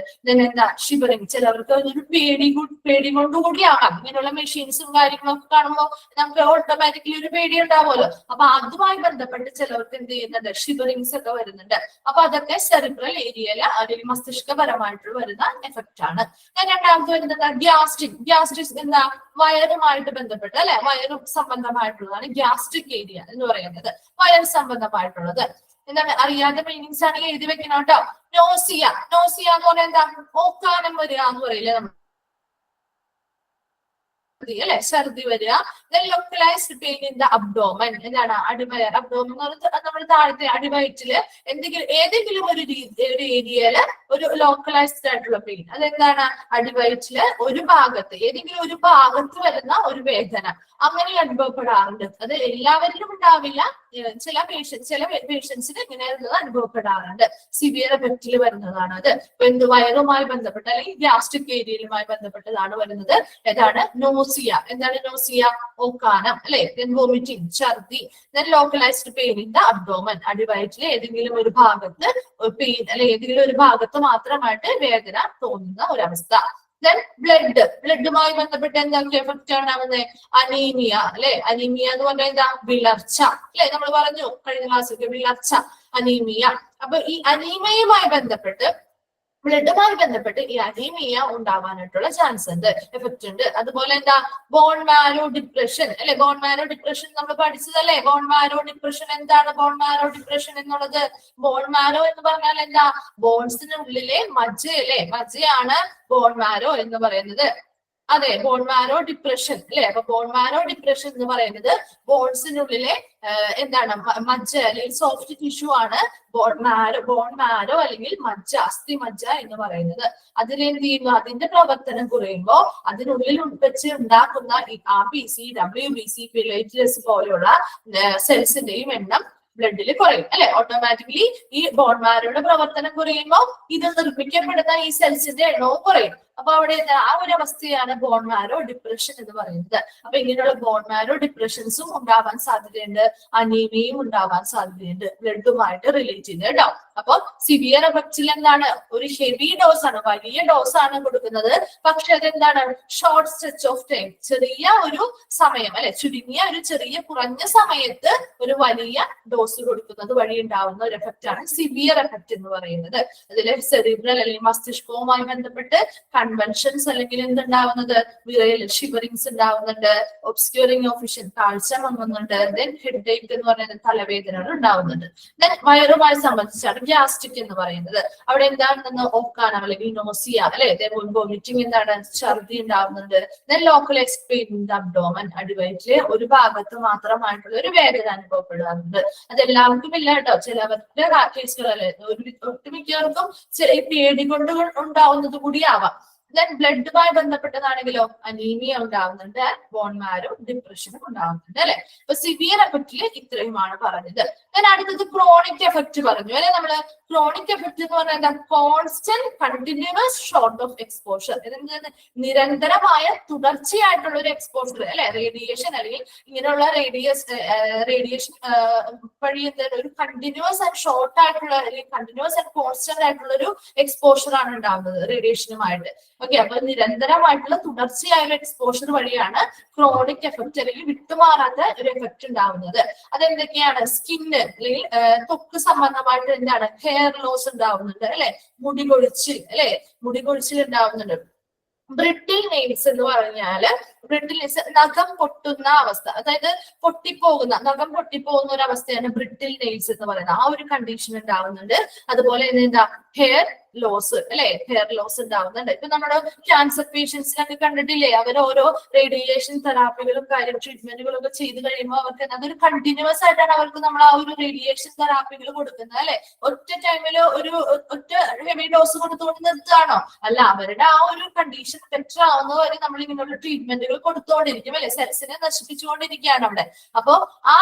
എന്താ, ഷിവറിങ്. ചിലവർക്ക് ഒരു പേടി കൊണ്ടുകൂടിയാകാം, ഇങ്ങനെയുള്ള മെഷീൻസും കാര്യങ്ങളും കാണുമ്പോൾ നമുക്ക് ഓട്ടോമാറ്റിക്കലി ഒരു പേടി ഉണ്ടാവുമല്ലോ. അപ്പൊ അതുമായി ബന്ധപ്പെട്ട് ചിലവർക്ക് എന്ത് ചെയ്യുന്നുണ്ട്, ഷിവറിങ്സ് ഒക്കെ വരുന്നുണ്ട്. അപ്പൊ അതൊക്കെ സെറിബ്രൽ ഏരിയയില് അല്ലെങ്കിൽ മസ്തിഷ്കപരമായിട്ട് വരുന്ന എഫക്റ്റ് ആണ്. രണ്ടാമത് വരുന്നത് ഗ്യാസ്ട്രിക്. ഗ്യാസ്ട്രിക് എന്താ, വയറുമായിട്ട് ബന്ധപ്പെട്ട് അല്ലെ, വയറു സംബന്ധമായിട്ടുള്ളതാണ് ഗ്യാസ്ട്രിക് ഏരിയ എന്ന് പറയുന്നത്, വയർ സംബന്ധമായിട്ടുള്ളത്. എന്താണ്, അറിയാത്ത മീനിങ്സ് ആണെങ്കിൽ എഴുതി വെക്കണം കേട്ടോ. നോസിയ. നോസിയ എന്ന് പറഞ്ഞാൽ എന്താ, ഓക്കാനം വരിക എന്ന് പറയില്ലേ നമ്മൾ അല്ലെ, ഛർദി വരിക. ലൊക്കലൈസ്ഡ് പെയിൻ ഇൻ ദ അബ്ഡോമൻ. എന്താണ്, അടിവയർ. അബ്ഡോമൻ എന്ന് പറഞ്ഞാൽ നമ്മുടെ താഴത്തെ അടിവയറ്റില് ഏതെങ്കിലും ഒരു ഏരിയയില് ഒരു ലോക്കലൈസ്ഡ് ആയിട്ടുള്ള പെയിൻ. അതെന്താണ്, അടിവയറ്റില് ഒരു ഭാഗത്ത്, ഏതെങ്കിലും ഒരു ഭാഗത്ത് വരുന്ന ഒരു വേദന അങ്ങനെ അനുഭവപ്പെടാറുണ്ട്. അത് എല്ലാവരിലും ഉണ്ടാവില്ല, ചില പേഷ്യൻസിന് ഇങ്ങനെ അനുഭവപ്പെടാറുണ്ട്. സിവിയർ എഫക്റ്റിൽ വരുന്നതാണ് അത്. വയറുമായി ബന്ധപ്പെട്ട് അല്ലെങ്കിൽ ഗ്യാസ്ട്രിക് ഏരിയയിലുമായി ബന്ധപ്പെട്ടതാണ് വരുന്നത്. ഏതാണ്, നോസിയ. എന്താണ് നോസിയ, ഓക്കാനം അല്ലെ, വോമിറ്റിംഗ്, ഛർദി. Localised pain in the abdomen. അടിവയറ്റിലെ ഏതെങ്കിലും ഒരു ഭാഗത്ത് പെയിൻ അല്ലെ, ഏതെങ്കിലും ഒരു ഭാഗത്ത് മാത്രമായിട്ട് വേദന തോന്നുന്ന ഒരവസ്ഥ. ബ്ലഡുമായി ബന്ധപ്പെട്ട് എന്തൊക്കെ എഫക്റ്റ് ഉണ്ടാവുന്നത്, അനീമിയ അല്ലെ. അനീമിയ എന്ന് പറഞ്ഞാൽ എന്താ, വിളർച്ച അല്ലെ, നമ്മൾ പറഞ്ഞു കഴിഞ്ഞ ക്ലാസ്സിൽ വിളർച്ച, അനീമിയ. അപ്പൊ ഈ അനീമിയയുമായി ബന്ധപ്പെട്ട്, ബ്ലഡുമായി ബന്ധപ്പെട്ട് ഈ അനീമിയ ഉണ്ടാവാനായിട്ടുള്ള ചാൻസ് ഉണ്ട്, എഫക്റ്റ് ഉണ്ട്. അതുപോലെ എന്താ, ബോൺ മാരോ ഡിപ്രഷൻ അല്ലെ. ബോൺ മാരോ ഡിപ്രഷൻ നമ്മൾ പഠിച്ചതല്ലേ. ബോൺ മാരോ ഡിപ്രഷൻ എന്താണ്, ബോൺ മാരോ ഡിപ്രഷൻ എന്നുള്ളത്, ബോൺ മാരോ എന്ന് പറഞ്ഞാൽ എന്താ, ബോൺസിനുള്ളിലെ മജ്ജ അല്ലെ, മജ്ജയാണ് ബോൺ മാരോ എന്ന് പറയുന്നത്. അതെ, ബോൺ മാരോ ഡിപ്രഷൻ അല്ലെ. അപ്പൊ ബോൺ മാരോ ഡിപ്രഷൻ എന്ന് പറയുന്നത് ബോൺസിനുള്ളിലെ എന്താണ്, മജ്ജ അല്ലെങ്കിൽ സോഫ്റ്റ് ടിഷ്യൂ ആണ് ബോൺ മാരോ അല്ലെങ്കിൽ മജ്ജ, അസ്ഥി മജ്ജ എന്ന് പറയുന്നത്. അതിലെന്ത് ചെയ്യുന്നു, അതിന്റെ പ്രവർത്തനം കുറയുമ്പോൾ അതിനുള്ളിൽ വെച്ച് ഉണ്ടാക്കുന്ന ഈ RBC, WBC, പ്ലേറ്റ്ലെറ്റ്സ് പോലെയുള്ള സെൽസിന്റെയും എണ്ണം ബ്ലഡിൽ കുറയും അല്ലെ. ഓട്ടോമാറ്റിക്കലി ഈ ബോൺ മാരോയുടെ പ്രവർത്തനം കുറയുമ്പോൾ ഇത് നിർമ്മിക്കപ്പെടുന്ന ഈ സെൽസിന്റെ എണ്ണവും കുറയും. അപ്പൊ അവിടെ ആ ഒരു അവസ്ഥയാണ് ബോൺ മാരോ ഡിപ്രഷൻ എന്ന് പറയുന്നത്. അപ്പൊ ഇങ്ങനെയുള്ള ബോൺ മാരോ ഡിപ്രഷൻസും ഉണ്ടാവാൻ സാധ്യതയുണ്ട്, അനീമിയയും ഉണ്ടാവാൻ സാധ്യതയുണ്ട്, ബ്ലഡുമായിട്ട് റിലേറ്റ് ചെയ്ത് കേട്ടോ. അപ്പൊ സിവിയർ എഫക്റ്റിൽ എന്താണ്, ഒരു ഹെവി ഡോസ് ആണ്, വലിയ ഡോസ് ആണ് കൊടുക്കുന്നത്. പക്ഷെ അതെന്താണ്, ഷോർട്ട് സ്ട്രെച്ച് ഓഫ് ടൈം, ചെറിയ ഒരു സമയം അല്ലെ, ചുരുങ്ങിയ ഒരു ചെറിയ കുറഞ്ഞ സമയത്ത് ഒരു വലിയ ഡോസ് കൊടുക്കുന്നത് വഴി ഉണ്ടാവുന്ന ഒരു എഫക്റ്റ് ആണ് സിവിയർ എഫക്റ്റ് എന്ന് പറയുന്നത്. അതിലെ സെറിബ്രൽ അല്ലെങ്കിൽ മസ്തിഷ്കവുമായി ബന്ധപ്പെട്ട് കൺവെൻഷൻസ് അല്ലെങ്കിൽ എന്തുണ്ടാവുന്നത്, വിറയൽ ഷിവറിങ്സ് ഉണ്ടാവുന്നുണ്ട്, ഒബ്സ്ക്യൂറിംഗ് ഓഫ് വിഷൻ കാഴ്ച മങ്ങുന്നുണ്ട്, ദെൻ ഹെഡ് ഏക്ക് എന്ന് പറയുന്നത് തലവേദനകൾ ഉണ്ടാവുന്നുണ്ട്. ദെൻ വയറുമായി സംബന്ധിച്ചാണ് ഗ്യാസ്ട്രിക് എന്ന് പറയുന്നത്. അവിടെ എന്താണെന്ന് ഓക്കാനം അല്ലെങ്കിൽ നോസിയ അല്ലെ, വോമിറ്റിംഗ് എന്താണ് ഛർദി ഉണ്ടാവുന്നുണ്ട്. Then localised pain in the abdomen, അടിവയറ്റിലെ ഒരു ഭാഗത്ത് മാത്രമായിട്ടുള്ള ഒരു വേദന അനുഭവപ്പെടാറുണ്ട്. അതെല്ലാവർക്കും ഇല്ല കേട്ടോ, ചിലവരുടെ കേസുകളല്ലേ, ഒട്ടുമിക്കവർക്കും ചെറിയ പേടി കൊണ്ട് ഉണ്ടാവുന്നത് കൂടിയാവാം. ദെൻ ബ്ലഡുമായി ബന്ധപ്പെട്ടതാണെങ്കിലോ അനീമിയ ഉണ്ടാവുന്നുണ്ട്, ബോൺമാരും ഡിപ്രഷനും ഉണ്ടാവുന്നുണ്ട് അല്ലെ. അപ്പൊ സിവിയർ എഫക്റ്റില് ഇത്രയുമാണ് പറഞ്ഞത്. ദെൻ അടുത്തത് ക്രോണിക് എഫക്ട് പറഞ്ഞു അല്ലെ. നമ്മള് ക്രോണിക് എഫക്ട് എന്ന് പറഞ്ഞാൽ എന്താ, constant continuous short of exposure, നിരന്തരമായ തുടർച്ചയായിട്ടുള്ള ഒരു എക്സ്പോഷർ അല്ലെ, റേഡിയേഷൻ അല്ലെങ്കിൽ ഇങ്ങനെയുള്ള റേഡിയേഷൻ വഴി എന്താണ് ഒരു കണ്ടിന്യൂസ് ആൻഡ് ഷോർട്ട് ആയിട്ടുള്ള അല്ലെങ്കിൽ കണ്ടിന്യൂസ് ആൻഡ് കോൺസ്റ്റന്റ് ആയിട്ടുള്ള ഒരു എക്സ്പോഷർ ആണ് ഉണ്ടാവുന്നത് റേഡിയേഷനുമായിട്ട്. ഓക്കെ, അപ്പൊ നിരന്തരമായിട്ടുള്ള തുടർച്ചയായ ഒരു എക്സ്പോഷർ വഴിയാണ് ക്രോണിക് എഫക്ട് അല്ലെങ്കിൽ വിട്ടുമാറാത്ത ഒരു എഫക്ട് ഉണ്ടാവുന്നത്. അതെന്തൊക്കെയാണ്, സ്കിന്ന് അല്ലെങ്കിൽ ത്വക്ക് സംബന്ധമായിട്ട് എന്താണ്, ഹെയർ ലോസ് ഉണ്ടാവുന്നുണ്ട് അല്ലെ, മുടി കൊഴിച്ചിൽ അല്ലെ, മുടി കൊഴിച്ചിൽ ഉണ്ടാവുന്നുണ്ട്. ബ്രിട്ടിൽ നെയിൽസ് എന്ന് പറഞ്ഞാല് ബ്രിട്ടിൽ നെയിൽസ് നഖം പൊട്ടുന്ന അവസ്ഥ, അതായത് നഖം പൊട്ടിപ്പോകുന്ന ഒരു അവസ്ഥയാണ് ബ്രിട്ടിൽ നെയിൽസ് എന്ന് പറയുന്നത്. ആ ഒരു കണ്ടീഷൻ ഉണ്ടാവുന്നുണ്ട്. അതുപോലെ എന്താ, ഹെയർ ലോസ് അല്ലെ, ഹെയർ ലോസ് ഉണ്ടാവുന്നുണ്ട്. ഇപ്പൊ നമ്മുടെ ക്യാൻസർ പേഷ്യൻസിനൊക്കെ കണ്ടിട്ടില്ലേ, അവർ ഓരോ റേഡിയേഷൻ തെറാപ്പികളും ട്രീറ്റ്മെന്റുകളും ഒക്കെ ചെയ്ത് കഴിയുമ്പോൾ അവർക്ക് അതൊരു കണ്ടിന്യൂസ് ആയിട്ടാണ് അവർക്ക് നമ്മൾ ആ ഒരു റേഡിയേഷൻ തെറാപ്പികൾ കൊടുക്കുന്നത് അല്ലെ. ഒറ്റ ടൈമില് ഒറ്റ ഹെവി ഡോസ് കൊടുത്തുകൊണ്ട് നിർത്തുകയാണോ, അല്ല, അവരുടെ ആ ഒരു കണ്ടീഷൻ ബെറ്റർ ആവുന്നവരെ നമ്മൾ ഇങ്ങനെയുള്ള ട്രീറ്റ്മെന്റുകൾ കൊടുത്തുകൊണ്ടിരിക്കും അല്ലെ, സെൽസിനെ നശിപ്പിച്ചുകൊണ്ടിരിക്കുകയാണ് അവിടെ. അപ്പോ ആ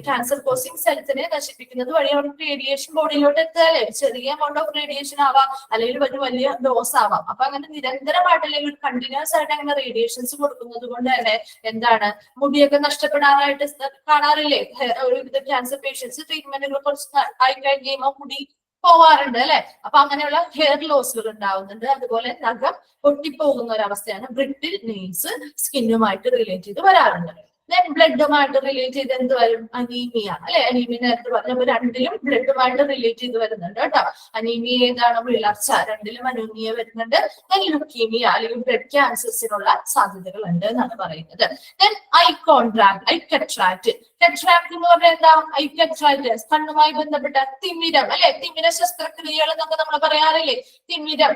ക്യാൻസർ കോസിംഗ് സെൽസിനെ നശിപ്പിക്കുന്നത് വഴി അവർക്ക് റേഡിയേഷൻ ബോഡിയിലോട്ട് എത്തുക അല്ലെ. ചെറിയ എമൗണ്ട് ഓഫ് റേഡിയേഷൻ ആവാം അല്ലെങ്കിൽ ഒരു വലിയ ഡോസ് ആവാം. അപ്പൊ അങ്ങനെ നിരന്തരമായിട്ട് അല്ലെങ്കിൽ കണ്ടിന്യൂസ് ആയിട്ട് അങ്ങനെ റേഡിയേഷൻസ് കൊടുക്കുന്നത് കൊണ്ട് തന്നെ എന്താണ്, മുടിയൊക്കെ നഷ്ടപ്പെടാനായിട്ട് കാണാറില്ലേ ഒരു ക്യാൻസർ പേഷ്യൻസ് ട്രീറ്റ്മെന്റുകൾ കുറച്ച് ആയി കഴിഞ്ഞ് കഴിയുമ്പോൾ മുടി പോവാറുണ്ട് അല്ലെ. അപ്പൊ അങ്ങനെയുള്ള ഹെയർ ലോസുകൾ ഉണ്ടാവുന്നുണ്ട്. അതുപോലെ നഖം പൊട്ടിപ്പോകുന്ന ഒരു അവസ്ഥയാണ് ബ്രിട്ടിൽ നെയിൽസ് സ്കിന്നുമായിട്ട് റിലേറ്റ് ചെയ്ത് വരാറുണ്ട്. ദെൻ ബ്ലഡുമായിട്ട് റിലേറ്റ് ചെയ്ത് എന്ത് വരും, അനീമിയ അല്ലെ. അനീമിയ നേരത്തെ പറഞ്ഞപ്പോ രണ്ടിലും ബ്ലഡുമായിട്ട് റിലേറ്റ് ചെയ്ത് വരുന്നുണ്ട് കേട്ടോ. അനീമിയ ഏതാണ്, വിളർച്ച, രണ്ടിലും അനീമിയ വരുന്നുണ്ട്. ദെൻ ലുക്കീമിയ അല്ലെങ്കിൽ ബ്ലഡ് ക്യാൻസേഴ്സിനുള്ള സാധ്യതകൾ ഉണ്ട് എന്നാണ് പറയുന്നത്. Then eye contract, eye cataract. Cataract എന്ന് പറഞ്ഞാൽ എന്താ, ഐ കട്രാക്ട് കണ്ണുമായി ബന്ധപ്പെട്ട തിമിരം അല്ലെ, തിമിര ശസ്ത്രക്രിയകൾ എന്നൊക്കെ നമ്മൾ പറയാറില്ലേ, തിമിരം.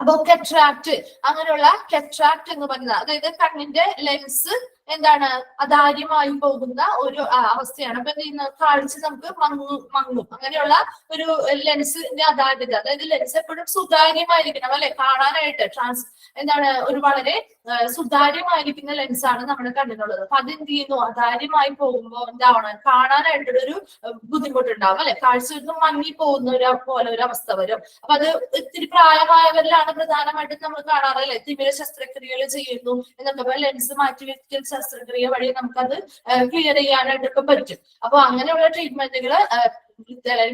അപ്പൊ കട്രാക്ട്, അങ്ങനെയുള്ള കട്രാക്ട് എന്ന് പറയുന്നത് അതായത് കണ്ണിന്റെ ലെൻസ് എന്താണ് അതാര്യമായി പോകുന്ന ഒരു അവസ്ഥയാണ്. അപ്പൊ എന്ത് ചെയ്യുന്ന, കാഴ്ച നമുക്ക് മങ്ങും അങ്ങനെയുള്ള ഒരു ലെൻസിന്റെ അതാര്യത, അതായത് ലെൻസ് എപ്പോഴും സുതാര്യമായിരിക്കണം അല്ലെ, കാണാനായിട്ട് എന്താണ് ഒരു വളരെ സുതാര്യമായിരിക്കുന്ന ലെൻസാണ് നമ്മുടെ കണ്ണിനുള്ളത്. അപ്പൊ അതെന്ത് ചെയ്യുന്നു, അതാര്യമായി പോകുമ്പോൾ എന്താവണം, കാണാനായിട്ടുള്ള ഒരു ബുദ്ധിമുട്ടുണ്ടാവും അല്ലെ, കാഴ്ച മങ്ങി പോകുന്ന പോലെ ഒരു അവസ്ഥ വരും. അപ്പൊ അത് ഇത്തിരി പ്രായമായവരിലാണ് പ്രധാനമായിട്ടും നമ്മൾ കാണാറല്ലേ, തിമിര ശസ്ത്രക്രിയകൾ ചെയ്യുന്നു എന്നൊക്കെ ലെൻസ് മാറ്റിവെക്കൽ ശസ്ത്രക്രിയ വഴി നമുക്കത് ക്ലിയർ ചെയ്യാനായിട്ടൊക്കെ പറ്റും. അപ്പൊ അങ്ങനെയുള്ള ട്രീറ്റ്മെന്റുകൾ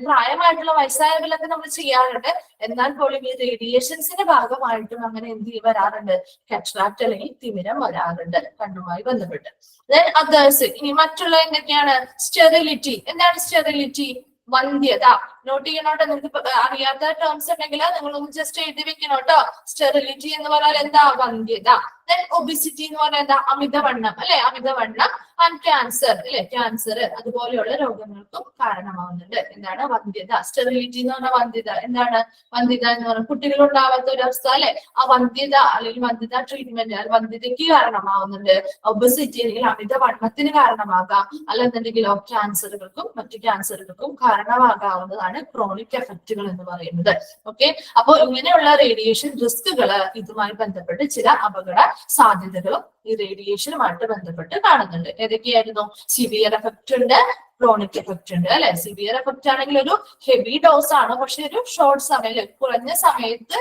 പ്രായമായിട്ടുള്ള വയസ്സായവരിലൊക്കെ നമ്മൾ ചെയ്യാറുണ്ട്. എന്നാൽ പോലും ഈ റേഡിയേഷൻസിന്റെ ഭാഗമായിട്ടും അങ്ങനെ എന്ത് വരാറുണ്ട്, കട്രാക്ട് അല്ലെങ്കിൽ തിമിരം വരാറുണ്ട് കണ്ണുമായി ബന്ധപ്പെട്ട്. ദെൻ അതേഴ്സ്, ഇനി മറ്റുള്ള എന്തൊക്കെയാണ്, സ്റ്റെറിലിറ്റി. എന്താണ് സ്റ്റെറിലിറ്റി, വന്ധ്യത. നോട്ട് ചെയ്യണോട്ടോ, നിങ്ങൾക്ക് അറിയാത്ത ടേംസ് ഉണ്ടെങ്കിൽ നിങ്ങളൊന്ന് ജസ്റ്റ് എഴുതി വെക്കണോട്ടോ. സ്റ്റെറിലിറ്റി എന്ന് പറഞ്ഞാൽ എന്താ, വന്ധ്യത. ദെൻ ഒബിസിറ്റി എന്ന് പറഞ്ഞാൽ എന്താ, അമിതവണ്ണം അല്ലെ, അമിതവണ്ണം. ആൻഡ് ക്യാൻസർ അല്ലെ, ക്യാൻസർ അതുപോലെയുള്ള രോഗങ്ങൾക്കും കാരണമാവുന്നുണ്ട്. എന്താണ് വന്ധ്യത, സ്റ്റെറിലിറ്റി എന്ന് പറഞ്ഞാൽ വന്ധ്യത. എന്താണ് വന്ധ്യത എന്ന് പറഞ്ഞാൽ കുട്ടികൾ ഉണ്ടാവാത്ത ഒരു അവസ്ഥ അല്ലെ. ആ വന്ധ്യത അല്ലെങ്കിൽ വന്ധ്യത ട്രീറ്റ്മെന്റ് വന്ധ്യതയ്ക്ക് കാരണമാവുന്നുണ്ട്. ഒബിസിറ്റി അല്ലെങ്കിൽ അമിതവണ്ണത്തിന് കാരണമാകാം, അല്ലെന്നുണ്ടെങ്കിലോ ക്യാൻസറുകൾക്കും മറ്റു ക്യാൻസറുകൾക്കും കാരണമാകാവുന്നതാണ് ക്രോണിക് എഫക്റ്റുകൾ എന്ന് പറയുന്നത്. ഓക്കെ, അപ്പൊ ഇങ്ങനെയുള്ള റേഡിയേഷൻ റിസ്കുകൾ ഇതുമായി ബന്ധപ്പെട്ട് ചില അപകട സാധ്യതകളും ഈ റേഡിയേഷനുമായിട്ട് ബന്ധപ്പെട്ട് കാണുന്നുണ്ട്. ഏതൊക്കെയായിരുന്നു, സിവിയർ എഫക്റ്റ് ഉണ്ട്, ക്രോണിക് എഫക്റ്റ് ഉണ്ട് അല്ലെ. സിവിയർ എഫക്റ്റ് ആണെങ്കിൽ ഒരു ഹെവി ഡോസ് ആണ്, പക്ഷെ ഒരു ഷോർട്ട് സമയം കുറഞ്ഞ സമയത്ത്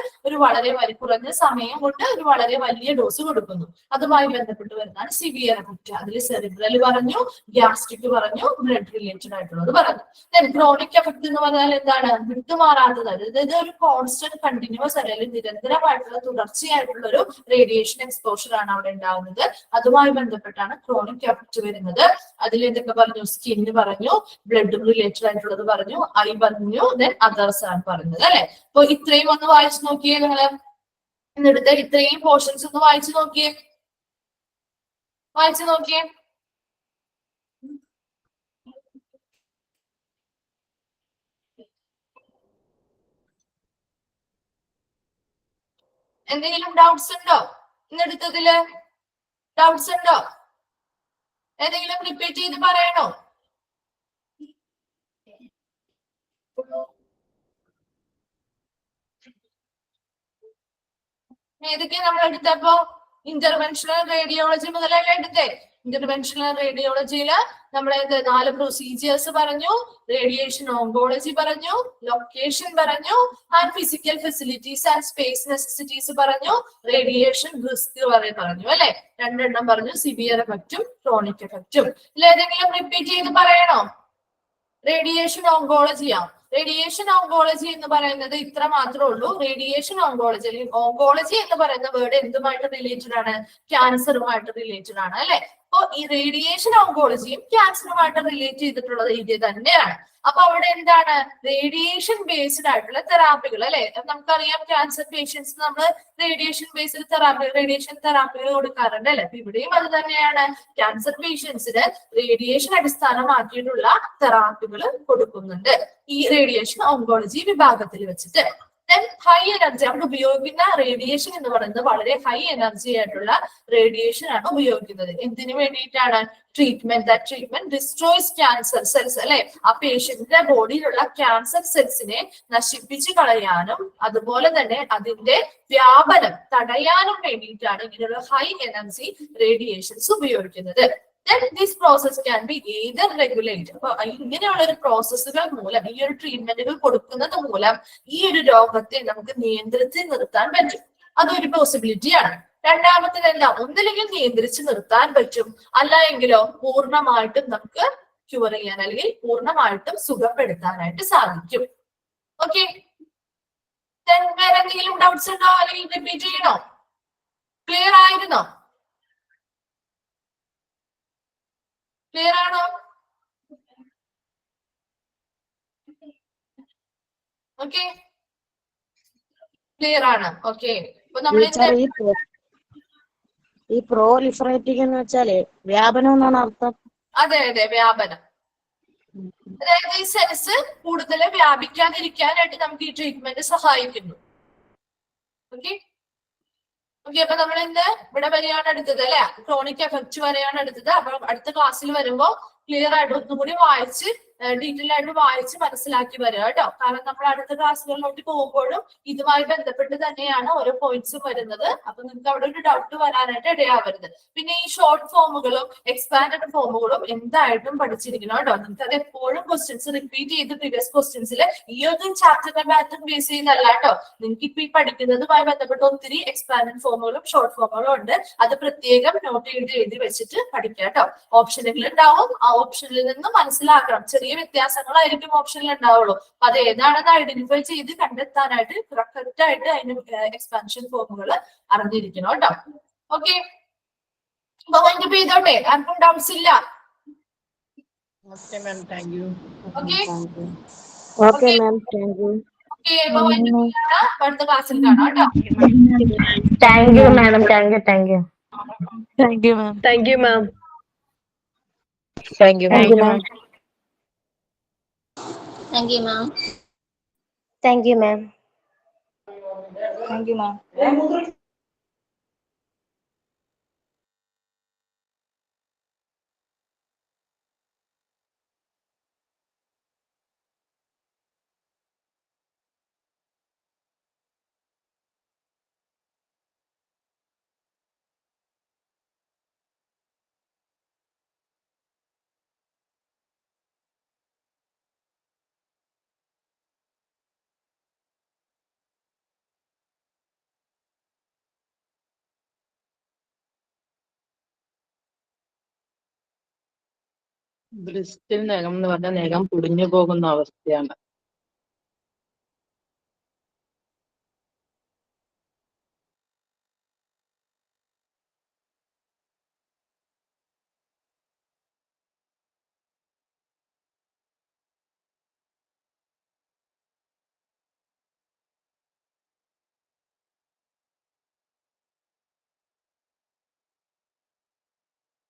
കുറഞ്ഞ സമയം കൊണ്ട് ഒരു വളരെ വലിയ ഡോസ് കൊടുക്കുന്നു. അതുമായി ബന്ധപ്പെട്ട് വരുന്നതാണ് സിവിയർ എഫക്റ്റ്. അതിൽ സെറിബ്രൽ പറഞ്ഞു, ഗ്യാസ്ട്രിക് പറഞ്ഞു, ബ്ലഡ് റിലേറ്റഡ് ആയിട്ടുള്ളത് പറഞ്ഞു. ദെൻ ക്രോണിക് എഫക്റ്റ് എന്ന് പറഞ്ഞാൽ എന്താണ്, വിട്ടുമാറാത്തത്, അതായത് ഒരു കോൺസ്റ്റന്റ് കണ്ടിന്യൂസ് അല്ലെങ്കിൽ നിരന്തരമായിട്ടുള്ള തുടർച്ചയായിട്ടുള്ള ഒരു റേഡിയേഷൻ എക്സ്പോഷർ ആണ് അവിടെ ഉണ്ടാകുന്നത്. അതുമായി ബന്ധപ്പെട്ടാണ് ക്രോണിക് എഫക്റ്റ് വരുന്നത്. അതിൽ എന്തൊക്കെ പറഞ്ഞു, സ്കിന്ന് പറഞ്ഞു, ബ്ലഡ് റിലേറ്റഡ് ആയിട്ടുള്ളത് പറഞ്ഞു, ഐ പറഞ്ഞു, ദെൻ അതേഴ്സ് ആണ് പറഞ്ഞത് അല്ലെ. അപ്പൊ ഇത്രയും ഒന്ന് വായിച്ചു നോക്കിയേ നിങ്ങള്. എന്നെടുത്ത് ഇത്രയും പോർഷൻസ് ഒന്ന് വായിച്ചു നോക്കിയേ. വായിച്ചു നോക്കിയേ. എന്തെങ്കിലും ഡൗട്ട്സ് ഉണ്ടോ ഇന്നെടുത്തതില്? ഡൗട്ട്സ് ഉണ്ടോ? ഏതെങ്കിലും റിപ്പീറ്റ് ചെയ്ത് പറയണോ? ഏതൊക്കെയാ നമ്മൾ എടുത്തപ്പോ? ഇന്റർവെൻഷണൽ റേഡിയോളജി മുതലല്ലേ എടുത്തേ? ഇന്റർവെൻഷണൽ റേഡിയോളജിയില് നമ്മൾ 4 പ്രൊസീജിയേഴ്സ് പറഞ്ഞു, റേഡിയേഷൻ ഓങ്കോളജി പറഞ്ഞു, ലൊക്കേഷൻ പറഞ്ഞു, and physical facilities and space necessities പറഞ്ഞു, റേഡിയേഷൻ റിസ്ക് പറഞ്ഞു അല്ലെ? 2 എണ്ണം പറഞ്ഞു, സിവിയർ എഫക്റ്റും ക്രോണിക് എഫക്റ്റും. ഇതിലേതെങ്കിലും റിപ്പീറ്റ് ചെയ്ത് പറയണോ? റേഡിയേഷൻ ഓങ്കോളജിയാ. റേഡിയേഷൻ ഓങ്കോളജി എന്ന് പറയുന്നത് ഇത്ര മാത്രമേ ഉള്ളൂ. റേഡിയേഷൻ ഓങ്കോളജി അല്ലെങ്കിൽ ഓങ്കോളജി എന്ന് പറയുന്ന വേർഡ് എന്തുമായിട്ട് റിലേറ്റഡ് ആണ്? ക്യാൻസറുമായിട്ട് റിലേറ്റഡ് ആണ് അല്ലെ? അപ്പൊ ഈ റേഡിയേഷൻ ഓങ്കോളജിയും ക്യാൻസറുമായിട്ട് റിലേറ്റ് ചെയ്തിട്ടുള്ളത് ഇത് തന്നെയാണ്. അപ്പൊ അവിടെ എന്താണ്? റേഡിയേഷൻ ബേസ്ഡ് ആയിട്ടുള്ള തെറാപ്പികൾ അല്ലെ? നമുക്കറിയാം ക്യാൻസർ പേഷ്യൻസ് നമ്മൾ റേഡിയേഷൻ ബേസ്ഡ് തെറാപ്പി, റേഡിയേഷൻ തെറാപ്പികൾ കൊടുക്കാറുണ്ട് അല്ലെ? അപ്പൊ ഇവിടെയും അത് തന്നെയാണ്. ക്യാൻസർ പേഷ്യൻസിന് റേഡിയേഷൻ അടിസ്ഥാനമാക്കിയിട്ടുള്ള തെറാപ്പികൾ കൊടുക്കുന്നുണ്ട് ഈ റേഡിയേഷൻ ഓങ്കോളജി വിഭാഗത്തിൽ വെച്ചിട്ട്. ഹൈ എനർജി അവിടെ ഉപയോഗിക്കുന്ന റേഡിയേഷൻ എന്ന് പറയുന്നത് വളരെ ഹൈ എനർജി ആയിട്ടുള്ള റേഡിയേഷൻ ആണ് ഉപയോഗിക്കുന്നത്. എന്തിനു വേണ്ടിയിട്ടാണ്? Treatment. That treatment destroys cancer cells അല്ലെ? ആ പേഷ്യന്റിന്റെ ബോഡിയിലുള്ള ക്യാൻസർ സെൽസിനെ നശിപ്പിച്ചു കളയാനും അതുപോലെ തന്നെ അതിന്റെ വ്യാപനം തടയാനും വേണ്ടിയിട്ടാണ് ഇങ്ങനെയുള്ള ഹൈ എനർജി റേഡിയേഷൻസ് ഉപയോഗിക്കുന്നത്. Then this process can be either regulate. അപ്പൊ ഇങ്ങനെയുള്ള ഒരു പ്രോസസ്സുകൾ മൂലം, ഈ ഒരു ട്രീറ്റ്മെന്റുകൾ കൊടുക്കുന്നത് മൂലം ഈ ഒരു രോഗത്തെ നമുക്ക് നിയന്ത്രിച്ച് നിർത്താൻ പറ്റും. അതൊരു പോസിബിലിറ്റിയാണ്. രണ്ടാമത്തേത് എന്താ? ഒന്നില്ലെങ്കിൽ നിയന്ത്രിച്ച് നിർത്താൻ പറ്റും, അല്ല എങ്കിലോ പൂർണ്ണമായിട്ടും നമുക്ക് ക്യൂർ ചെയ്യാൻ അല്ലെങ്കിൽ പൂർണ്ണമായിട്ടും സുഖപ്പെടുത്താനായിട്ട് സാധിക്കും. ഓക്കെ, വേറെ എന്തെങ്കിലും ഡൗട്ട്സ് ഉണ്ടോ അല്ലെങ്കിൽ റിപ്പീറ്റ് ചെയ്യണോ? ക്ലിയർ ആയിരുന്നോ? ക്ലിയർ ആണോ? ഓക്കെ, ക്ലിയർ ആണ്. ഓക്കെ, അപ്പൊ നമ്മൾ ഈ പ്രോലിഫറേറ്റിംഗ് എന്ന് വെച്ചാല് വ്യാപനം എന്നാണ് അർത്ഥം. അതെ അതെ, വ്യാപനം. അതായത് ഈ സെൽസ് കൂടുതൽ വ്യാപിക്കാതിരിക്കാനായിട്ട് നമുക്ക് ഈ ട്രീറ്റ്മെന്റ് സഹായിക്കുന്നു. ഓക്കെ ഓക്കെ, അപ്പൊ നമ്മൾ ഇന്ന് ഇവിടെ വരെയാണ് എടുത്തത് അല്ലെ? ക്രോണിക് എഫക്റ്റ് വരെയാണ് എടുത്തത്. അപ്പൊ അടുത്ത ക്ലാസ്സിൽ വരുമ്പോ ക്ലിയർ ആയിട്ട് ഒന്നും കൂടി വായിച്ച് ഡീറ്റെയിൽ ആയിട്ട് വായിച്ച് മനസ്സിലാക്കി വരിക കേട്ടോ. കാരണം നമ്മൾ അടുത്ത ക്ലാസ്സുകളിലോട്ട് പോകുമ്പോഴും ഇതുമായി ബന്ധപ്പെട്ട് തന്നെയാണ് ഓരോ പോയിന്റ്സും വരുന്നത്. അപ്പൊ നിങ്ങൾക്ക് അവിടെ ഒരു ഡൗട്ട് വരാനായിട്ട് ഇടയാവരുത്. പിന്നെ ഈ ഷോർട്ട് ഫോമുകളും എക്സ്പാൻഡഡ് ഫോമുകളും എന്തായിട്ടും പഠിച്ചിരിക്കണം കേട്ടോ. നിങ്ങൾക്ക് അത് എപ്പോഴും ക്വസ്റ്റ്യൻസ് റിപ്പീറ്റ് ചെയ്ത് പ്രീവിയസ് ക്വസ്റ്റ്യൻസിൽ ഈ ഒരു ചാപ്റ്ററിന്റെ പാറ്റേൺ ബേസ് ചെയ്യുന്നതല്ല കേട്ടോ. നിങ്ങൾക്ക് ഇപ്പൊ ഈ പഠിക്കുന്നതുമായി ബന്ധപ്പെട്ട് ഒത്തിരി എക്സ്പാൻഡഡ് ഫോമുകളും ഷോർട്ട് ഫോമുകളും ഉണ്ട്. അത് പ്രത്യേകം നോട്ട് ചെയ്ത് എഴുതി വെച്ചിട്ട് പഠിക്കാം കേട്ടോ. ഓപ്ഷനുകൾ ഉണ്ടാവും, ആ ഓപ്ഷനിൽ നിന്ന് മനസ്സിലാക്കണം. ചെറിയ വ്യത്യാസങ്ങളായിരിക്കും ഓപ്ഷനിൽ ഉണ്ടാവുള്ളൂ. അത് ഏതാണെന്ന് ഐഡന്റിഫൈ ചെയ്ത് കണ്ടെത്താനായിട്ട് കറക്റ്റ് ആയിട്ട് അതിന് എക്സ്പാൻഷൻ ഫോമുകൾ അറിഞ്ഞിരിക്കണം കേട്ടോ. ഓക്കെ, അപ്പൊ വൈൻഡ് അപ്പ് ചെയ്തോട്ടെ? ആർക്കും ഡൗട്ട്സ് ഇല്ല? Okay ma'am, thank you. Okay okay ma'am, thank you. Okay, അപ്പൊ വൈൻഡ് അപ്പ് ചെയ്യണം. അടുത്ത ക്ലാസ്സിൽ കാണാം കേട്ടോ. Thank you madam, thank you, thank you. Thank you, ma'am. Thank you ma'am. Thank you ma'am. Thank you, ma'am. Thank you ma'am. Thank you, ma'am. ബ്രിസ്റ്റിൽ നഖം എന്ന് പറഞ്ഞാൽ നഖം പൊടിഞ്ഞു പോകുന്ന അവസ്ഥയാണ്.